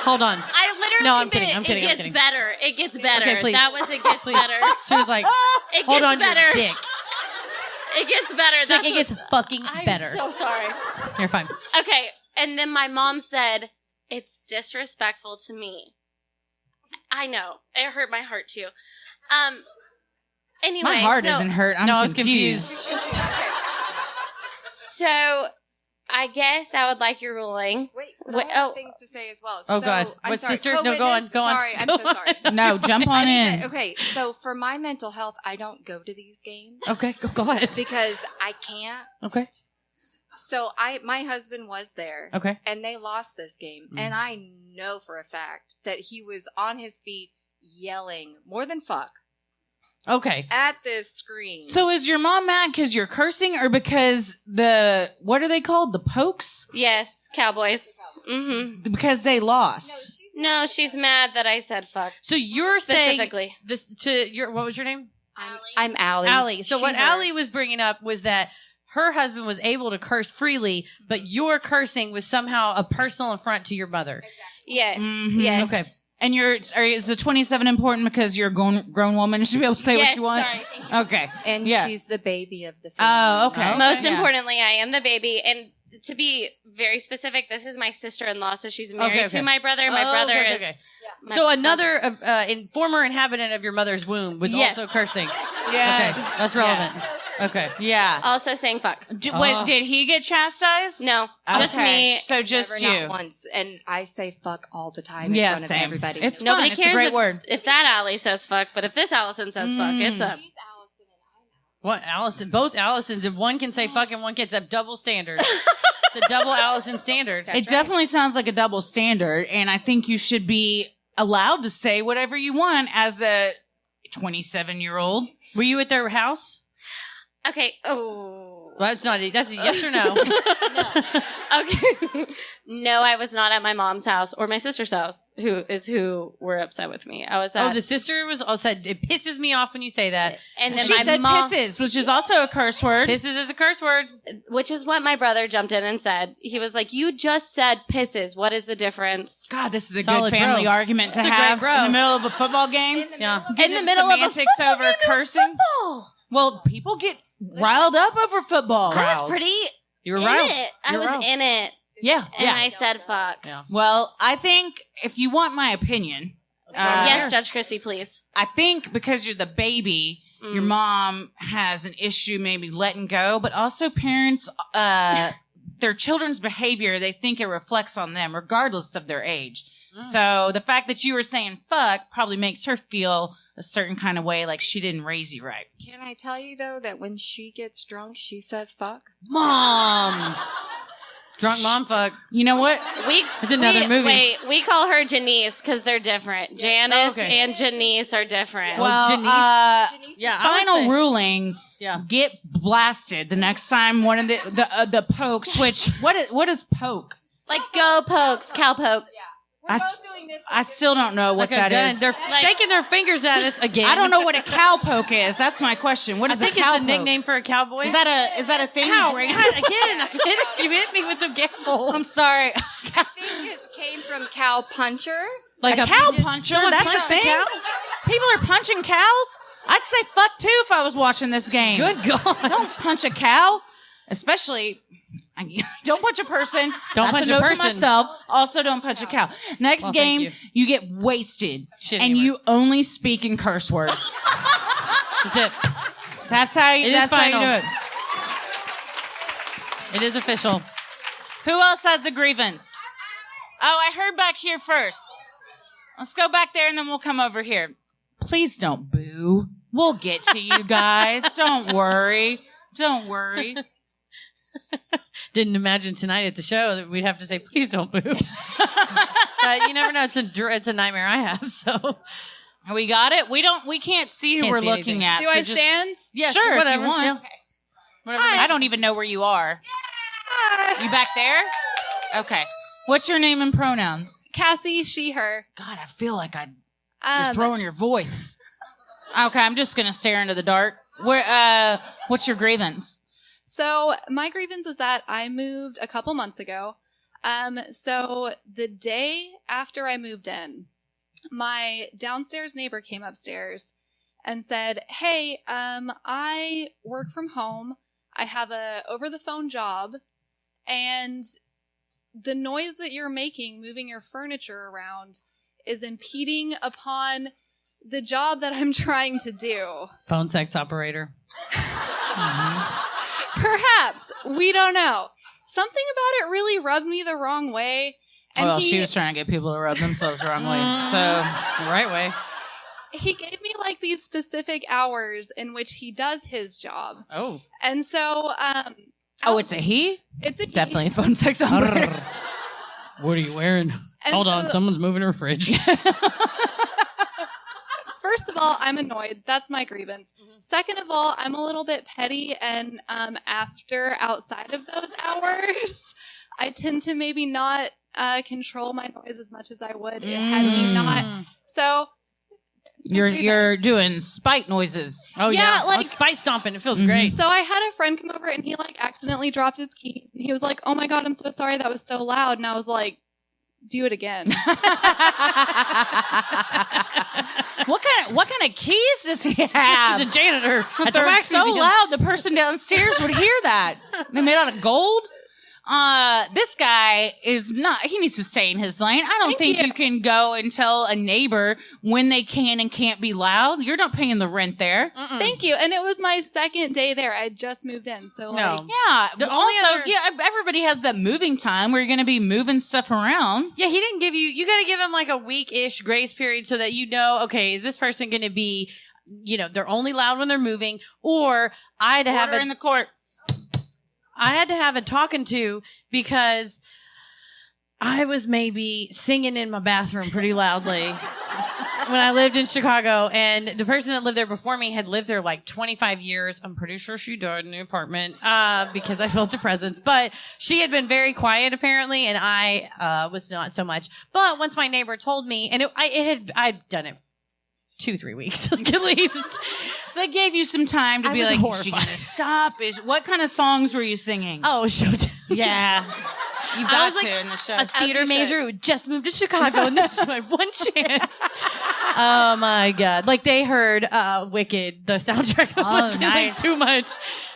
Hold on. I literally No, I'm meant kidding, I'm kidding, It I'm gets kidding. better. It gets better. Okay, please. That was it gets Please. better. She was like, It hold gets on better. your dick. It gets better. She's like, it That's gets fucking I'm better. so sorry. You're fine. Okay, and then my mom said, it's disrespectful to me. I know. It hurt my heart too. Anyway, My heart so, isn't hurt. I'm No, I was confused. So I guess I would like your ruling. Wait, Wait, I have oh. things to say as well. Oh, So, God. I'm What, sorry, sister? No, go on, co-witness, go on. Sorry, I'm Go so on. sorry. No, jump on in. Okay, so for my mental health, I don't go to these games Okay, go ahead. because I can't. Okay. So my husband was there. Okay. And they lost this game. And I know for a fact that he was on his feet yelling more than fuck Okay. at this screen. So is your mom mad because you're cursing or because what are they called? The Pokes? Yes, Cowboys. Mm-hmm. Because they lost. No, she's mad that I said fuck. So you're saying Specifically. this to your, what was your name? I'm Allie. Allie. So She, what her. Allie was bringing up was that her husband was able to curse freely, but your cursing was somehow a personal affront to your mother. Yes. Mhm. Yes. Okay. And is the 27 important because you're a grown woman and should be able to say yes, what you want? Sorry. Thank you. Okay. And Yeah. she's the baby of the family. Oh, okay. Most Yeah. importantly, I am the baby. And to be very specific, this is my sister-in-law, so she's married Okay. to my brother. My Oh, brother okay, is... okay. my- So another former inhabitant of your mother's womb was Yes. also cursing. Yes. Okay, that's relevant. Yes. Okay. Yeah. Also saying fuck. Wait, did he get chastised? No, just Okay. me. So just Never, you. not once. And I say fuck all the time in Yeah, front same. of everybody. It's Nobody fun. It's a cares great if, word. if that Allie says fuck, but if this Allison says fuck, it's up. What, Allison? Both Allisons, and one can say fuck and one can say double standard. It's a double Allison standard. It definitely sounds like a double standard, and I think you should be allowed to say whatever you want as a 27-year-old. Were you at their house? Okay. Oh. Well, that's not. That's a yes or no. Okay. No, I was not at my mom's house or my sister's house, who were upset with me. I was at... Oh, the sister was also said, it pisses me off when you say that. and then She my said mom... pisses, which is also a curse word. Pisses is a curse word. Which is what my brother jumped in and said. He was like, you just said pisses. What is the difference? God, this is a Solid good family bro. argument to It's a great have bro. in the middle of a football game. Yeah. In the middle of a semantics football over game, it was cursing. football. Well, people get riled up over football. I was pretty You were in right. it. I You're was right. in it. Yeah, And yeah. I said fuck. Yeah. Well, I think if you want my opinion, Yes, Judge Christie, please. I think because you're the baby, your mom has an issue maybe letting go, but also parents, their children's behavior, they think it reflects on them regardless of their age. So the fact that you were saying fuck probably makes her feel a certain kind of way, like she didn't raise you right. Can I tell you, though, that when she gets drunk, she says fuck? Mom. Drunk mom fuck. You know what? It's another movie. Wait, we call her Janice because they're different. Janice Okay. and Janice are different. Well, Janice. Yeah. I would final say- ruling. Yeah. Get blasted the next time one of the pokes. Which what is poke? like go pokes, cow poke. I still don't know what Like a that gun. is. They're shaking their fingers at us again. I don't know what a cow poke is. That's my question. What I is think a cow it's a nickname for a cowboy. Is that a thing? Ow. You bring- Again, you hit me with the gavel. I'm sorry. I think it came from cow puncher. Like a cow just- puncher? someone That's a punched thing? cow? people are punching cows? I'd say fuck too if I was watching this game. Good God. Don't punch a cow, especially. Don't punch a person. Don't That's punch a a note person. to myself. Also, don't punch a cow. Next Well, game, thank you get wasted, Shitty and word. you only speak in curse words. That's it. That's how you. It is That's how you final. do it. It is official. Who else has a grievance? Oh, I heard back here first. Let's go back there, and then we'll come over here. Please don't boo. We'll get to you guys. Don't worry. Don't worry. Didn't imagine tonight at the show that we'd have to say, please don't boo. But you never know. It's a nightmare I have. So We got it. We can't see who Can't we're see looking anything. at. Do so I just, stand? yeah, Sure, whatever. if you want. Yeah. Whatever. I don't even know where you are. You back there? Okay. What's your name and pronouns? Cassie, she, her. God, I feel like you're throwing your voice. Okay, I'm just gonna stare into the dark. What's your grievance? So my grievance is that I moved a couple months ago. So the day after I moved in, my downstairs neighbor came upstairs and said, "Hey, I work from home. I have a over-the-phone job, and the noise that you're making moving your furniture around is impeding upon the job that I'm trying to do." Phone sex operator. Perhaps. We don't know. Something about it really rubbed me the wrong way. And Well, she was trying to get people to rub themselves the wrong way. So The right way. he gave me like these specific hours in which he does his job. Oh. And so it's a he? it's a Definitely a phone sex operator. What are you wearing? And Hold on, so- someone's moving her fridge. First of all, I'm annoyed. That's my grievance. Second of all, I'm a little bit petty, and outside of those hours, I tend to maybe not control my noise as much as I would had he not. So You're doing spite noises. Oh Yeah, yeah, like- spice stomping. It feels great. So I had a friend come over and he like accidentally dropped his keys. He was like, "Oh my God, I'm so sorry. That was so loud." And I was like, "Do it again." What kind of keys does he have? He's a janitor. At the They're wax so museum. loud the person downstairs would hear that. They're made out of gold. This guy is not, he needs to stay in his lane. I don't think you. you can go and tell a neighbor when they can and can't be loud. You're not paying the rent there. Thank you. And it was my second day there. I just moved in. So No. like, Yeah. The only Also, other- yeah, everybody has that moving time where you're going to be moving stuff around. Yeah, he didn't give you got to give him like a week-ish grace period so that you know, okay, is this person going to be, they're only loud when they're moving, or I had to have Order in the court. I had to have a talking to because I was maybe singing in my bathroom pretty loudly when I lived in Chicago. And the person that lived there before me had lived there like 25 years. I'm pretty sure she died in the apartment because I felt a presence. But she had been very quiet apparently, and I was not so much. But once my neighbor told me, and I'd done it 2-3 weeks like, at least. They gave you some time to I be was like, is she horrified. going to stop? What kind of songs were you singing? Oh, showtime. yeah. You I got was to like in the show. a theater you major who just moved to Chicago, and this is my one chance. Oh my God! Like they heard "Wicked," the soundtrack. Oh, nice. Too much.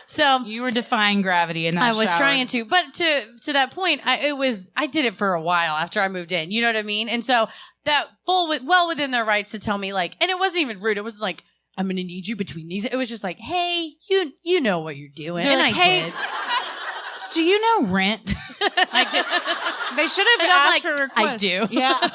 So You were defying gravity in that I was shower. trying to, but to that point, I did it for a while after I moved in. You know what I mean? And so that well within their rights to tell me like, and it wasn't even rude. It was like, I'm gonna need you between these. It was just like, hey, you know what you're doing, They're and like, I hey, did. Do you know Rent? They should have And I'm asked like, for a request. I do. Yeah.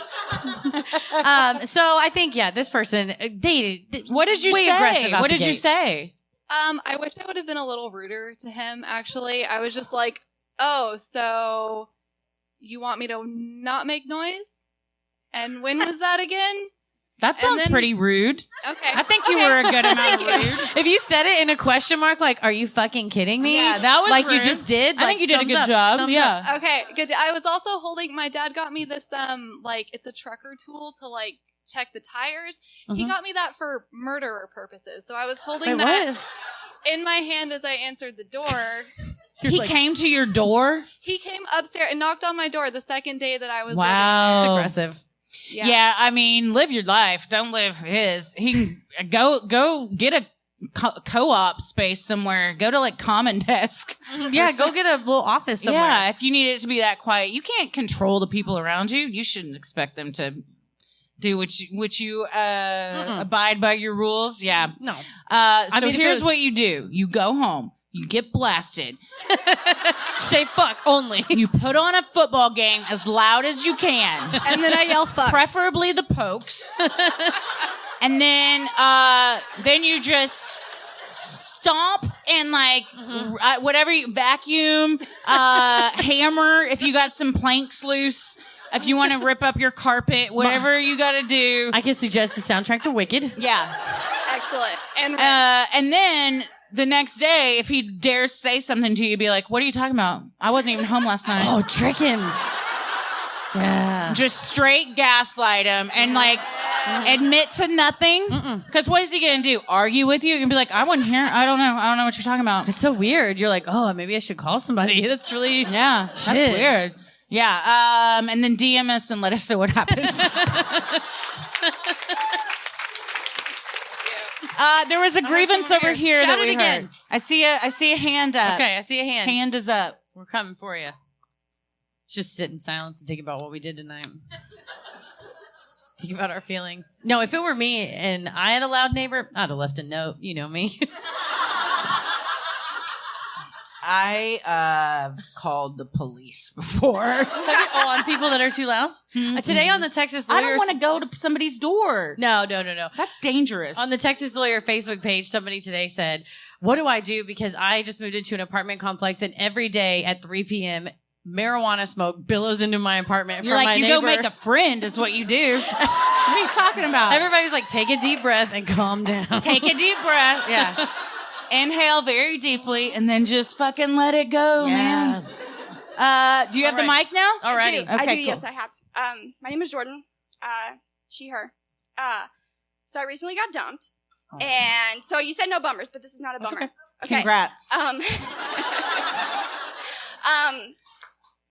So I think this person dated. What did you way say? aggressive out What the did you gate. say? I wish I would have been a little ruder to him, actually. I was just like, "Oh, so you want me to not make noise? And when was that again?" That sounds then- pretty rude. Okay. I think you were a good amount of Thank you. rude. If you said it in a question mark, like, "Are you fucking kidding me?" Yeah, that was like you rude. just did. I think you did a thumbs good up, job. thumbs Yeah. up. Okay, good. I was also holding, my dad got me this, like, it's a trucker tool to, like, check the tires. He Mhm. got me that for murderer purposes. So I was holding Wait, that what? in my hand as I answered the door. He came to your door. He came upstairs and knocked on my door the second day that I was Wow. It's aggressive. Yeah, I mean, live your life. Don't live his. He can go get a co-op space somewhere. Go to like Common Desk. Yeah, go get a little office somewhere. Yeah, if you need it to be that quiet. You can't control the people around you. You shouldn't expect them to do what you abide by your rules. Yeah. No. So here's what you do. You go home. You get blasted. Say fuck only. You put on a football game as loud as you can. And then I yell fuck. Preferably the Pokes. And then you just stomp and like whatever you vacuum, hammer if you got some planks loose. If you want to rip up your carpet, whatever you got to do. I can suggest the soundtrack to Wicked. Yeah. Excellent. And then the next day, if he dares say something to you, be like, what are you talking about? I wasn't even home last night. Oh, trick him. Yeah. Just straight gaslight him and like admit to nothing. Because what is he going to do? Argue with you? And be like, I wasn't here. I don't know what you're talking about. It's so weird. You're like, oh, maybe I should call somebody. That's really... Yeah, Shit. that's weird. Yeah, and then DM us and let us know what happens. There was a grievance over here Shout that it we again. heard. I see a hand up. Okay, I see a hand. Hand is up. We're coming for you. Just sit in silence and think about what we did tonight. Think about our feelings. No, if it were me and I had a loud neighbor, I'd have left a note. You know me. I have called the police before. On people that are too loud? Today on the Texas Lawyers... I don't want to go to somebody's door. No. That's dangerous. On the Texas Lawyer Facebook page, somebody today said, what do I do? Because I just moved into an apartment complex and every day at 3 p.m., marijuana smoke billows into my apartment You're from like, my you neighbor. go make a friend is what you do. What are you talking about? Everybody's like, take a deep breath and calm down. Take a deep breath. Yeah. Inhale very deeply and then just fucking let it go, man. Do you have the mic now? Alrighty. I do, cool. yes, I have. My name is Jordan. She, her. So I recently got dumped. And so you said no bummers, but this is not a bummer. Okay. Congrats.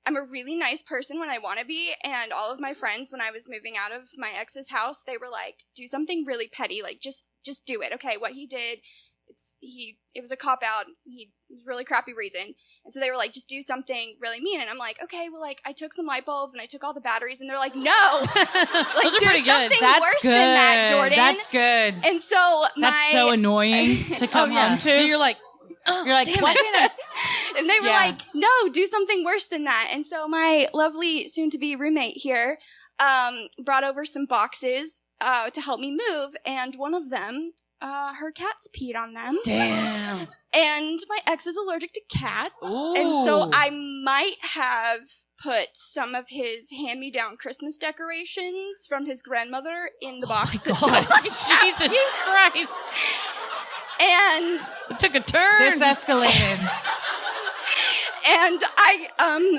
I'm a really nice person when I want to be, and all of my friends, when I was moving out of my ex's house, they were like, do something really petty, like just do it. Okay, what he did, it was a cop-out, it was a really crappy reason, and so they were like, just do something really mean, and I'm like, okay, well, like, I took some light bulbs, and I took all the batteries, and they're like, no! Like, Those are do pretty good. something That's worse good. than that, Jordan. That's good. And so That's so annoying to come home to. You're like, oh, You're like, damn what? And they were like, no, do something worse than that. And so my lovely soon-to-be roommate here brought over some boxes to help me move. And one of them, her cats peed on them. Damn. And my ex is allergic to cats. Ooh. And so I might have put some of his hand-me-down Christmas decorations from his grandmother in the box. God. Jesus Christ. And It took a turn. This escalated. And I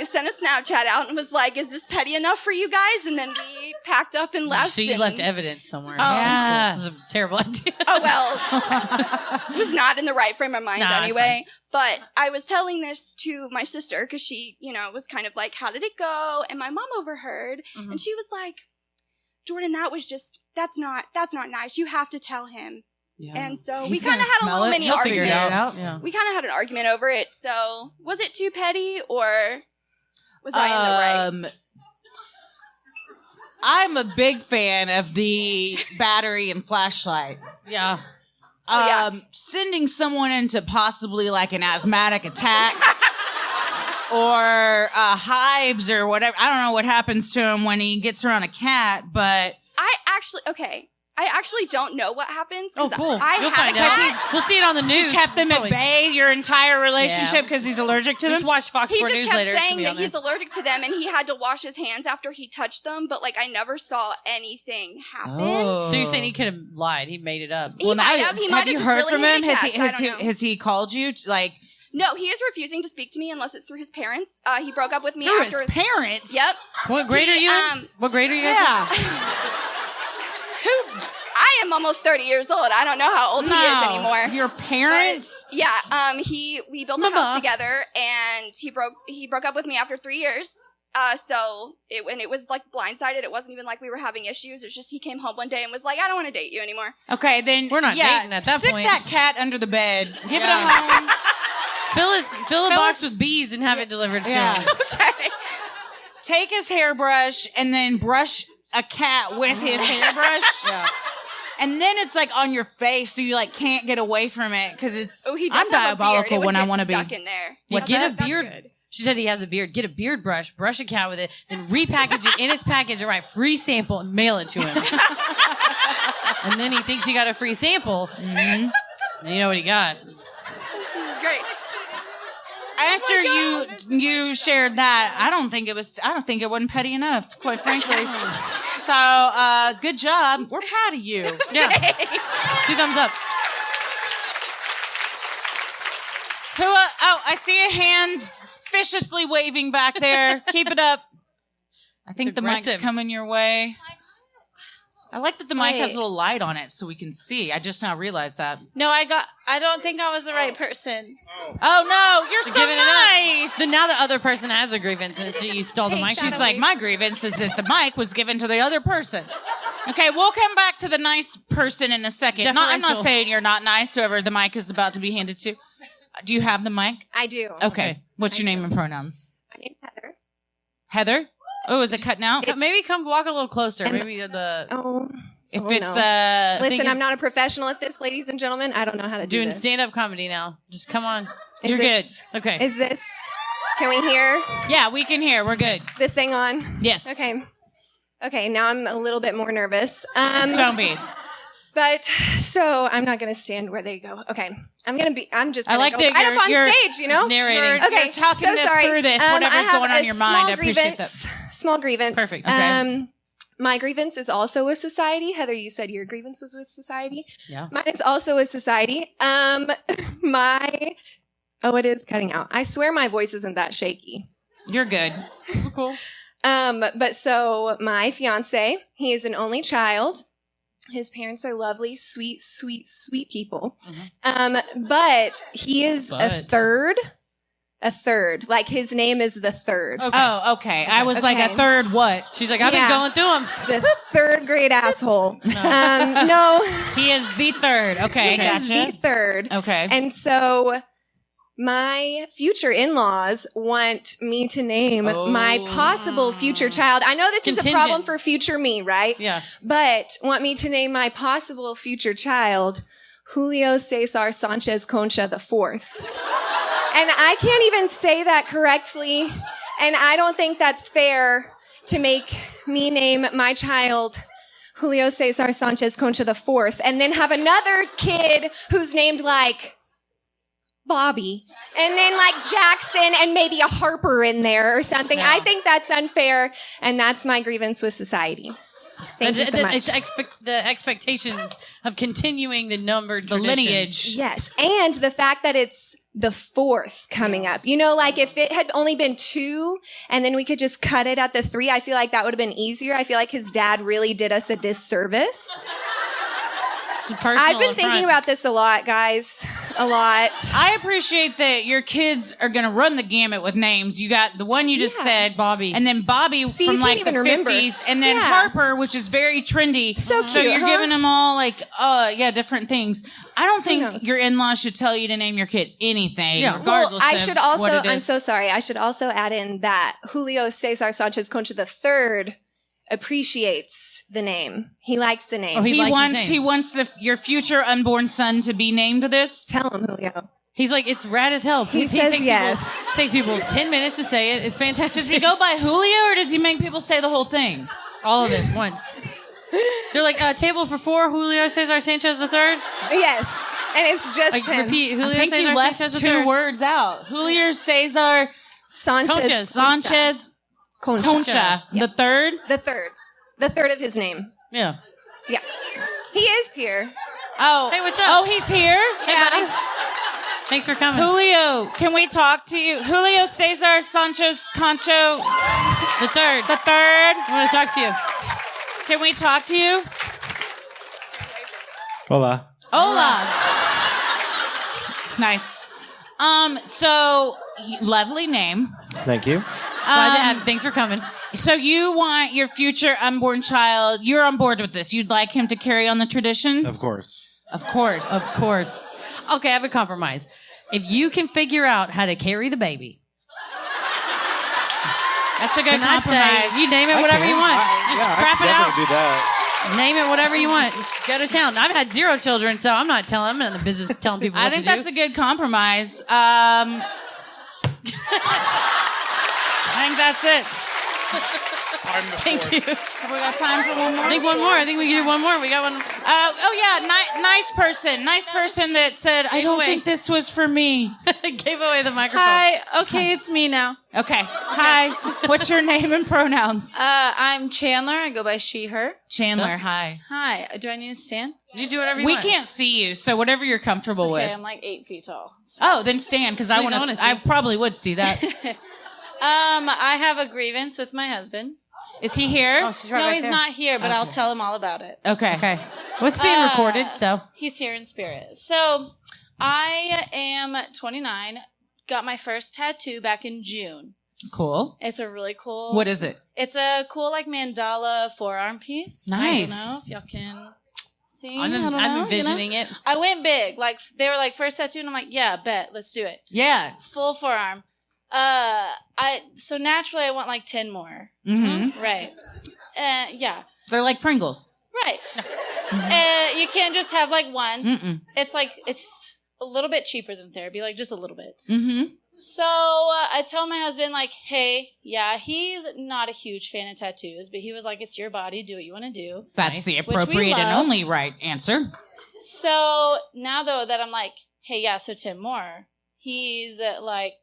sent a Snapchat out and was like, is this petty enough for you guys? And then we packed up and left. So you and- left evidence somewhere. Oh. Yeah. It was a terrible idea. Oh, well, was not in the right frame of mind Nah, it's anyway. But I was telling this to my sister because she, was kind of like, how did it go? And my mom overheard and she was like, Jordan, that's not nice. You have to tell him. Yeah. And so we He's kind of gonna had a smell little it. mini He'll figure argument. it out. Yeah. We kind of had an argument over it. So was it too petty or was I in the right? I'm a big fan of the battery and flashlight. Yeah. Oh, yeah. Sending someone into possibly like an asthmatic attack or hives or whatever. I don't know what happens to him when he gets around a cat, but I actually don't know what happens. Oh, cool. I You'll had find a out. cat. We'll see it on the news. kept them Probably. at bay your entire relationship because he's allergic to Just them. watch Fox He 4 just News kept later. It should saying be that on there. he's allergic to them and he had to wash his hands after he touched them, but like I never saw anything happen. Oh. So you're saying he could have lied? He made it up. He might have. He might have you just heard really from him? hated cats. I don't know. Has he called you? Like No, he is refusing to speak to me unless it's through his parents. He broke up with me through after. his parents? Yep. What grade are you in? What grade are you guys in? Yeah. I am almost 30 years old. I don't know how old he is anymore. Your parents? But, yeah. We built a house together, and he broke up with me after 3 years. When it was like blindsided, it wasn't even like we were having issues. It's just he came home one day and was like, I don't want to date you anymore. Okay, then We're not dating at that stick point. that cat under the bed. Give it a Yeah. home. Fill a box with bees and have it delivered to him. Okay. Take his hairbrush and then brush a cat with his hairbrush. Yeah. And then it's like on your face, so you like can't get away from it because it's. Oh, he does I'm have a beard. diabolical It would when I get want to be. stuck in there. Yeah, What's get that? a That's beard. good. She said he has a beard. Get a beard brush, brush a cat with it, then repackage it in its package and write free sample and mail it to him. And then he thinks he got a free sample. And you know what he got? This is great. After you shared that, I don't think it wasn't petty enough, quite frankly. So, good job. We're proud of you. Yeah. 2 thumbs up. I see a hand viciously waving back there. Keep it up. I think It's the mic's aggressive. coming your way. I like that the mic has Wait. a little light on it so we can see. I just now realized that. No, I don't think I was the right person. Oh no, you're so giving it up. nice. So now the other person has a grievance and you stole the mic. She's like, my grievance is that the mic was given to the other person. Okay, we'll come back to the nice person in a second. I'm not Deferential. saying you're not nice, whoever the mic is about to be handed to. Do you have the mic? I do. Okay. What's your name and pronouns? My name's Heather. Heather? Oh, is it cutting out? Maybe come walk a little closer. And- Maybe the Oh, If oh, it's no. I think Listen, if- I'm not a professional at this, ladies and gentlemen. I don't know how to do doing this. stand-up comedy now. Just come on. Is You're this- Okay. Is this? Can we hear Yeah, we can hear. We're good. this thing on? Yes. Okay. Okay. Now I'm a little bit more nervous. Don't be. But so I'm not gonna stand where they go. Okay. I'm just. I Gonna like go that right up on you're stage. You know. Just narrating. You're talking so this sorry. through this, I whatever's have going on in a your mind. I small appreciate grievance, that. Small grievance. Perfect. Okay. My grievance is also with society. Heather, you said your grievance was with society. Yeah. Mine is also with society. It is cutting out. I swear my voice isn't that shaky. You're good. Cool. But so my fiance, he is an only child. His parents are lovely, sweet, sweet, sweet people. But he is a third. A third. Like his name is the third. Okay. Oh, okay. I was like Okay. a third what? She's like, I've Yeah. been going through them. He's a third grade asshole. No, He is the third. Okay, he's gotcha. the third. Okay. And so my future in-laws want me to name my possible future child. I know this is a Contingent. problem for future me, right? Yeah. But want me to name my possible future child Julio Cesar Sanchez Concha IV. And I can't even say that correctly. And I don't think that's fair to make me name my child Julio Cesar Sanchez Concha IV and then have another kid who's named like Bobby and then like Jackson and maybe a Harper in there or something. Yeah. I think that's unfair. And that's my grievance with society. Thank you so much. It's the expectations of continuing the numbered the tradition. lineage. Yes. And the fact that it's the fourth coming up. You know, like if it had only been 2 and then we could just cut it at the 3, I feel like that would have been easier. I feel like his dad really did us a disservice. It's personal I've been up thinking front. about this a lot, guys. A lot. I appreciate that your kids are going to run the gamut with names. You got the one you just Yeah. said, Bobby. and then Bobby See, from you like can't the even remember. 50s, and then Yeah. Harper, which is very trendy. So So cute, you're huh? giving them all like, different things. I don't think knows? your in-laws should tell you to name your kid anything, Yeah. regardless I of should also, what it I'm is. so sorry. I should also add in that Julio Cesar Sanchez Concha III appreciates the name. He likes the name. Oh, he likes his name. He wants your future unborn son to be named this. Tell him, Julio. He's like, it's rad as hell. He says takes yes. takes people 10 minutes to say it. It's fantastic. Does he go by Julio, or does he make people say the whole thing? all of it once? They're like, table for 4, Julio Cesar Sanchez III. Yes. And it's just Like, him. repeat, Julio I think Cesar you left Sanchez 2 III. words out. Julio Cesar Sanchez. Sanchez Concha, Yeah. the third. The third. The third of his name. Yeah. Yeah. He is here. Oh, Hey, what's up? Oh, he's here. Hey, buddy. Thanks for coming. Julio, can we talk to you? Julio Cesar Sanchez Concho The third. the third. I want to talk to you. Can we talk to you? Hola. Hola. Nice. So lovely name. Thank you. Glad to have. Thanks for coming. So you want your future unborn child, you're on board with this. You'd like him to carry on the tradition? Of course. Of course. Of course. Okay, I have a compromise. If you can figure out how to carry the baby, that's a good then I'd compromise. say you name it whatever you want. Just crap it out. Do that. Name it whatever you want. Go to town. I've had 0 children, so I'm not telling. I'm not in the business of telling people what I think to do. that's a good compromise. I think that's it. Thank you. Have we got time for one more? I think one more. I think we can do one more. We got one. Nice person. Nice person that said, I don't think this was for me. Gave away the microphone. Hi. Okay, it's me now. Okay. Hi. What's your name and pronouns? I'm Chandler. I go by she, her. Chandler, hi. Hi. Do I need to stand? You do whatever you We want. can't see you, so whatever you're comfortable Okay, with. I'm like 8 feet tall. Oh, then stand, because I Please, I want wanna to. see. I probably would see that. I have a grievance with my husband. Is he here? Oh, she's right No, back he's there. not here, but I'll tell him all about it. Okay. Okay. Well, it's being recorded, so. He's here in spirit. So, I am 29. Got my first tattoo back in June. Cool. It's a really cool. What is it? It's a cool like mandala forearm piece. Nice. I don't know if y'all can see. I'm I don't know, envisioning you know? it. I went big. Like they were like first tattoo, and I'm like, yeah, bet, let's do it. Yeah. Full forearm. So naturally I want like 10 more. Mm-hmm. Right. Yeah. They're like Pringles. Right. You can't just have like one. Mm-mm. It's a little bit cheaper than therapy, like just a little bit. Mm-hmm. So I tell my husband like, hey, yeah, he's not a huge fan of tattoos, but he was like, it's your body, do what you want to do. That's the Which we appropriate and love. only right answer. So now though that I'm like, hey, yeah, so 10 more, he's like,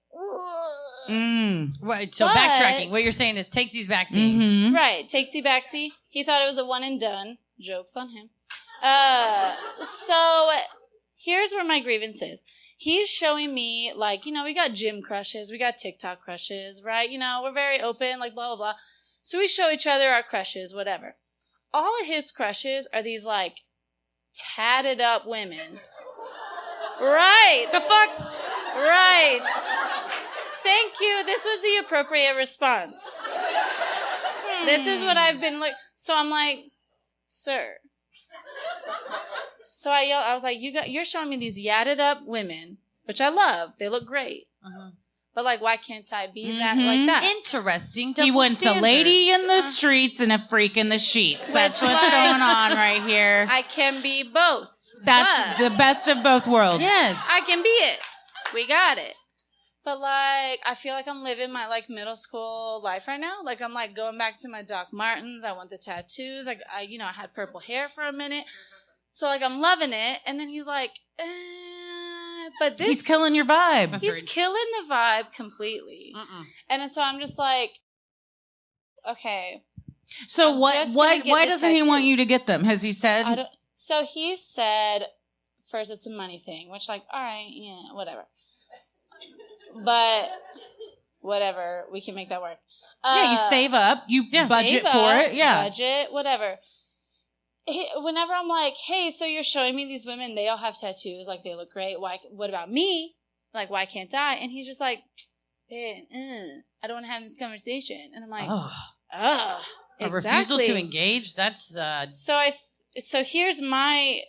Right, so But- backtracking. What you're saying is takes these backseat. Mm-hmm. right, takesy backsy. He thought it was a one and done. Jokes on him. So here's where my grievance is. He's showing me, like, you know, we got gym crushes, we got TikTok crushes, right? You know, we're very open, like, blah, blah, blah. So we show each other our crushes, whatever. All of his crushes are these, like, tatted up women. Right. The fuck? Right. Thank you. This was the appropriate response. This is what I've been like. So I'm like, sir. So I yelled, I was like, you're showing me these yadded up women, which I love. They look great. But like, why can't I be that like that? Interesting. He double wants a standard. lady in the streets and a freak in the sheets. That's Which, what's like, going on right here. I can be both. That's but the best of both worlds. Yes. I can be it. We got it. But like, I feel like I'm living my like middle school life right now. Like I'm like going back to my Doc Martens. I want the tattoos. Like I had purple hair for a minute. So like I'm loving it. And then he's like, but this He's killing your vibe. he's killing the vibe completely. And so I'm just like, okay. So I'm what? just What? gonna get Why the doesn't he tattoo. want you to get them? Has he said? I don't, so he said, first it's a money thing, which like, all right, yeah, whatever. But whatever, we can make that work. Yeah, you save up, you budget save for up, it. Yeah. budget, whatever. Whenever I'm like, hey, so you're showing me these women, they all have tattoos, like they look great. Why? What about me? Like, why can't I? And he's just like, I don't want to have this conversation. And I'm like, A refusal exactly. to engage. That's So here's my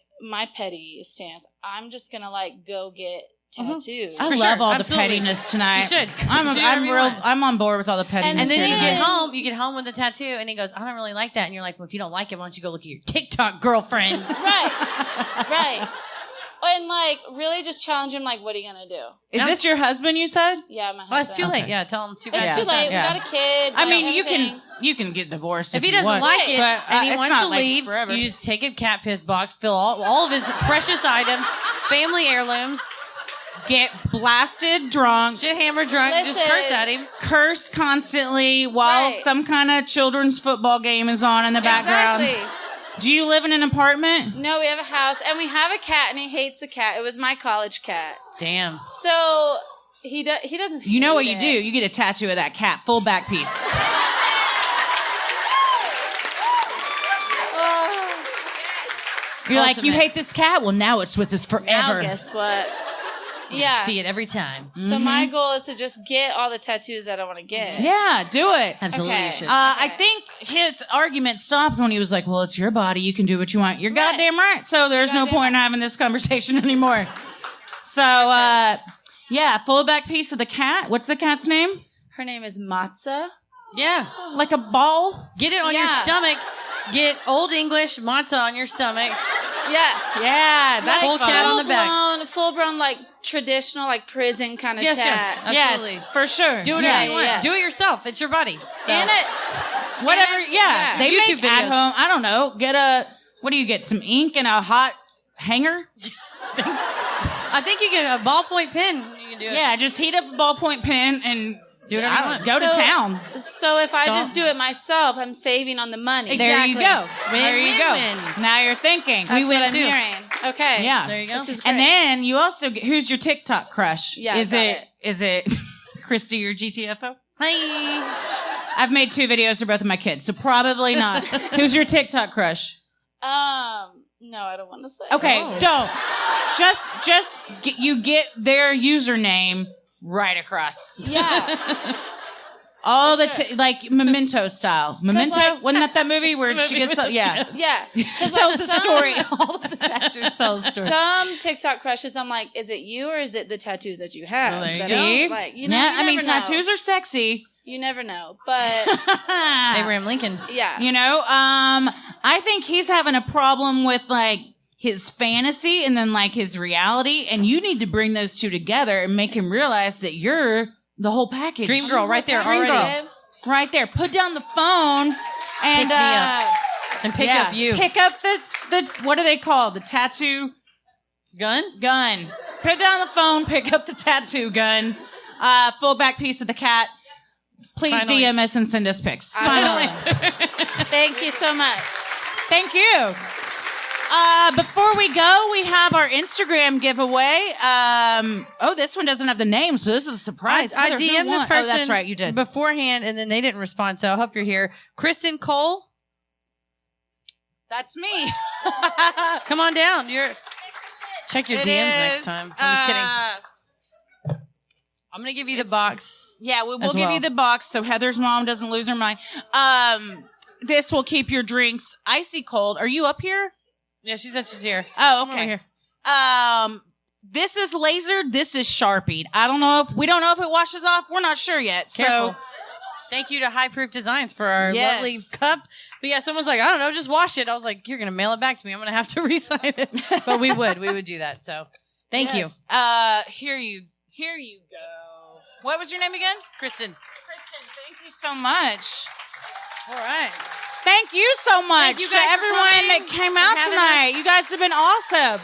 petty stance. I'm just gonna like go get tattoos. I For love sure, all absolutely. the pettiness tonight. You should. I'm You should do whatever you want. I'm on board with all the pettiness. And then here you tonight. get home with the tattoo, and he goes, I don't really like that. And you're like, well, if you don't like it, why don't you go look at your TikTok girlfriend? right. And like really just challenge him. Like, what are you gonna do? Is this your husband? You said? Yeah, my husband. Well, it's too late. Yeah, tell him too bad. It's too late. Yeah. We got a kid. I we mean, got you can get divorced If if he doesn't want, like it but, and he it's wants not to like leave, forever. you just take a cat piss box, fill all of his precious items, family heirlooms, get blasted drunk, shit hammer drunk, just Listen. curse at him. curse constantly while Right. some kind of children's football game is on in the background. Exactly. Do you live in an apartment? No, we have a house and we have a cat, and he hates the cat. It was my college cat, Damn. so he doesn't. You know what hate you it. do? You get a tattoo of that cat, full back piece. You're like, you Ultimate. hate this cat? Well, now it's with us Now forever. guess what? Yeah. See it every time. So my goal is to just get all the tattoos that I want to get. Yeah, do it. Absolutely, Okay. you should. I think his argument stopped when he was like, well, it's your body. You can do what you want. You're Right. goddamn right. So there's no Goddamn point in having this conversation anymore. So, yeah, full back piece of the cat. What's the cat's name? Her name is Matza. Yeah. Like a ball? Get it on your Yeah. stomach. Get Old English matzah on your stomach. Yeah. Yeah, that's Full fun. cat on the back. Full blown, like traditional, like prison kind of Yes, tat. yes. Absolutely. Yes, for sure. Do it Yeah, if you want. yeah. Do it yourself. It's your body. So. And it. Whatever, and- yeah. They YouTube make at videos. home. I don't know. What do you get? Some ink and a hot hanger? I think you get a ballpoint pen. You can do it. Yeah, just heat up a ballpoint pen and Do whatever you want. go to So- town. So if I just do it myself, I'm saving on the money. There you go. Win, There you win, go. win. Now you're thinking. That's what I'm too. hearing. Okay. Yeah. There you go. This is great. And then you also get, who's your TikTok crush? Yeah, is got it is it Christy or GTFO? Hi. I've made 2 videos for both of my kids, so probably not. Who's your TikTok crush? No, I don't want to say. Okay, Oh. don't. You get their username right across. Yeah. All like Memento style. Memento? like- Wasn't that movie where she gets yeah. Yeah. It tells the story. All of the tattoos tell the story. Some TikTok crushes, I'm like, is it you or is it the tattoos that you have? Well, there you That go. I don't See? like, you yeah, I mean, never know. tattoos are sexy. You never know. But Abraham Lincoln. yeah. You know, I think he's having a problem with like his fantasy and then like his reality, and you need to bring those two together and make him realize that you're the whole package. Dream girl right there Dream already. girl. Right there. Put down the phone and Pick me up. And pick up you. Pick up the what are they called? The tattoo Gun? gun. Put down the phone, pick up the tattoo gun. Full back piece of the cat. Please Finally. DM us and send us pics. I Finally. Thank you so much. Thank you. Before we go, we have our Instagram giveaway. This one doesn't have the name, so this is a surprise. I Heather, who DM'd this won? person Oh, that's right, you did. beforehand, and then they didn't respond, so I hope you're here. Kristen Cole, That's me. come on down. Check your It DMs is, next time. I'm just kidding. I'm going to give you the box. Yeah, we'll as give well. you the box so Heather's mom doesn't lose her mind. This will keep your drinks icy cold. Are you up here? Yeah, she said she's here. Oh, Come over okay. here. This is lasered. This is sharpied. We don't know if it washes off. We're not sure yet. Careful. So Thank you to High Proof Designs for our Yes. lovely cup. But yeah, someone's like, I don't know, just wash it. I was like, you're going to mail it back to me. I'm going to have to re-sign it. But we would do that. So thank you. Yes. Here you go. What was your name again? Kristen. Kristen, thank you so much. All right. Thank you so much Thank you to guys for everyone coming, that came for out having tonight. You guys have been awesome.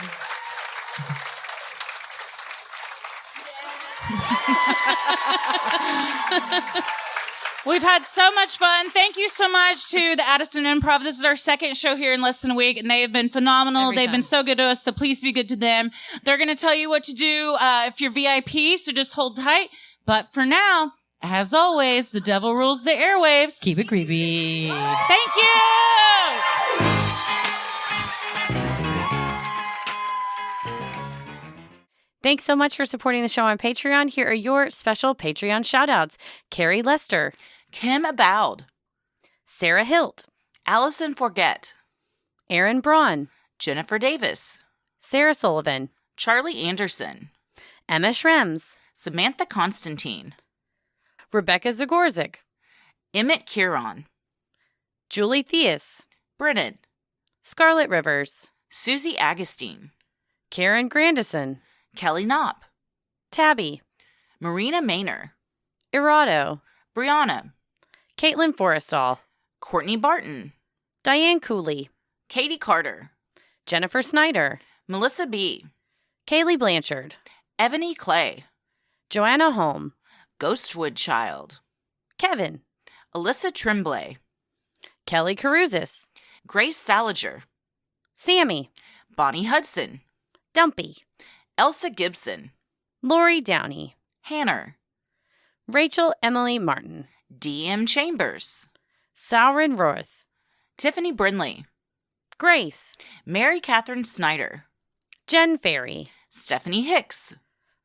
We've had so much fun. Thank you so much to the Addison Improv. This is our second show here in less than a week, and they have been phenomenal. Every They've time. been so good to us, so please be good to them. They're going to tell you what to do if you're VIP, so just hold tight. But for now, as always, the devil rules the airwaves. Keep it creepy. Thank you! Thanks so much for supporting the show on Patreon. Here are your special Patreon shoutouts. Carrie Lester, Kim Aboud, Sarah Hilt, Allison Forget, Aaron Braun, Jennifer Davis, Sarah Sullivan, Charlie Anderson, Emma Schrems, Samantha Constantine, Rebecca Zagorzik, Emmett Kieron, Julie Theus, Brennan, Scarlett Rivers, Susie Agostine, Karen Grandison, Kelly Knopp, Tabby, Marina Maynor, Irado, Brianna, Caitlin Forrestal, Courtney Barton, Diane Cooley, Katie Carter, Jennifer Snyder, Melissa B., Kaylee Blanchard, Ebony Clay, Joanna Holm, Ghostwood Child, Kevin, Alyssa Tremblay, Kelly Caruzis, Grace Saliger, Sammy, Bonnie Hudson, Dumpy, Elsa Gibson, Lori Downey, Hanner, Rachel Emily Martin, DM Chambers, Saurin Roth, Tiffany Brinley, Grace, Mary Catherine Snyder, Jen Ferry, Stephanie Hicks,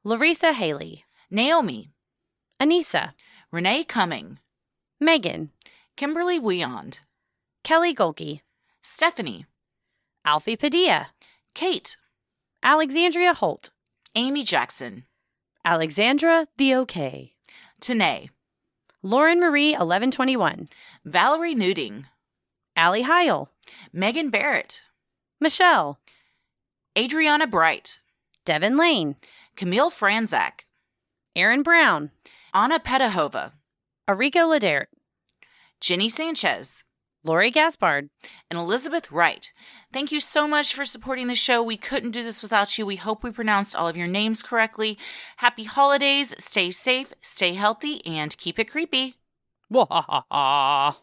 Larissa Haley, Naomi, Anissa, Renee Cumming, Megan, Kimberly Weond, Kelly Golke, Stephanie, Alfie Padilla, Kate, Alexandria Holt, Amy Jackson, Alexandra The OK, Tanae, Lauren Marie 1121, Valerie Nuding, Allie Heil, Megan Barrett, Michelle, Adriana Bright, Devin Lane, Camille Franzak, Aaron Brown, Anna Petahova, Arika Ladert, Jenny Sanchez, Lori Gaspard, and Elizabeth Wright. Thank you so much for supporting the show. We couldn't do this without you. We hope we pronounced all of your names correctly. Happy holidays. Stay safe, stay healthy, and keep it creepy. Wahahaha.